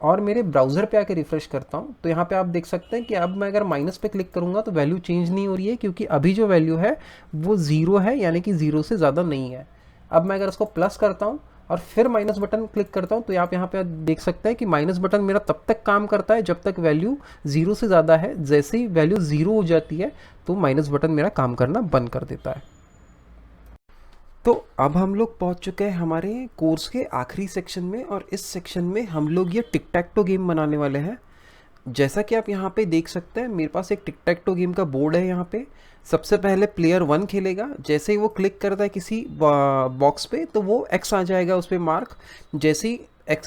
और मेरे ब्राउज़र पे आके रिफ़्रेश करता हूँ तो यहाँ पे आप देख सकते हैं कि अब मैं अगर माइनस पे क्लिक करूँगा तो वैल्यू चेंज नहीं हो रही है, क्योंकि अभी जो वैल्यू है वो 0 है, यानी कि 0 से ज़्यादा नहीं है। अब मैं अगर इसको प्लस करता हूँ और फिर माइनस बटन क्लिक करता हूँ तो आप यहाँ पे देख सकते हैं कि माइनस बटन मेरा तब तक काम करता है जब तक वैल्यू 0 से ज़्यादा है। जैसे ही वैल्यू 0 हो जाती है तो माइनस बटन मेरा काम करना बंद कर देता है। तो अब हम लोग पहुँच चुके हैं हमारे कोर्स के आखिरी सेक्शन में, और इस सेक्शन में हम लोग ये टिक टैक टो गेम बनाने वाले हैं। जैसा कि आप यहाँ पे देख सकते हैं मेरे पास एक टिक टैक टो गेम का बोर्ड है। यहाँ पे सबसे पहले प्लेयर 1 खेलेगा। जैसे ही वो क्लिक करता है किसी बॉक्स पे तो वो एक्स आ जाएगा उस पर मार्क। जैसे ही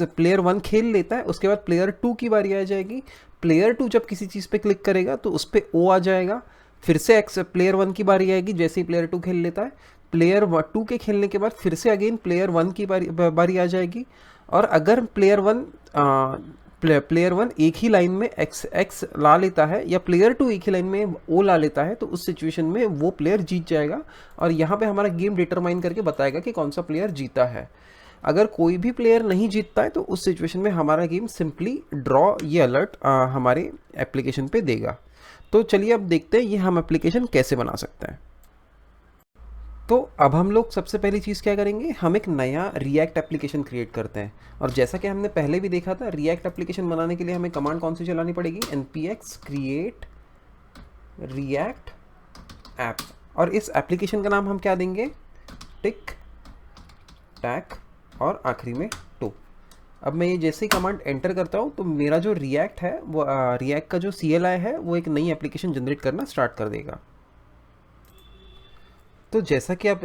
प्लेयर 1 खेल लेता है उसके बाद प्लेयर 2 की बारी आ जाएगी। प्लेयर 2 जब किसी चीज़ पे क्लिक करेगा तो उस पर ओ आ जाएगा। फिर से प्लेयर 1 की बारी आएगी जैसे ही प्लेयर 2 खेल लेता है। प्लेयर 2 के खेलने के बाद फिर से अगेन प्लेयर 1 की बारी आ जाएगी। और अगर प्लेयर 1 एक ही लाइन में एक्स ला लेता है या प्लेयर 2 एक ही लाइन में ओ ला लेता है तो उस सिचुएशन में वो प्लेयर जीत जाएगा। और यहाँ पे हमारा गेम डिटरमाइन करके बताएगा कि कौन सा प्लेयर जीता है। अगर कोई भी प्लेयर नहीं जीतता है तो उस सिचुएशन में हमारा गेम सिंपली ड्रॉ ये अलर्ट हमारे एप्लीकेशन पे देगा। तो चलिए अब देखते हैं ये हम एप्लीकेशन कैसे बना सकते हैं। तो अब हम लोग सबसे पहली चीज़ क्या करेंगे, हम एक नया रिएक्ट एप्लीकेशन क्रिएट करते हैं। और जैसा कि हमने पहले भी देखा था, रिएक्ट एप्लीकेशन बनाने के लिए हमें कमांड कौन सी चलानी पड़ेगी, npx create react app। और इस एप्लीकेशन का नाम हम क्या देंगे, टिक टैक और आखिरी में टो। अब मैं ये जैसे ही कमांड एंटर करता हूँ तो मेरा जो रिएक्ट है वो रिएक्ट का जो CLI है वो एक नई एप्लीकेशन जनरेट करना स्टार्ट कर देगा। तो जैसा कि अब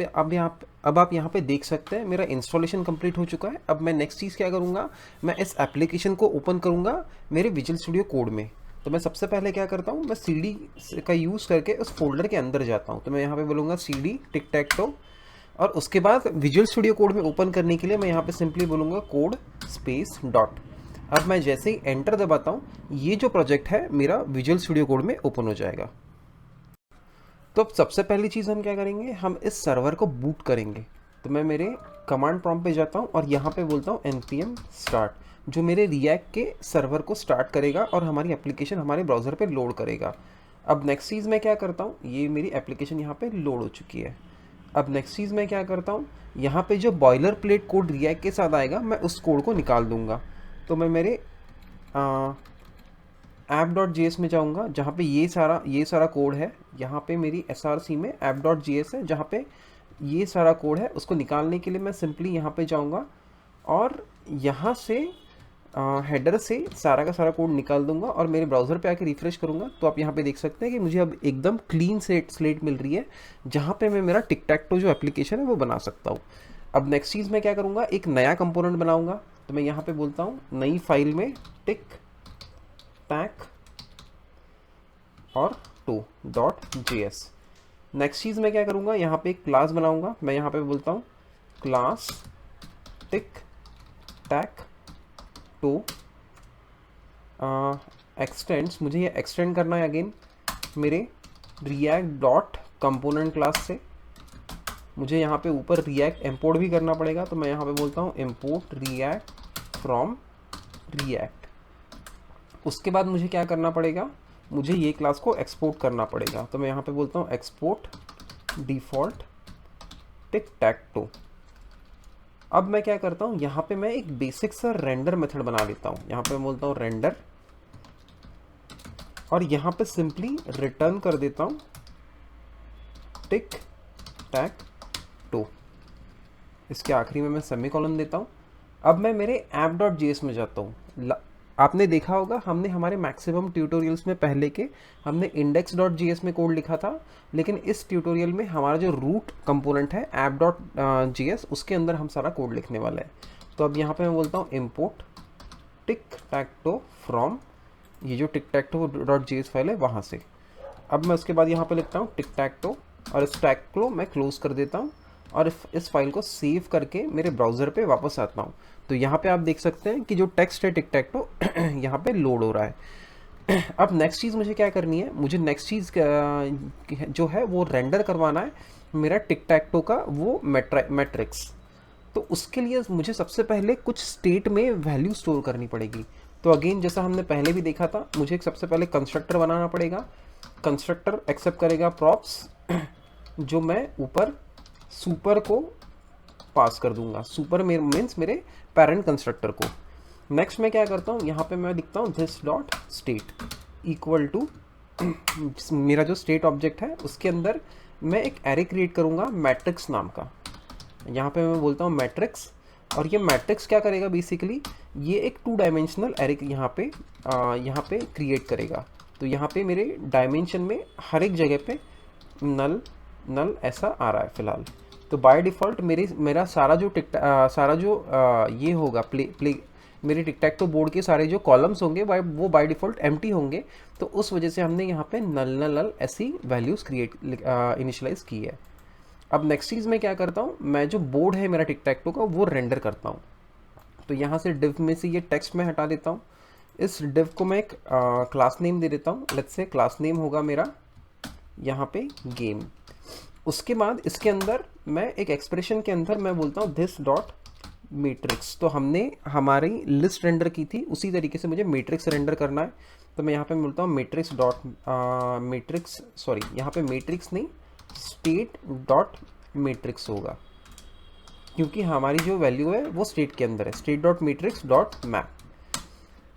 आप यहाँ पे देख सकते हैं मेरा इंस्टॉलेशन कंप्लीट हो चुका है। अब मैं नेक्स्ट चीज़ क्या करूँगा, मैं इस एप्लीकेशन को ओपन करूँगा मेरे विजुअल स्टूडियो कोड में। तो मैं सबसे पहले क्या करता हूँ, मैं CD का यूज़ करके उस फोल्डर के अंदर जाता हूँ। तो मैं यहाँ पे बोलूँगा CD टिक-टैक-टो, और उसके बाद विजुअल स्टूडियो कोड में ओपन करने के लिए मैं यहाँ पे सिंपली बोलूँगा कोड स्पेस डॉट। अब मैं जैसे ही एंटर दबाता हूँ, ये जो प्रोजेक्ट है मेरा विजुअल स्टूडियो कोड में ओपन हो जाएगा। तो अब सबसे पहली चीज़ हम क्या करेंगे, हम इस सर्वर को बूट करेंगे। तो मैं मेरे कमांड प्रॉम्प्ट पे जाता हूँ और यहाँ पे बोलता हूँ npm start, जो मेरे रिएक्ट के सर्वर को स्टार्ट करेगा और हमारी एप्लीकेशन हमारे ब्राउज़र पे लोड करेगा। अब नेक्स्ट चीज़ मैं क्या करता हूँ, ये मेरी एप्लीकेशन यहाँ पे लोड हो चुकी है। अब नेक्स्ट चीज़ मैं क्या करता हूँ, यहाँ पे जो बॉयलर प्लेट कोड रिएक्ट के साथ आएगा मैं उस कोड को निकाल दूँगा। तो मैं मेरे app.js में जाऊँगा, जहाँ पे ये सारा कोड है। यहाँ पे मेरी src में app.js है, जहाँ पे ये सारा कोड है। उसको निकालने के लिए मैं सिंपली यहाँ पे जाऊँगा और यहाँ से हेडर से सारा का सारा कोड निकाल दूंगा और मेरे ब्राउज़र पे आके रिफ्रेश करूँगा। तो आप यहाँ पे देख सकते हैं कि मुझे अब एकदम क्लीन स्लेट मिल रही है, जहाँ पे मैं मेरा टिक-टैक-टो जो एप्लीकेशन है वो बना सकता हूँ। अब नेक्स्ट चीज़ मैं क्या करूँगा, एक नया कंपोनेंट बनाऊँगा। तो मैं यहाँ पे बोलता हूँ नई फाइल में टिक टैक और to.js। नेक्स्ट चीज़ मैं क्या करूँगा, यहाँ पे एक क्लास बनाऊँगा। मैं यहाँ पे बोलता हूँ class tic tac toe extends. मुझे ये एक्सटेंड करना है अगेन मेरे रिएक्ट डॉट कंपोनेंट क्लास से। मुझे यहाँ पे ऊपर रिएक्ट इम्पोर्ट भी करना पड़ेगा। तो मैं यहाँ पे बोलता हूँ इम्पोर्ट रिएक्ट फ्रॉम रिएक्ट। उसके बाद मुझे क्या करना पड़ेगा, मुझे ये क्लास को एक्सपोर्ट करना पड़ेगा। तो मैं यहाँ पे बोलता हूँ एक्सपोर्ट डिफ़ॉल्ट टिक-टैक-टो। अब मैं क्या करता हूँ, यहाँ पे मैं एक बेसिक सा रेंडर मेथड बना लेता हूँ। यहाँ पे मैं बोलता हूँ रेंडर और यहाँ पे सिंपली रिटर्न कर देता हूँ टिक-टैक-टो। इसके आखिरी में मैं सेमीकोलन देता हूँ। अब मैं मेरे app.js में जाता हूँ। आपने देखा होगा हमने हमारे मैक्सिमम ट्यूटोरियल्स में पहले के हमने index.js में कोड लिखा था, लेकिन इस ट्यूटोरियल में हमारा जो रूट कंपोनेंट है app.js उसके अंदर हम सारा कोड लिखने वाला है। तो अब यहाँ पे मैं बोलता हूँ इम्पोर्ट टिक-टैक-टो फ्रॉम ये जो टिक-टैक-टो.js फाइल है वहाँ से। अब मैं उसके बाद यहाँ पे लिखता हूँ टिक-टैक-टो और इस टैग को मैं क्लोज कर देता हूँ और इस फाइल को सेव करके मेरे ब्राउज़र पे वापस आता हूँ। तो यहाँ पे आप देख सकते हैं कि जो टेक्स्ट है टिक-टैक-टो यहाँ पे लोड हो रहा है। अब नेक्स्ट चीज़ मुझे क्या करनी है, मुझे नेक्स्ट चीज़ जो है वो रेंडर करवाना है मेरा टिक-टैक-टो का वो मैट्रिक्स। तो उसके लिए मुझे सबसे पहले कुछ स्टेट में वैल्यू स्टोर करनी पड़ेगी। तो अगेन जैसा हमने पहले भी देखा था, मुझे सबसे पहले कंस्ट्रक्टर बनाना पड़ेगा। कंस्ट्रक्टर एक्सेप्ट करेगा प्रॉप्स, जो मैं ऊपर सुपर को पास कर दूंगा। सुपर मीन्स मेरे पेरेंट कंस्ट्रक्टर को। नेक्स्ट मैं क्या करता हूँ, यहाँ पे मैं लिखता हूँ this dot state equal to मेरा जो स्टेट ऑब्जेक्ट है उसके अंदर मैं एक एरे क्रिएट करूँगा मैट्रिक्स नाम का। यहाँ पे मैं बोलता हूँ मैट्रिक्स, और ये मैट्रिक्स क्या करेगा, बेसिकली ये एक 2 डायमेंशनल एरे यहाँ पे क्रिएट करेगा। तो यहाँ पे मेरे डायमेंशन में हर एक जगह पे नल ऐसा आ रहा है फिलहाल। तो बाय डिफ़ॉल्ट मेरा सारा जो ये होगा मेरे टिक-टैक-टो बोर्ड के सारे जो कॉलम्स होंगे वो बाय डिफ़ॉल्ट एम्प्टी होंगे। तो उस वजह से हमने यहाँ पे नल ऐसी वैल्यूज़ इनिशियलाइज़ की है। अब नेक्स्ट चीज़ मैं क्या करता हूँ, मैं जो बोर्ड है मेरा टिक-टैक-टो का वो रेंडर करता हूँ। तो यहाँ से डिव में से ये टेक्स्ट में हटा देता हूँ। इस डिव को मैं एक क्लास नेम दे देता हूँ। लेट्स से क्लास नेम होगा मेरा यहाँ पे गेम। उसके बाद इसके अंदर मैं एक एक्सप्रेशन के अंदर मैं बोलता हूँ दिस डॉट मैट्रिक्स। तो हमने हमारी लिस्ट रेंडर की थी, उसी तरीके से मुझे मैट्रिक्स रेंडर करना है। तो मैं यहाँ पे बोलता हूँ मैट्रिक्स डॉट यहाँ पे मैट्रिक्स नहीं स्टेट डॉट मैट्रिक्स होगा, क्योंकि हमारी जो वैल्यू है वो स्टेट के अंदर है। State dot matrix dot map,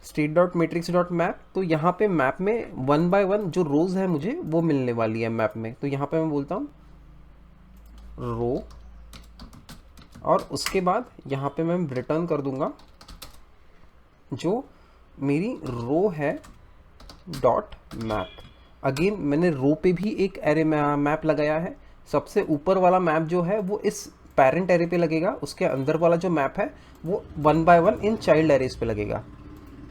state dot matrix dot map. तो यहाँ पे मैप में 1 by 1 जो रोज है मुझे वो मिलने वाली है मैप में। तो यहाँ पे मैं बोलता हूँ रो, और उसके बाद यहाँ पे मैं रिटर्न कर दूंगा जो मेरी रो है डॉट मैप। अगेन मैंने रो पे भी एक एरे मैप लगाया है, सबसे ऊपर वाला मैप जो है वो इस पेरेंट एरे पे लगेगा, उसके अंदर वाला जो मैप है वो 1 बाय 1 इन चाइल्ड एरेज पे लगेगा।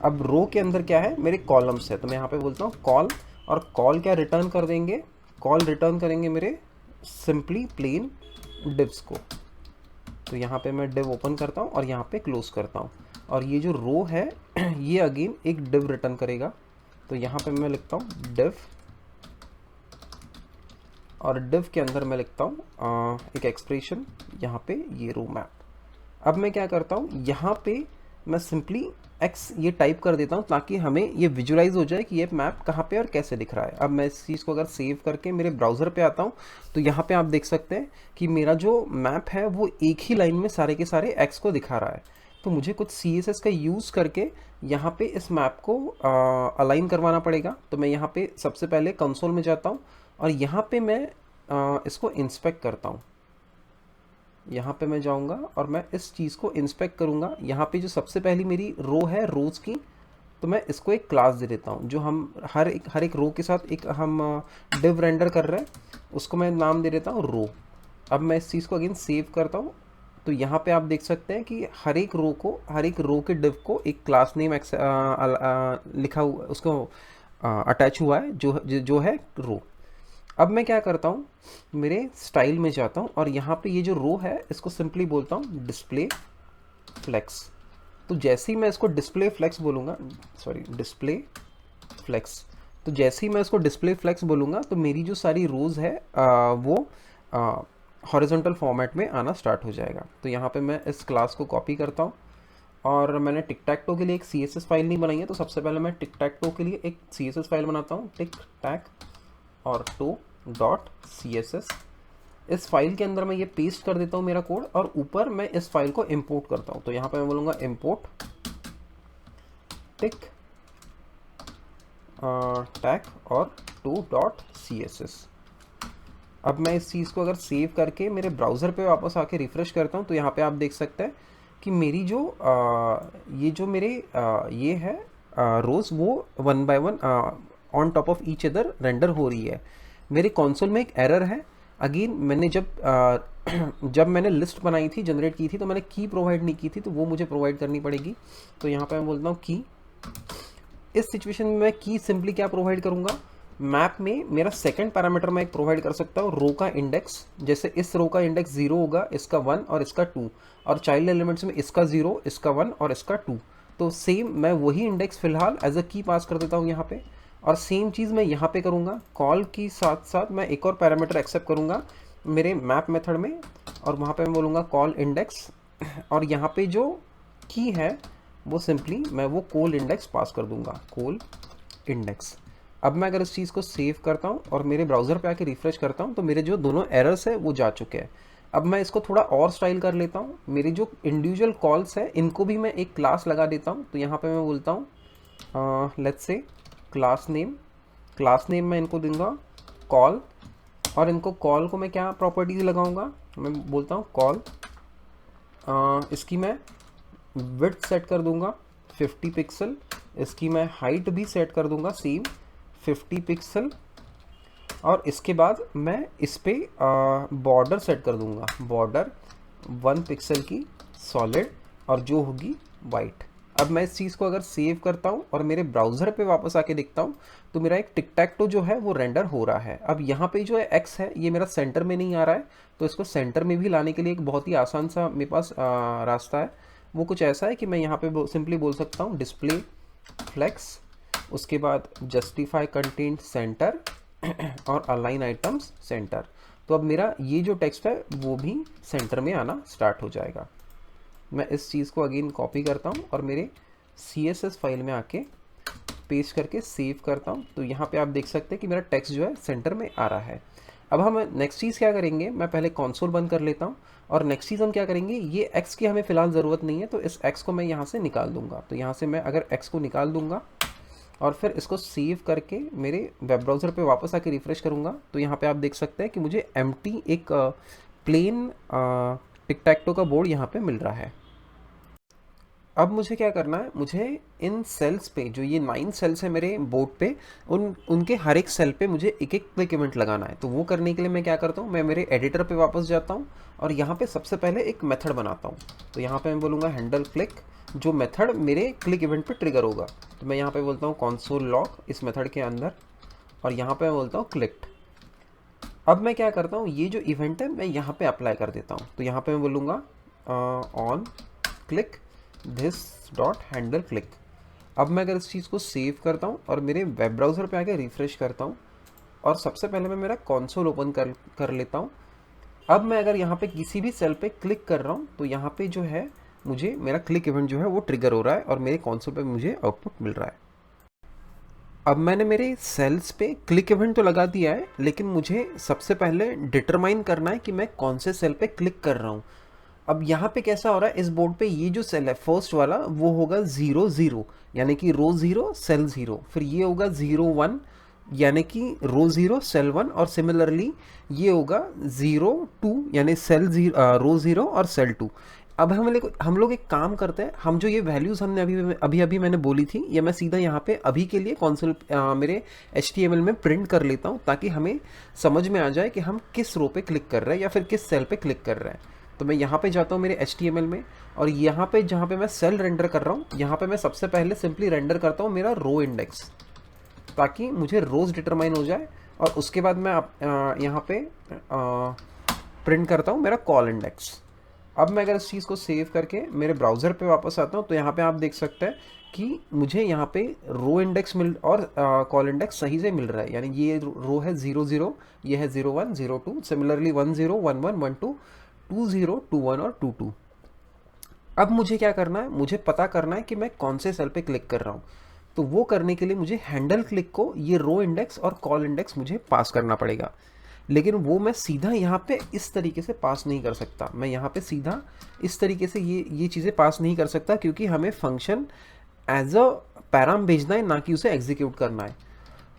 अब रो के अंदर क्या है, मेरे कॉलम्स है, तो मैं यहाँ पे बोलता हूँ कॉल, और कॉल क्या रिटर्न कर देंगे, कॉल रिटर्न करेंगे मेरे सिंपली प्लेन डिव्स को। तो यहाँ पे मैं डिव ओपन करता हूँ और यहाँ पे क्लोज करता हूँ, और ये जो रो है ये अगेन एक डिव रिटर्न करेगा। तो यहाँ पे मैं लिखता हूँ डिव, और डिव के अंदर मैं लिखता हूँ एक एक्सप्रेशन, यहाँ पे ये रो मैप। अब मैं क्या करता हूँ, यहाँ पे मैं सिंपली एक्स ये टाइप कर देता हूँ ताकि हमें ये विजुलाइज हो जाए कि ये मैप कहाँ पे और कैसे दिख रहा है। अब मैं इस चीज़ को अगर सेव करके मेरे ब्राउज़र पे आता हूँ तो यहाँ पे आप देख सकते हैं कि मेरा जो मैप है वो एक ही लाइन में सारे के सारे एक्स को दिखा रहा है। तो मुझे कुछ CSS का यूज़ करके यहाँ पे इस मैप को अलाइन करवाना पड़ेगा। तो मैं यहाँ पे सबसे पहले कंसोल में जाता हूँ और यहाँ पे मैं इसको इंस्पेक्ट करता हूँ। यहाँ पे मैं जाऊँगा और मैं इस चीज़ को इंस्पेक्ट करूँगा। यहाँ पे जो सबसे पहली मेरी रो है रोज़ की, तो मैं इसको एक क्लास दे देता हूँ। जो हम हर एक रो के साथ एक हम डिव रेंडर कर रहे हैं, उसको मैं नाम दे देता हूँ रो। अब मैं इस चीज़ को अगेन सेव करता हूँ। तो यहाँ पे आप देख सकते हैं कि हर एक रो के डिव को एक क्लास नेम लिखा हुआ, उसको अटैच हुआ है जो है रो। अब मैं क्या करता हूँ, मेरे स्टाइल में जाता हूँ और यहाँ पे ये जो रो है इसको सिंपली बोलता हूँ डिस्प्ले फ्लेक्स। तो जैसे ही मैं इसको डिस्प्ले फ्लेक्स बोलूँगा, डिस्प्ले फ्लेक्स, तो जैसे ही मैं इसको डिस्प्ले फ्लेक्स बोलूँगा तो मेरी जो सारी रोज़ है वो हॉरिजॉन्टल फॉर्मेट में आना स्टार्ट हो जाएगा। तो यहाँ पे मैं इस क्लास को कॉपी करता हूँ, और मैंने टिक टैक टो के लिए एक CSS फाइल नहीं बनाई है, तो सबसे पहले मैं टिक टैक टो के लिए एक CSS फाइल बनाता हूँ, टिक टैक और टो डॉट CSS। इस फाइल के अंदर मैं ये पेस्ट कर देता हूँ मेरा कोड, और ऊपर मैं इस फाइल को इंपोर्ट करता हूँ। तो यहाँ पे मैं बोलूँगा इंपोर्ट टिक टैक और टो डॉट CSS। अब मैं इस चीज़ को अगर सेव करके मेरे ब्राउज़र पे वापस आके रिफ़्रेश करता हूँ तो यहाँ पे आप देख सकते हैं कि मेरी जो ये जो मेरे ये है रोज़ वो 1 by 1 on top of each other render हो रही है। मेरे कंसोल में एक एरर है। अगेन मैंने जब मैंने लिस्ट बनाई थी, जनरेट की थी, तो मैंने की प्रोवाइड नहीं की थी, तो वो मुझे प्रोवाइड करनी पड़ेगी। तो यहाँ पे मैं बोलता हूँ की। इस सिचुएशन में मैं की सिंपली क्या प्रोवाइड करूँगा, मैप में मेरा सेकंड पैरामीटर मैं एक प्रोवाइड कर सकता हूँ रो का इंडेक्स। जैसे इस रो का इंडेक्स 0 होगा, इसका 1 और इसका 2, और चाइल्ड एलिमेंट्स में इसका 0, इसका 1 और इसका 2। तो सेम मैं वही इंडेक्स फिलहाल एज अ की पास कर देता हूँ यहाँ पे, और सेम चीज़ मैं यहाँ पे करूँगा। कॉल की साथ साथ मैं एक और पैरामीटर एक्सेप्ट करूँगा मेरे मैप मेथड में, और वहाँ पे मैं बोलूँगा कॉल इंडेक्स, और यहाँ पे जो की है वो सिंपली मैं वो कोल इंडेक्स पास कर दूँगा, कोल इंडेक्स। अब मैं अगर इस चीज़ को सेव करता हूँ और मेरे ब्राउज़र पे आके रिफ़्रेश करता हूँ तो मेरे जो दोनों एरर्स है वो जा चुके हैं। अब मैं इसको थोड़ा और स्टाइल कर लेता हूँ। मेरी जो इंडिविजुअल कॉल्स है इनको भी मैं एक क्लास लगा देता हूँ। तो यहाँ पे मैं बोलता हूँ लेट्स से क्लास नेम मैं इनको दूंगा कॉल, और इनको कॉल को मैं क्या प्रॉपर्टीज लगाऊंगा, मैं बोलता हूँ कॉल, इसकी मैं विड्थ सेट कर दूंगा 50 पिक्सल, इसकी मैं हाइट भी सेट कर दूंगा सेम 50 पिक्सल, और इसके बाद मैं इस पे बॉर्डर सेट कर दूंगा, बॉर्डर 1 पिक्सल की सॉलिड, और जो होगी वाइट। अब मैं इस चीज़ को अगर सेव करता हूँ और मेरे ब्राउज़र पे वापस आके देखता हूँ तो मेरा एक टिक टैक टो जो है वो रेंडर हो रहा है। अब यहाँ पे जो है एक्स है ये मेरा सेंटर में नहीं आ रहा है, तो इसको सेंटर में भी लाने के लिए एक बहुत ही आसान सा मेरे पास रास्ता है। वो कुछ ऐसा है कि मैं यहाँ पे सिंपली बोल सकता हूँ डिस्प्ले फ्लेक्स, उसके बाद जस्टिफाई कंटेंट सेंटर और अलाइन आइटम्स सेंटर। तो अब मेरा ये जो टेक्स्ट है वो भी सेंटर में आना स्टार्ट हो जाएगा। मैं इस चीज़ को अगेन कॉपी करता हूँ और मेरे CSS फाइल में आके पेस्ट करके सेव करता हूँ। तो यहाँ पे आप देख सकते हैं कि मेरा टेक्स्ट जो है सेंटर में आ रहा है। अब हम नेक्स्ट चीज़ क्या करेंगे, मैं पहले कंसोल बंद कर लेता हूँ, और नेक्स्ट चीज़ हम क्या करेंगे, ये x की हमें फ़िलहाल ज़रूरत नहीं है, तो इस x को मैं यहाँ से निकाल दूँगा। तो यहाँ से मैं अगर x को निकाल दूँगा और फिर इसको सेव करके मेरे वेब ब्राउज़र पे वापस आके रिफ़्रेश करूँगा, तो यहाँ पे आप देख सकते हैं कि मुझे एम्प्टी एक प्लेन टिक टैक टो का बोर्ड यहाँ पे मिल रहा है। अब मुझे क्या करना है, मुझे इन सेल्स पे, जो ये 9 सेल्स है मेरे बोर्ड पे, उनके हर एक सेल पे मुझे एक एक क्लिक इवेंट लगाना है। तो वो करने के लिए मैं क्या करता हूँ, मैं मेरे एडिटर पे वापस जाता हूँ और यहाँ पे सबसे पहले एक मेथड बनाता हूँ। तो यहाँ पे मैं बोलूँगा हैंडल क्लिक, जो मेथड मेरे क्लिक इवेंट पे ट्रिगर होगा। तो मैं यहाँ पे बोलता हूँ कंसोल लॉग इस मेथड के अंदर, और यहाँ पे मैं बोलता हूँ क्लिक्ड। अब मैं क्या करता हूँ, ये जो इवेंट है मैं यहाँ पे अप्लाई कर देता हूँ। तो यहाँ पे मैं बोलूँगा on click this dot handle click. अब मैं अगर इस चीज़ को सेव करता हूँ और मेरे वेब ब्राउज़र पे आके रिफ़्रेश करता हूँ, और सबसे पहले मैं मेरा कंसोल ओपन कर लेता हूँ। अब मैं अगर यहाँ पे किसी भी सेल पे क्लिक कर रहा हूँ तो यहाँ पे जो है मुझे मेरा क्लिक इवेंट जो है वो ट्रिगर हो रहा है और मेरे कंसोल पे मुझे आउटपुट मिल रहा है। अब मैंने मेरे सेल्स पे क्लिक इवेंट तो लगा दिया है, लेकिन मुझे सबसे पहले डिटरमाइन करना है कि मैं कौन से सेल पे क्लिक कर रहा हूँ। अब यहाँ पे कैसा हो रहा है, इस बोर्ड पे ये जो सेल है फर्स्ट वाला वो होगा 0 0, यानी कि रो 0 सेल 0। फिर ये होगा 0 1, यानी कि रो 0 सेल 1, और सिमिलरली ये होगा 0 2, यानी सेल 0 रो 0 और सेल 2। अब हम लोग एक काम करते हैं, हम जो ये वैल्यूज़ हमने अभी मैंने बोली थी, ये मैं सीधा यहाँ पे अभी के लिए कंसोल मेरे HTML में प्रिंट कर लेता हूँ, ताकि हमें समझ में आ जाए कि हम किस रो पे क्लिक कर रहे हैं या फिर किस सेल पे क्लिक कर रहे हैं। तो मैं यहाँ पे जाता हूँ मेरे HTML में, और यहाँ पे जहाँ पे मैं सेल रेंडर कर रहा हूँ, यहाँ पे मैं सबसे पहले सिंपली रेंडर करता हूँ मेरा रो इंडेक्स, ताकि मुझे रोज़ डिटरमाइन हो जाए। और उसके बाद मैं यहाँ पे प्रिंट करता हूँ मेरा कॉल इंडेक्स। अब मैं अगर इस चीज़ को सेव करके मेरे ब्राउज़र पे वापस आता हूँ, तो यहाँ पे आप देख सकते हैं कि मुझे यहाँ पे रो इंडेक्स मिल और कॉल इंडेक्स सही से मिल रहा है। यानी ये रो है 0 0, ये है 0 1 0 2, सिमिलरली 1 0 1 1 1 2 2 0 2 1 और 2 2। अब मुझे क्या करना है, मुझे पता करना है कि मैं कौन से सेल पे क्लिक कर रहा हूँ। तो वो करने के लिए मुझे हैंडल क्लिक को ये रो इंडेक्स और कॉल इंडेक्स मुझे पास करना पड़ेगा। लेकिन वो मैं सीधा यहाँ पे इस तरीके से पास नहीं कर सकता। मैं यहाँ पे सीधा इस तरीके से ये चीज़ें पास नहीं कर सकता, क्योंकि हमें फंक्शन एज अ पैराम भेजना है, ना कि उसे एग्जीक्यूट करना है।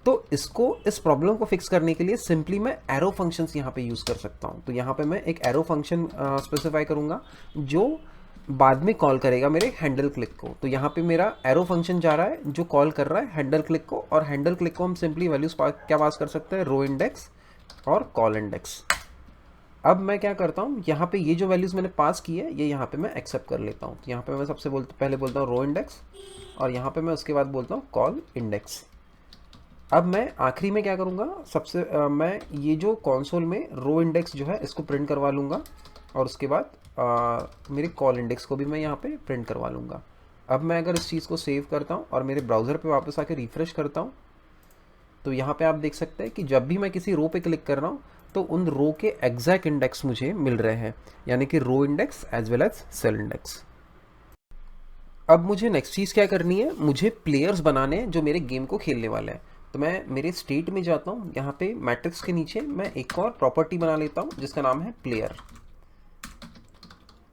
तो इस प्रॉब्लम को फिक्स करने के लिए सिंपली मैं एरो फंक्शंस यहाँ पे यूज़ कर सकता हूँ। तो यहाँ पे मैं एक एरो फंक्शन स्पेसिफाई करूँगा जो बाद में कॉल करेगा मेरे हैंडल क्लिक को। तो यहाँ पे मेरा एरो फंक्शन जा रहा है जो कॉल कर रहा है हैंडल क्लिक को, और हैंडल क्लिक को हम सिंपली वैल्यूज क्या पास कर सकते हैं, रो इंडेक्स और कॉल इंडेक्स। अब मैं क्या करता हूँ, यहाँ पे ये जो वैल्यूज़ मैंने पास की है ये यहाँ पे मैं एक्सेप्ट कर लेता हूँ। तो यहाँ पे मैं सबसे पहले बोलता हूँ रो इंडेक्स, और यहाँ पे मैं उसके बाद बोलता हूँ कॉल इंडेक्स। अब मैं आखिरी में क्या करूँगा, मैं ये जो कंसोल में रो इंडेक्स जो है इसको प्रिंट करवा लूँगा, और उसके बाद मेरे कॉल इंडेक्स को भी मैं यहाँ पे प्रिंट करवा लूँगा। अब मैं अगर इस चीज़ को सेव करता हूँ और मेरे ब्राउज़र पे वापस आके रिफ़्रेश करता हूँ, तो यहाँ पे आप देख सकते हैं कि जब भी मैं किसी रो पे क्लिक कर रहा हूँ तो उन रो के एग्जैक्ट इंडेक्स मुझे मिल रहे हैं, यानी कि row index as well as cell index. अब मुझे नेक्स्ट चीज़ क्या करनी है, मुझे प्लेयर्स बनाने हैं जो मेरे गेम को खेलने वाले हैं। तो मैं मेरे स्टेट में जाता हूँ, यहाँ पे मैट्रिक्स के नीचे मैं एक और प्रॉपर्टी बना लेता हूँ जिसका नाम है प्लेयर।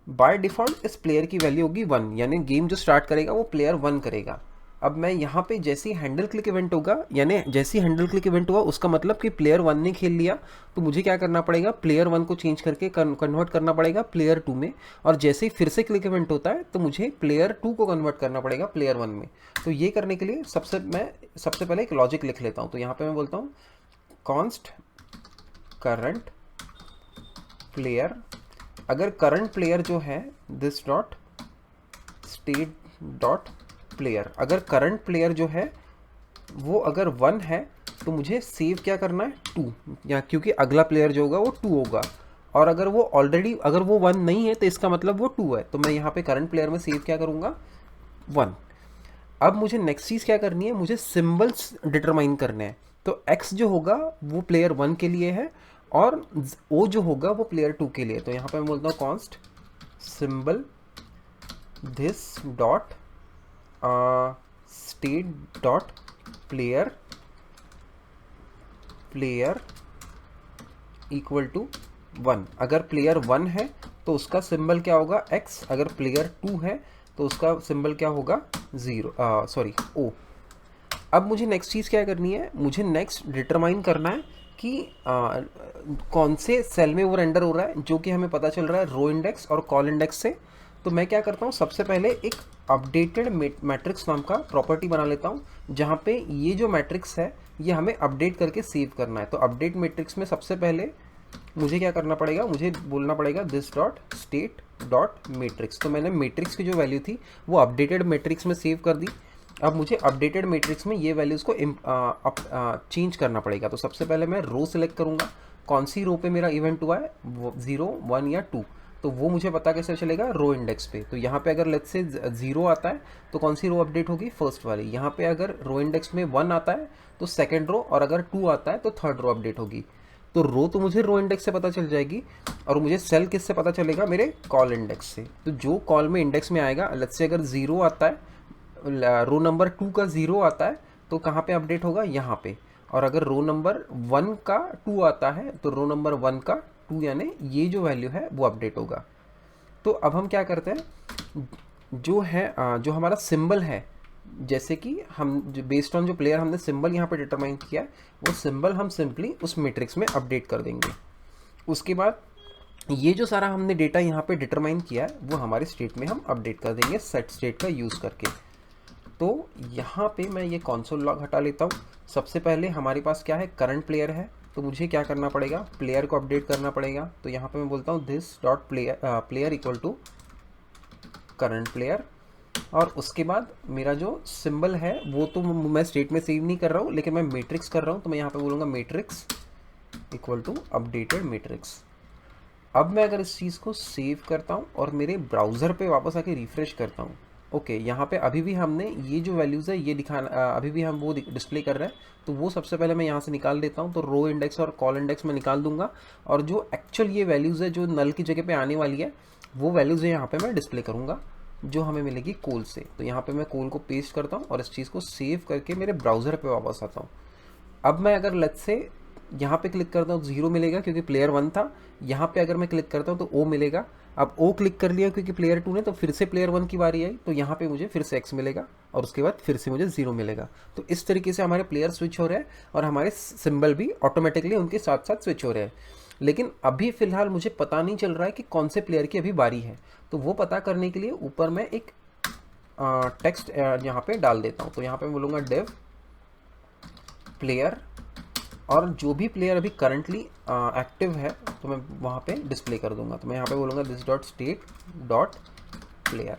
बाय डिफ़ॉल्ट इस प्लेयर की वैल्यू होगी 1, यानी गेम जो स्टार्ट करेगा वो प्लेयर 1 करेगा। अब मैं यहाँ पे जैसे ही हैंडल क्लिक इवेंट होगा, यानी जैसे ही हैंडल क्लिक इवेंट हुआ उसका मतलब कि प्लेयर 1 ने खेल लिया, तो मुझे क्या करना पड़ेगा, प्लेयर 1 को चेंज करके कन्वर्ट करना पड़ेगा प्लेयर 2 में। और जैसे ही फिर से क्लिक इवेंट होता है तो मुझे प्लेयर 2 को कन्वर्ट करना पड़ेगा प्लेयर 1 में। तो ये करने के लिए सबसे पहले एक लॉजिक लिख लेता हूँ। तो यहाँ पर मैं बोलता हूँ कॉन्स्ट करंट प्लेयर। अगर करंट प्लेयर जो है this dot state dot player, अगर करंट प्लेयर जो है वो अगर 1 है तो मुझे सेव क्या करना है 2, या क्योंकि अगला प्लेयर जो होगा वो 2 होगा। और अगर वो 1 नहीं है तो इसका मतलब वो 2 है। तो मैं यहाँ पे करंट प्लेयर में सेव क्या करूँगा 1। अब मुझे नेक्स्ट चीज़ क्या करनी है, मुझे सिम्बल्स डिटरमाइन करने हैं। तो x जो होगा वो प्लेयर 1 के लिए है, और o जो होगा वो प्लेयर 2 के लिए। तो यहाँ पे मैं बोलता हूँ const symbol this dot state dot player equal to 1। अगर प्लेयर 1 है तो उसका सिंबल क्या होगा x, अगर प्लेयर 2 है तो उसका सिंबल क्या होगा O। अब मुझे नेक्स्ट चीज़ क्या करनी है, मुझे नेक्स्ट डिटरमाइन करना है कि कौन से सेल में वो रेंडर हो रहा है, जो कि हमें पता चल रहा है रो इंडेक्स और कॉल इंडेक्स से। तो मैं क्या करता हूँ, सबसे पहले एक अपडेटेड मैट्रिक्स नाम का प्रॉपर्टी बना लेता हूँ, जहाँ पे ये जो मैट्रिक्स है ये हमें अपडेट करके सेव करना है। तो अपडेट मैट्रिक्स में सबसे पहले मुझे क्या करना पड़ेगा, मुझे बोलना पड़ेगा this dot state dot matrix. तो मैंने मैट्रिक्स की जो वैल्यू थी वो अपडेटेड मैट्रिक्स में सेव कर दी। अब मुझे अपडेटेड मैट्रिक्स में ये वैल्यूज़ को चेंज करना पड़ेगा। तो सबसे पहले मैं रो सेलेक्ट करूँगा, कौन सी रो पे मेरा इवेंट हुआ है, 0, 1 या 2। तो वो मुझे पता कैसे चलेगा, रो इंडेक्स पे। तो यहाँ पे अगर लेट्स से 0 आता है तो कौन सी रो अपडेट होगी, फर्स्ट वाली। यहाँ पे अगर रो इंडेक्स में 1 आता है तो सेकंड रो, और अगर 2 आता है तो थर्ड रो अपडेट होगी। तो रो तो मुझे रो इंडेक्स से पता चल जाएगी, और मुझे सेल किससे पता चलेगा, मेरे कॉल इंडेक्स से। तो जो कॉल में इंडेक्स में आएगा, लेट्स से अगर 0 आता है, रो नंबर 2 का 0 आता है तो कहाँ पे अपडेट होगा, यहाँ पे। और अगर रो नंबर 1 का 2 आता है तो रो नंबर 1 का 2, यानी ये जो वैल्यू है वो अपडेट होगा। तो अब हम क्या करते हैं, जो हमारा सिंबल है, जैसे कि हम जो बेस्ड ऑन जो प्लेयर हमने सिंबल यहाँ पे डिटरमाइन किया है, वो सिंबल हम सिंपली उस मैट्रिक्स में अपडेट कर देंगे। उसके बाद ये जो सारा हमने डेटा यहाँ पे डिटरमाइन किया है वो हमारे स्टेट में हम अपडेट कर देंगे सेट स्टेट का यूज़ करके। तो यहाँ पे मैं ये कंसोल लॉग हटा लेता हूँ। सबसे पहले हमारे पास क्या है, करंट प्लेयर है, तो मुझे क्या करना पड़ेगा, प्लेयर को अपडेट करना पड़ेगा। तो यहाँ पे मैं बोलता हूँ this dot player equal to current player. और उसके बाद मेरा जो सिंबल है वो तो मैं स्टेट में सेव नहीं कर रहा हूँ, लेकिन मैं मैट्रिक्स कर रहा हूँ, तो मैं यहाँ पे बोलूँगा matrix equal to updated matrix. अब मैं अगर इस चीज़ को सेव करता हूँ और मेरे ब्राउज़र पे वापस आके रिफ़्रेश करता हूँ, ओके, यहाँ पे अभी भी हमने ये जो वैल्यूज़ है ये दिखाना, अभी भी हम वो डिस्प्ले कर रहे हैं। तो वो सबसे पहले मैं यहाँ से निकाल देता हूँ। तो रो इंडेक्स और कॉल इंडेक्स में निकाल दूंगा, और जो एक्चुअल ये वैल्यूज़ है जो नल की जगह पे आने वाली है वो वैल्यूज़ यहाँ पे मैं डिस्प्ले करूँगा, जो हमें मिलेगी कोल से। तो यहाँ पे मैं कोल को पेस्ट करता हूँ और इस चीज़ को सेव करके मेरे ब्राउज़र पे वापस आता हूँ। अब मैं अगर लेट्स से यहाँ पे क्लिक करता हूँ तो 0 मिलेगा क्योंकि प्लेयर 1 था। यहाँ पे अगर मैं क्लिक करता हूँ तो O मिलेगा। अब O क्लिक कर लिया क्योंकि प्लेयर 2 ने, तो फिर से प्लेयर 1 की बारी आई, तो यहाँ पे मुझे फिर से X मिलेगा, और उसके बाद फिर से मुझे 0 मिलेगा। तो इस तरीके से हमारे प्लेयर स्विच हो रहे हैं और हमारे सिंबल भी ऑटोमेटिकली उनके साथ साथ स्विच हो रहे हैं। लेकिन अभी फ़िलहाल मुझे पता नहीं चल रहा है कि कौन से प्लेयर की अभी बारी है। तो वो पता करने के लिए ऊपर मैं एक टेक्स्ट यहाँ पे डाल देता हूँ। तो यहाँ पे मैं बोलूँगा डिव प्लेयर, और जो भी प्लेयर अभी करंटली एक्टिव है तो मैं वहाँ पे डिस्प्ले कर दूंगा। तो मैं यहाँ पे बोलूँगा this dot state dot player.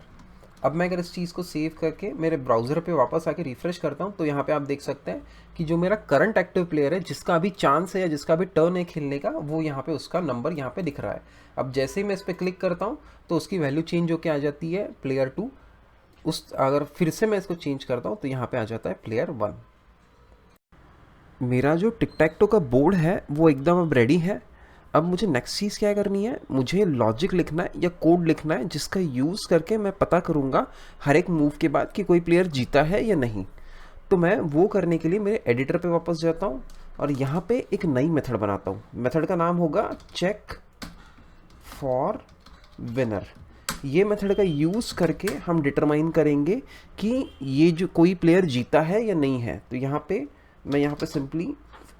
अब मैं अगर इस चीज़ को सेव करके मेरे ब्राउज़र पे वापस आके रिफ़्रेश करता हूँ तो यहाँ पे आप देख सकते हैं कि जो मेरा करंट एक्टिव प्लेयर है, जिसका अभी चांस है या जिसका अभी टर्न है खेलने का, वो यहाँ पे उसका नंबर यहाँ पे दिख रहा है। अब जैसे ही मैं इस पर क्लिक करता हूँ तो उसकी वैल्यू चेंज होकर आ जाती है प्लेयर 2। अगर फिर से मैं इसको चेंज करता हूँ तो यहाँ पे आ जाता है प्लेयर 1। मेरा जो टिक टैक टो का बोर्ड है वो एकदम अब रेडी है। अब मुझे नेक्स्ट चीज़ क्या करनी है, मुझे लॉजिक लिखना है या कोड लिखना है जिसका यूज़ करके मैं पता करूँगा हर एक मूव के बाद कि कोई प्लेयर जीता है या नहीं। तो मैं वो करने के लिए मेरे एडिटर पे वापस जाता हूँ और यहाँ पे एक नई मेथड बनाता हूँ। मेथड का नाम होगा चेक फॉर विनर। ये मेथड का यूज़ करके हम डिटरमाइन करेंगे कि ये जो कोई प्लेयर जीता है या नहीं है। तो यहाँ पे मैं यहाँ पे सिंपली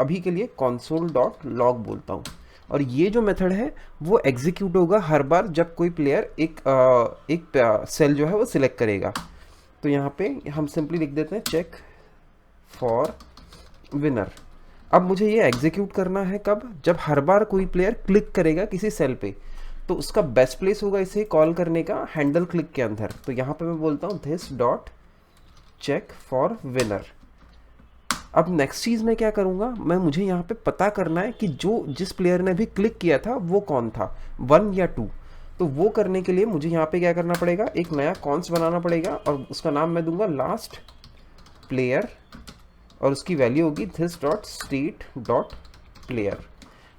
अभी के लिए console.log बोलता हूँ, और ये जो मेथड है वो एग्जीक्यूट होगा हर बार जब कोई प्लेयर एक सेल जो है वो सिलेक्ट करेगा। तो यहाँ पे हम सिंपली लिख देते हैं चेक फॉर विनर। अब मुझे ये एग्जीक्यूट करना है कब, जब हर बार कोई प्लेयर क्लिक करेगा किसी सेल पे, तो उसका बेस्ट प्लेस होगा इसे कॉल करने का हैंडल क्लिक के अंदर। तो यहाँ पे मैं बोलता हूँ this dot check for winner. अब नेक्स्ट चीज़ मैं क्या करूँगा, मुझे यहाँ पे पता करना है कि जिस प्लेयर ने भी क्लिक किया था वो कौन था, 1 या 2। तो वो करने के लिए मुझे यहाँ पे क्या करना पड़ेगा, एक नया कॉन्स बनाना पड़ेगा और उसका नाम मैं दूंगा लास्ट प्लेयर, और उसकी वैल्यू होगी this dot state dot player.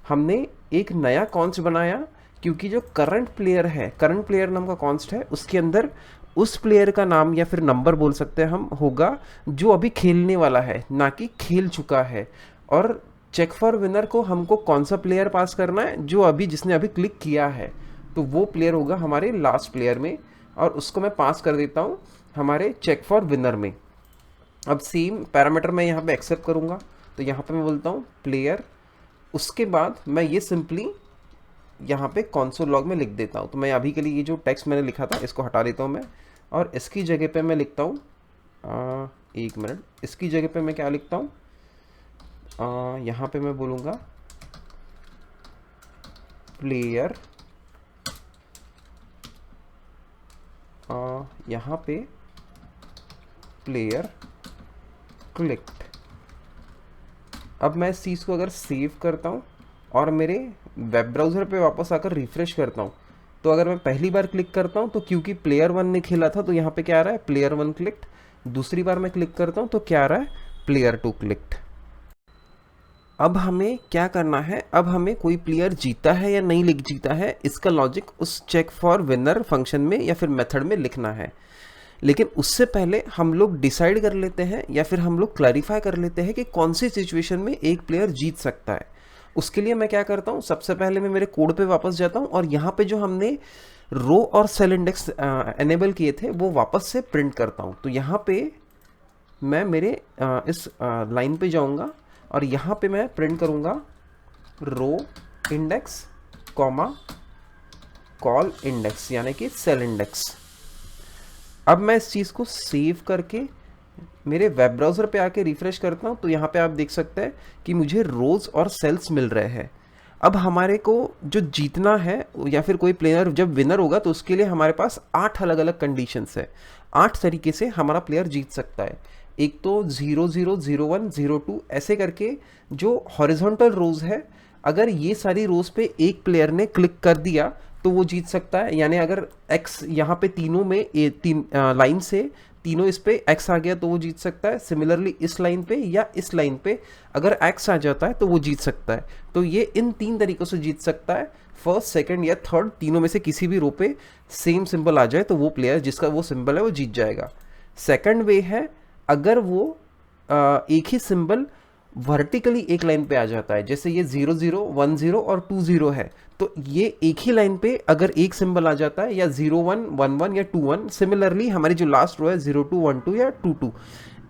हमने एक नया कॉन्स बनाया क्योंकि जो करंट प्लेयर है, करंट प्लेयर नाम का कॉन्स्ट है, उसके अंदर उस प्लेयर का नाम या फिर नंबर बोल सकते हैं हम होगा जो अभी खेलने वाला है, ना कि खेल चुका है। और चेक फॉर विनर को हमको कौन सा प्लेयर पास करना है, जो जिसने अभी क्लिक किया है, तो वो प्लेयर होगा हमारे लास्ट प्लेयर में, और उसको मैं पास कर देता हूँ हमारे चेक फॉर विनर में। अब सेम पैरामीटर मैं यहाँ पे एक्सेप्ट करूँगा। तो यहाँ पे मैं बोलता हूँ प्लेयर, उसके बाद मैं ये सिंपली यहाँ पे कंसोल लॉग में लिख देता हूँ। तो मैं अभी के लिए ये जो टेक्स्ट मैंने लिखा था इसको हटा देता हूँ मैं, और इसकी जगह पे मैं लिखता हूँ, एक मिनट, इसकी जगह पे मैं क्या लिखता हूँ, यहाँ पे मैं बोलूँगा प्लेयर, यहाँ पे प्लेयर क्लिक्ड। अब मैं इस चीज़ को अगर सेव करता हूँ और मेरे वेब ब्राउज़र पे वापस आकर रिफ़्रेश करता हूँ, तो अगर मैं पहली बार क्लिक करता हूँ तो क्योंकि प्लेयर 1 ने खेला था तो यहाँ पे क्या आ रहा है, प्लेयर 1 क्लिक्ड। दूसरी बार मैं क्लिक करता हूँ तो क्या आ रहा है, प्लेयर 2 क्लिक्ड। अब हमें क्या करना है, अब हमें कोई प्लेयर जीता है या नहीं जीता है इसका लॉजिक उस चेक फॉर विनर फंक्शन में या फिर मेथड में लिखना है। लेकिन उससे पहले हम लोग डिसाइड कर लेते हैं या फिर हम लोग क्लैरिफाई कर लेते हैं कि कौन सी सिचुएशन में एक प्लेयर जीत सकता है। उसके लिए मैं क्या करता हूँ, सबसे पहले मैं मेरे कोड पे वापस जाता हूँ और यहाँ पे जो हमने रो और सेल इंडेक्स एनेबल किए थे वो वापस से प्रिंट करता हूँ। तो यहाँ पे मैं मेरे इस लाइन पे जाऊँगा और यहाँ पे मैं प्रिंट करूँगा row index comma call index यानी कि सेल इंडेक्स। अब मैं इस चीज़ को सेव करके मेरे वेब ब्राउज़र पे आके रिफ़्रेश करता हूँ तो यहाँ पे आप देख सकते हैं कि मुझे रोज़ और सेल्स मिल रहे हैं। अब हमारे को जो जीतना है या फिर कोई प्लेयर जब विनर होगा तो उसके लिए हमारे पास 8 अलग अलग कंडीशंस है। 8 तरीके से हमारा प्लेयर जीत सकता है। एक तो 0 0 0 1 0 2 ऐसे करके जो हॉरिजॉन्टल रोज़ है, अगर ये सारी रोज़ पे एक प्लेयर ने क्लिक कर दिया तो वो जीत सकता है। यानी अगर x यहाँ पे तीनों में तीन लाइन से तीनों इस पे x आ गया तो वो जीत सकता है। सिमिलरली इस लाइन पे या इस लाइन पे अगर x आ जाता है तो वो जीत सकता है। तो ये इन 3 तरीक़ों से जीत सकता है। फर्स्ट, सेकंड या थर्ड तीनों में से किसी भी रो पे सेम सिंबल आ जाए तो वो प्लेयर जिसका वो सिंबल है वो जीत जाएगा। सेकंड वे है अगर वो एक ही सिंबल वर्टिकली एक लाइन पे आ जाता है, जैसे ये 0 0 1 0 और 2 0 है, तो ये एक ही लाइन पे अगर एक सिंबल आ जाता है या 0 1 1 1 या 2 1, सिमिलरली हमारी जो लास्ट रो है 0 2 1 2 या 2 2,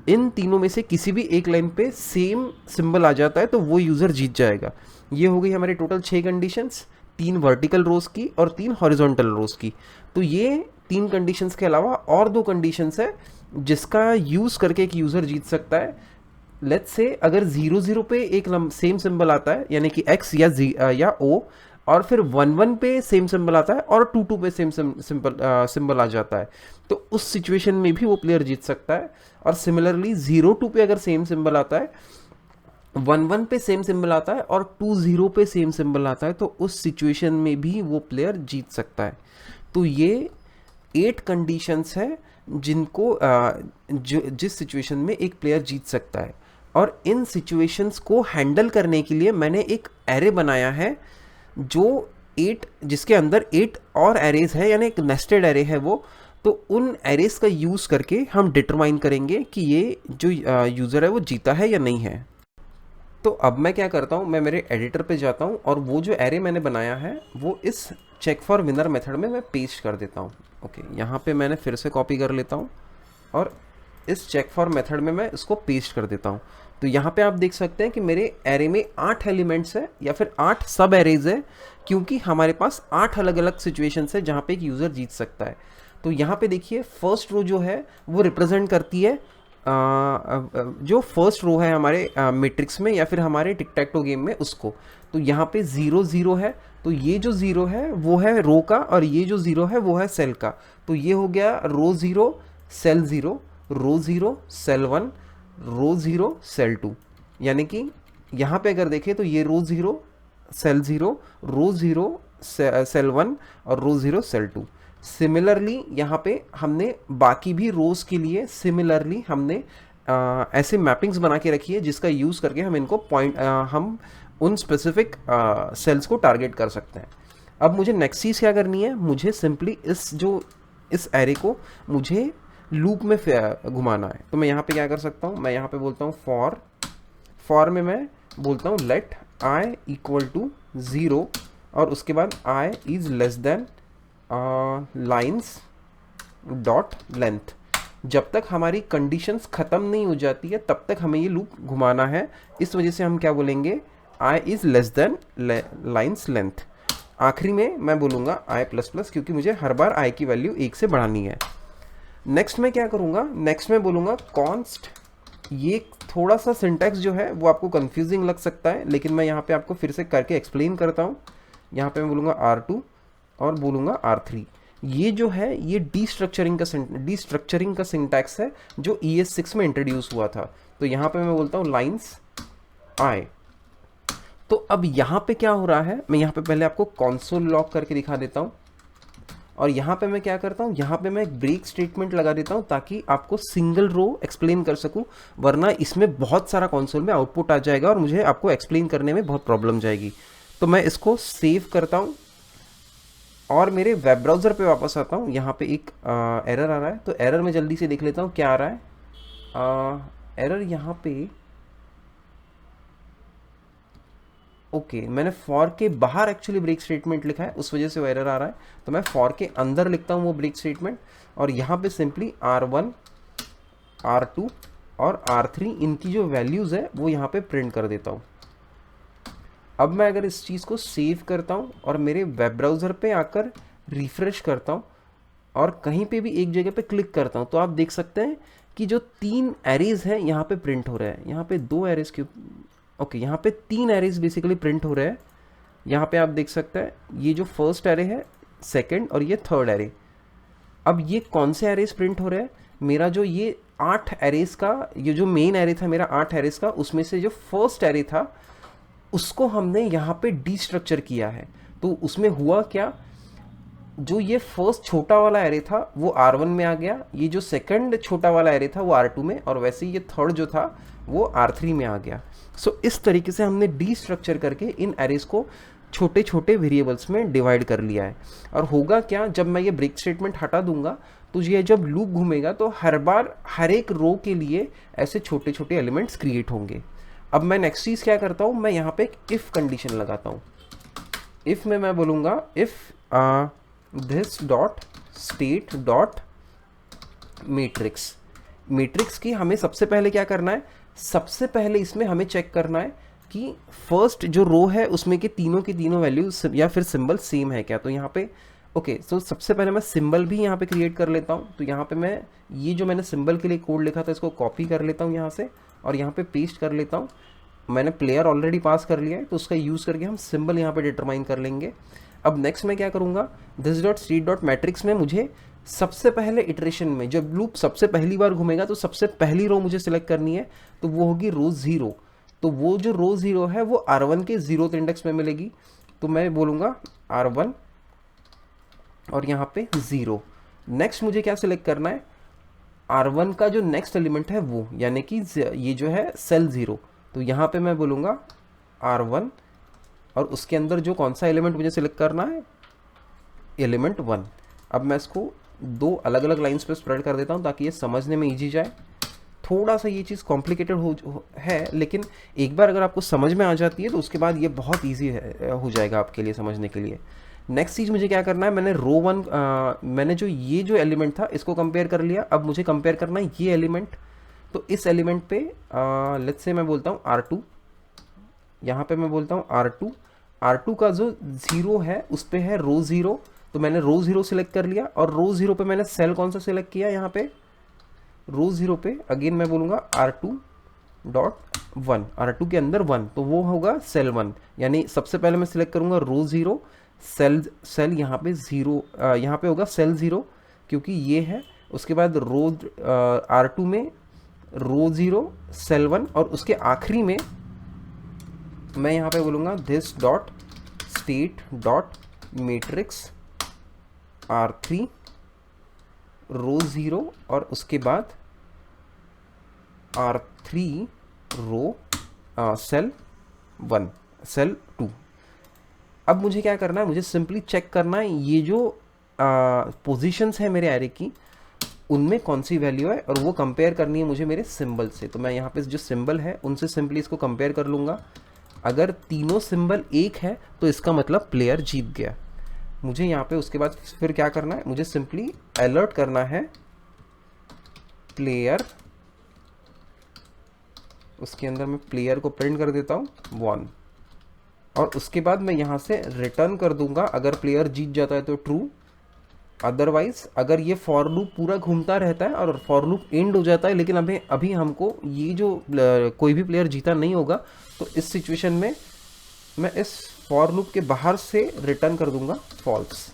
इन तीनों में से किसी भी एक लाइन पे सेम सिंबल आ जाता है तो वो यूज़र जीत जाएगा। ये हो गई हमारी टोटल 6 कंडीशंस, 3 वर्टिकल रोज की और 3 हॉरिजॉन्टल रोज की। तो ये 3 कंडीशंस के अलावा और 2 कंडीशंस है जिसका यूज़ करके एक यूज़र जीत सकता है। लेट्स से अगर 0 0 पे एक सेम सिंबल आता है यानी कि x या O, और फिर 1 1 पे सेम सिंबल आता है और 2 2 पे सेम सिंबल आ जाता है, तो उस सिचुएशन में भी वो प्लेयर जीत सकता है। और सिमिलरली 0 2 पे अगर सेम सिंबल आता है, 1 1 पे सेम सिंबल आता है और 2 0 पे सेम सिंबल आता है, तो उस सिचुएशन में भी वो प्लेयर जीत सकता है। तो ये 8 कंडीशंस है जिनको जिस सिचुएशन में एक प्लेयर जीत सकता है। और इन सिचुएशंस को हैंडल करने के लिए मैंने एक एरे बनाया है जो 8 जिसके अंदर 8 और एरेज है, यानी एक नेस्टेड एरे है वो। तो उन एरेज का यूज़ करके हम डिटरमाइन करेंगे कि ये जो यूज़र है वो जीता है या नहीं है। तो अब मैं क्या करता हूँ, मैं मेरे एडिटर पे जाता हूँ और वो जो एरे मैंने बनाया है वो इस चेक फॉर विनर मेथड में मैं पेस्ट कर देता हूँ। ओके, यहाँ पे मैंने फिर से कॉपी कर लेता हूँ और इस चेक फॉर मेथड में मैं इसको पेस्ट कर देता हूँ। तो यहाँ पे आप देख सकते हैं कि मेरे एरे में 8 एलिमेंट्स है या फिर 8 सब एरेज है, क्योंकि हमारे पास 8 अलग अलग सिचुएशंस है जहाँ पे एक यूज़र जीत सकता है। तो यहाँ पे देखिए फर्स्ट रो जो है वो रिप्रेजेंट करती है जो फर्स्ट रो है हमारे मैट्रिक्स में या फिर हमारे टिक टैक टो गेम में उसको। तो यहाँ पे 0 0 है, तो ये जो 0 है वो है रो का और ये जो 0 है वो है सेल का। तो ये हो गया रो 0 सेल 0, रो 0 सेल 1, रो 0 सेल 2। यानी कि यहाँ पे अगर देखें तो ये रो 0 सेल 0, रो 0 सेल 1 और रो 0 सेल 2। सिमिलरली यहाँ पे हमने बाकी भी रोज़ के लिए सिमिलरली हमने ऐसे मैपिंग्स बना के रखी है जिसका यूज़ करके हम इनको हम उन स्पेसिफिक सेल्स को टारगेट कर सकते हैं। अब मुझे नेक्स्ट चीज़ क्या करनी है, मुझे सिंपली इस एरे को मुझे लूप में घुमाना है। तो मैं यहाँ पे क्या कर सकता हूँ, मैं यहाँ पे बोलता हूँ फॉर में मैं बोलता हूँ लेट i इक्वल टू 0 और उसके बाद i is less than lines dot length. जब तक हमारी कंडीशंस ख़त्म नहीं हो जाती है तब तक हमें ये लूप घुमाना है। इस वजह से हम क्या बोलेंगे, i is less than lines length. आखिरी में मैं बोलूँगा i प्लस प्लस, क्योंकि मुझे हर बार i की वैल्यू 1 से बढ़ानी है। नेक्स्ट मैं क्या करूँगा, नेक्स्ट मैं बोलूँगा कॉन्स्ट। ये थोड़ा सा सिंटैक्स जो है वो आपको कंफ्यूजिंग लग सकता है, लेकिन मैं यहाँ पे आपको फिर से करके एक्सप्लेन करता हूँ। यहाँ पे मैं बोलूँगा R2 और बोलूँगा R3। ये जो है ये डीस्ट्रक्चरिंग का सिंटैक्स है जो ES6 में इंट्रोड्यूस हुआ था। तो यहाँ पे मैं बोलता हूँ लाइन्स I। तो अब यहाँ पे क्या हो रहा है, मैं यहाँ पे पहले आपको कंसोल लॉग करके दिखा देता हूँ, और यहाँ पे मैं क्या करता हूँ, यहाँ पे मैं एक ब्रेक स्टेटमेंट लगा देता हूँ ताकि आपको सिंगल रो एक्सप्लेन कर सकूँ, वरना इसमें बहुत सारा कंसोल में आउटपुट आ जाएगा और मुझे आपको एक्सप्लेन करने में बहुत प्रॉब्लम जाएगी। तो मैं इसको सेव करता हूँ और मेरे वेब ब्राउज़र पे वापस आता हूँ। यहाँ पे एक एरर आ रहा है, तो एरर में जल्दी से देख लेता हूँ क्या आ रहा है। एरर यहाँ पे ओके, मैंने फॉर के बाहर एक्चुअली ब्रेक स्टेटमेंट लिखा है, उस वजह से वो एरर आ रहा है। तो मैं फॉर के अंदर लिखता हूँ वो ब्रेक स्टेटमेंट, और यहाँ पे सिंपली R1, R2 और R3 इनकी जो वैल्यूज़ है वो यहाँ पे प्रिंट कर देता हूँ। अब मैं अगर इस चीज़ को सेव करता हूँ और मेरे वेब ब्राउज़र पे आकर रिफ्रेश करता हूँ और कहीं पे भी एक जगह पे क्लिक करता हूँ, तो आप देख सकते हैं कि जो 3 एरेज हैं यहाँ पे प्रिंट हो रहा है। यहाँ पे 2 एरेज क्यों, ओके, यहाँ पे 3 एरेज बेसिकली प्रिंट हो रहे हैं। यहाँ पे आप देख सकते हैं ये जो फर्स्ट एरे है, सेकंड और ये थर्ड एरे। अब ये कौन से एरेज प्रिंट हो रहे हैं, मेरा जो ये 8 एरेज का, ये जो मेन एरे था मेरा 8 एरेज का, उसमें से जो फर्स्ट एरे था उसको हमने यहाँ पे डीस्ट्रक्चर किया है। तो उसमें हुआ क्या, जो ये फर्स्ट छोटा वाला एरे था वो R1 में आ गया, ये जो सेकंड छोटा वाला एरे था वो R2 में, और वैसे ही ये थर्ड जो था वो R3 में आ गया। सो इस तरीके से हमने डीस्ट्रक्चर करके इन एरेज को छोटे छोटे वेरिएबल्स में डिवाइड कर लिया है। और होगा क्या, जब मैं ये ब्रेक स्टेटमेंट हटा दूंगा तो ये जब लूप घूमेगा तो हर बार हर एक रो के लिए ऐसे छोटे छोटे एलिमेंट्स क्रिएट होंगे। अब मैं नेक्स्ट चीज़ क्या करता हूँ, मैं यहाँ पे एक इफ़ कंडीशन लगाता हूँ। इफ़ में मैं बोलूँगा if this dot state dot matrix. Matrix की हमें सबसे पहले क्या करना है, सबसे पहले इसमें हमें चेक करना है कि फर्स्ट जो रो है उसमें के तीनों वैल्यूज या फिर सिंबल सेम है क्या। तो यहाँ पे ओके, तो सबसे पहले मैं सिंबल भी यहाँ पे क्रिएट कर लेता हूँ। तो यहाँ पे मैं ये जो मैंने सिंबल के लिए कोड लिखा था इसको कॉपी कर लेता हूँ यहाँ से और यहाँ पे पेस्ट कर लेता हूँ। मैंने प्लेयर ऑलरेडी पास कर लिया है, तो उसका यूज़ करके हम सिंबल यहाँ पे डिटरमाइन कर लेंगे। अब नेक्स्ट मैं क्या करूँगा, this dot state dot matrix में मुझे सबसे पहले इटरेशन में जब लूप सबसे पहली बार घूमेगा तो सबसे पहली रो मुझे सिलेक्ट करनी है, तो वो होगी रो 0। तो वो जो रो 0 है वो R1 के 0th इंडेक्स में मिलेगी। तो मैं बोलूँगा R1 और यहाँ पे 0। नेक्स्ट मुझे क्या सिलेक्ट करना है, R1 का जो नेक्स्ट एलिमेंट है वो, यानी कि ये जो है सेल 0। तो यहाँ पे मैं बोलूँगा R1 और उसके अंदर जो कौन सा एलिमेंट मुझे सिलेक्ट करना है, एलिमेंट 1। अब मैं इसको 2 अलग अलग लाइंस पे स्प्रेड कर देता हूँ ताकि ये समझने में ईजी जाए। थोड़ा सा ये चीज़ कॉम्प्लिकेटेड है, लेकिन एक बार अगर आपको समझ में आ जाती है तो उसके बाद ये बहुत ईजी हो जाएगा आपके लिए समझने के लिए। नेक्स्ट चीज़ मुझे क्या करना है, मैंने रो 1 मैंने जो ये जो एलिमेंट था इसको कंपेयर कर लिया। अब मुझे कंपेयर करना है ये एलिमेंट। तो इस एलिमेंट पे लेट्स से मैं बोलता हूँ R2, यहाँ पे मैं बोलता हूँ R2 का जो 0 है उस पे है रो 0। तो मैंने रो 0 सिलेक्ट कर लिया और रो 0 पे मैंने सेल कौन सा सिलेक्ट किया, यहाँ पे रो 0 पे अगेन मैं बोलूँगा R2.1, R2 के अंदर 1, तो वो होगा सेल 1। यानी सबसे पहले मैं सिलेक्ट करूँगा रो 0, सेल यहाँ पे 0, यहाँ पे होगा सेल 0 क्योंकि ये है। उसके बाद रो R2 में रो 0 सेल 1, और उसके आखिरी में मैं यहाँ पे बोलूँगा this dot state dot matrix R3 रो 0 और उसके बाद R3 रो सेल 1 सेल 2। अब मुझे क्या करना है, मुझे सिंपली चेक करना है ये जो पोजीशंस है मेरे एरे की उनमें कौन सी वैल्यू है, और वो कंपेयर करनी है मुझे मेरे सिंबल से। तो मैं यहाँ पे जो सिंबल है उनसे सिंपली इसको कंपेयर कर लूँगा। अगर तीनों सिंबल एक है तो इसका मतलब प्लेयर जीत गया। मुझे यहाँ पे उसके बाद फिर क्या करना है, मुझे सिंपली अलर्ट करना है प्लेयर, उसके अंदर मैं प्लेयर को प्रिंट कर देता हूँ 1। और उसके बाद मैं यहाँ से रिटर्न कर दूंगा, अगर प्लेयर जीत जाता है तो ट्रू, अदरवाइज अगर ये फॉर लूप पूरा घूमता रहता है और फॉर लूप एंड हो जाता है लेकिन अभी हमको ये जो कोई भी प्लेयर जीता नहीं होगा, तो इस सिचुएशन में मैं इस फॉर लूप के बाहर से रिटर्न कर दूंगा फॉल्स।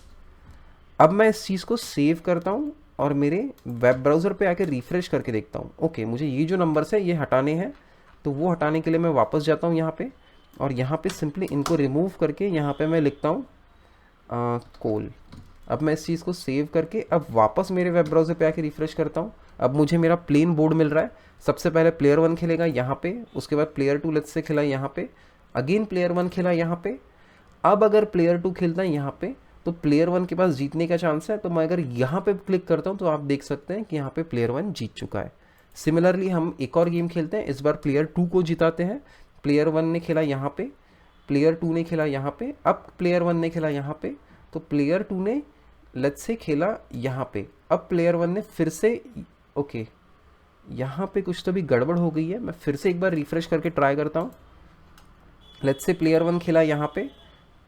अब मैं इस चीज़ को सेव करता हूँ और मेरे वेब ब्राउज़र पे आके रिफ्रेश करके देखता हूँ। ओके, मुझे ये जो नंबर्स है ये हटाने हैं, तो वो हटाने के लिए मैं वापस जाता हूँ यहाँ पे, और यहाँ पे सिंपली इनको रिमूव करके यहाँ पे मैं लिखता हूँ कोल। अब मैं इस चीज़ को सेव करके अब वापस मेरे वेब ब्राउज़र पे आके रिफ्रेश करता हूँ। अब मुझे मेरा प्लेन बोर्ड मिल रहा है। सबसे पहले प्लेयर 1 खेलेगा यहाँ पे, उसके बाद प्लेयर 2 लेट्स से खेला यहाँ पे, अगेन प्लेयर 1 खेला यहाँ पे। अब अगर प्लेयर 2 खेलता है यहाँ पे तो प्लेयर 1 के पास जीतने का चांस है, तो मैं अगर यहाँ पे क्लिक करता हूँ तो आप देख सकते हैं कि यहाँ पे प्लेयर 1 जीत चुका है। सिमिलरली हम एक और गेम खेलते हैं, इस बार प्लेयर 2 को जिताते हैं। प्लेयर 1 ने खेला यहाँ पे, प्लेयर 2 ने खेला यहाँ पे, अब प्लेयर 1 ने खेला यहाँ पे, तो प्लेयर 2 ने लेट्स से खेला यहाँ पे, अब प्लेयर 1 ने फिर से, ओके यहाँ पे कुछ तो भी गड़बड़ हो गई है, मैं फिर से एक बार रिफ्रेश करके ट्राई करता हूँ। लेट्स से प्लेयर 1 खेला यहाँ पे,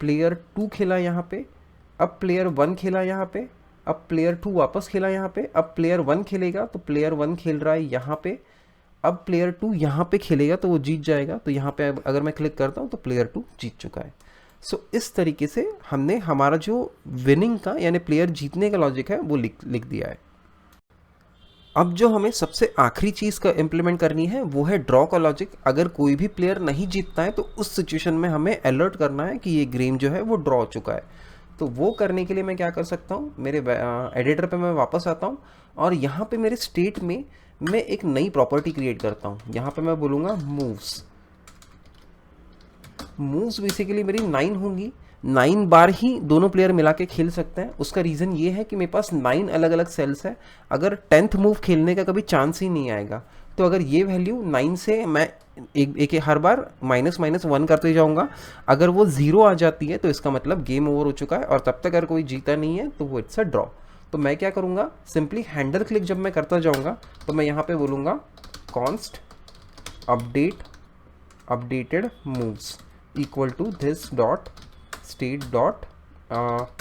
प्लेयर 2 खेला यहाँ पे, अब प्लेयर 1 खेला यहाँ पे, अब प्लेयर 2 वापस खेला यहाँ पे, अब प्लेयर 1 खेलेगा तो प्लेयर 1 खेल रहा है यहाँ पे, अब प्लेयर 2 यहाँ पे खेलेगा तो वो जीत जाएगा, तो यहाँ पे अगर मैं क्लिक करता हूँ तो प्लेयर 2 जीत चुका है। सो इस तरीके से हमने हमारा जो विनिंग का यानी प्लेयर जीतने का लॉजिक है वो लिख दिया है। अब जो हमें सबसे आखिरी चीज़ का इम्प्लीमेंट करनी है वो है ड्रॉ का लॉजिक। अगर कोई भी प्लेयर नहीं जीतता है तो उस सिचुएशन में हमें अलर्ट करना है कि ये गेम जो है वो ड्रॉ हो चुका है। तो वो करने के लिए मैं क्या कर सकता हूँ, मेरे एडिटर पे मैं वापस आता हूँ और यहाँ पे मेरे स्टेट में मैं एक नई प्रॉपर्टी क्रिएट करता हूँ। यहाँ पे मैं बोलूँगा मूव्स बेसिकली मेरी 9 होंगी, 9 बार ही दोनों प्लेयर मिला के खेल सकते हैं। उसका रीज़न ये है कि मेरे पास 9 अलग अलग सेल्स है, अगर 10th मूव खेलने का कभी चांस ही नहीं आएगा। तो अगर ये वैल्यू 9 से मैं एक हर बार -1 करते जाऊंगा, अगर वो 0 आ जाती है तो इसका मतलब गेम ओवर हो चुका है और तब तक अगर कोई जीता नहीं है तो वो इट्स अ ड्रॉ। तो मैं क्या करूँगा, सिंपली हैंडल क्लिक जब मैं करता जाऊँगा तो मैं यहाँ पे बोलूँगा const updated moves equal to this dot state dot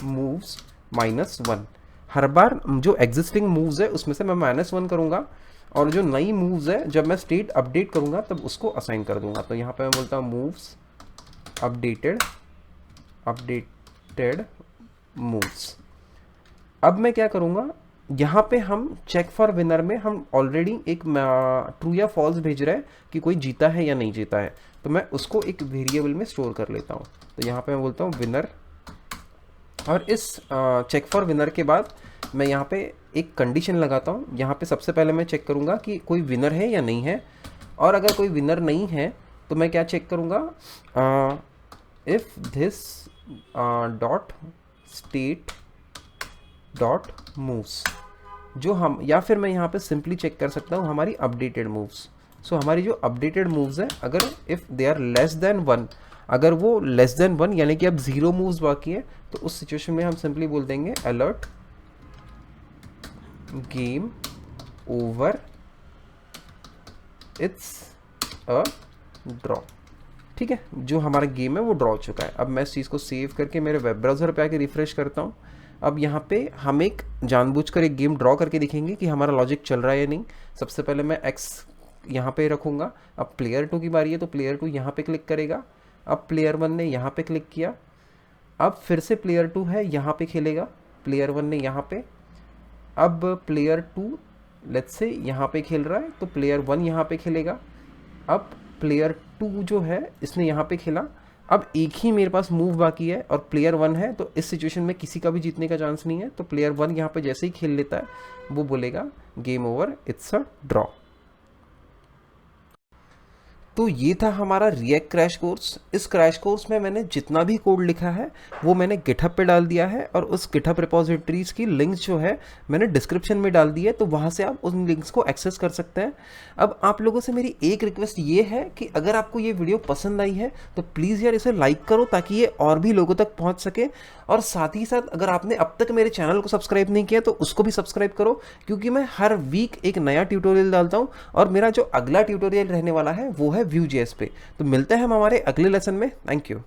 moves -1। हर बार जो एग्जिस्टिंग मूव्स है उसमें से मैं -1 करूँगा और जो नई मूव्स है जब मैं स्टेट अपडेट करूँगा तब उसको असाइन कर दूँगा। तो यहाँ पे मैं बोलता हूँ मूव्स अपडेटेड मूव्स। अब मैं क्या करूँगा, यहाँ पे हम चेक फॉर विनर में हम ऑलरेडी एक ट्रू या फॉल्स भेज रहे हैं कि कोई जीता है या नहीं जीता है, तो मैं उसको एक वेरिएबल में स्टोर कर लेता हूँ। तो यहाँ पे मैं बोलता हूँ विनर, और इस चेक फॉर विनर के बाद मैं यहाँ पे एक कंडीशन लगाता हूँ। यहाँ पे सबसे पहले मैं चेक करूँगा कि कोई विनर है या नहीं है, और अगर कोई विनर नहीं है तो मैं क्या चेक करूँगा, if this dot state dot moves, जो हम, या फिर मैं यहाँ पे सिंपली चेक कर सकता हूँ हमारी अपडेटेड मूव्स। सो हमारी जो अपडेटेड मूव्स है, अगर if they are less than 1, अगर वो लेस देन 1 यानी कि अब 0 मूव्स बाकी है, तो उस सिचुएशन में हम सिंपली बोल देंगे alert game over, it's a draw. ठीक है, जो हमारा गेम है वो ड्रॉ हो चुका है। अब मैं इस चीज़ को सेव करके मेरे वेब ब्राउज़र पे आके रिफ्रेश करता हूँ। अब यहाँ पे हम एक जानबूझकर एक गेम ड्रॉ करके देखेंगे कि हमारा लॉजिक चल रहा है या नहीं। सबसे पहले मैं x यहाँ पे रखूँगा। अब प्लेयर 2 की बारी है तो प्लेयर 2 यहाँ पे क्लिक करेगा। अब प्लेयर 1 ने यहाँ पे क्लिक किया, अब फिर से प्लेयर 2 है यहाँ पे खेलेगा, प्लेयर 1 ने यहाँ पे, अब प्लेयर 2 लेट्स से यहाँ पे खेल रहा है तो प्लेयर 1 यहाँ पे खेलेगा। अब प्लेयर 2 जो है इसने यहाँ पे खेला, अब एक ही मेरे पास मूव बाकी है और प्लेयर 1 है, तो इस सिचुएशन में किसी का भी जीतने का चांस नहीं है। तो प्लेयर 1 यहाँ पे जैसे ही खेल लेता है वो बोलेगा game over, it's a draw. तो ये था हमारा रिएक्ट क्रैश कोर्स। इस क्रैश कोर्स में मैंने जितना भी कोड लिखा है वो मैंने गिटहब पे डाल दिया है, और उस गिटहब रिपोजिटरीज की लिंक्स जो है मैंने डिस्क्रिप्शन में डाल दी है, तो वहाँ से आप उन लिंक्स को एक्सेस कर सकते हैं। अब आप लोगों से मेरी एक रिक्वेस्ट ये है कि अगर आपको ये वीडियो पसंद आई है तो प्लीज़ यार इसे लाइक करो ताकि ये और भी लोगों तक पहुँच सके, और साथ ही साथ अगर आपने अब तक मेरे चैनल को सब्सक्राइब नहीं किया तो उसको भी सब्सक्राइब करो, क्योंकि मैं हर वीक एक नया ट्यूटोरियल डालता हूँ, और मेरा जो अगला ट्यूटोरियल रहने वाला है वो है Vue.js पे। तो मिलते हैं हम हमारे अगले लेसन में। Thank you.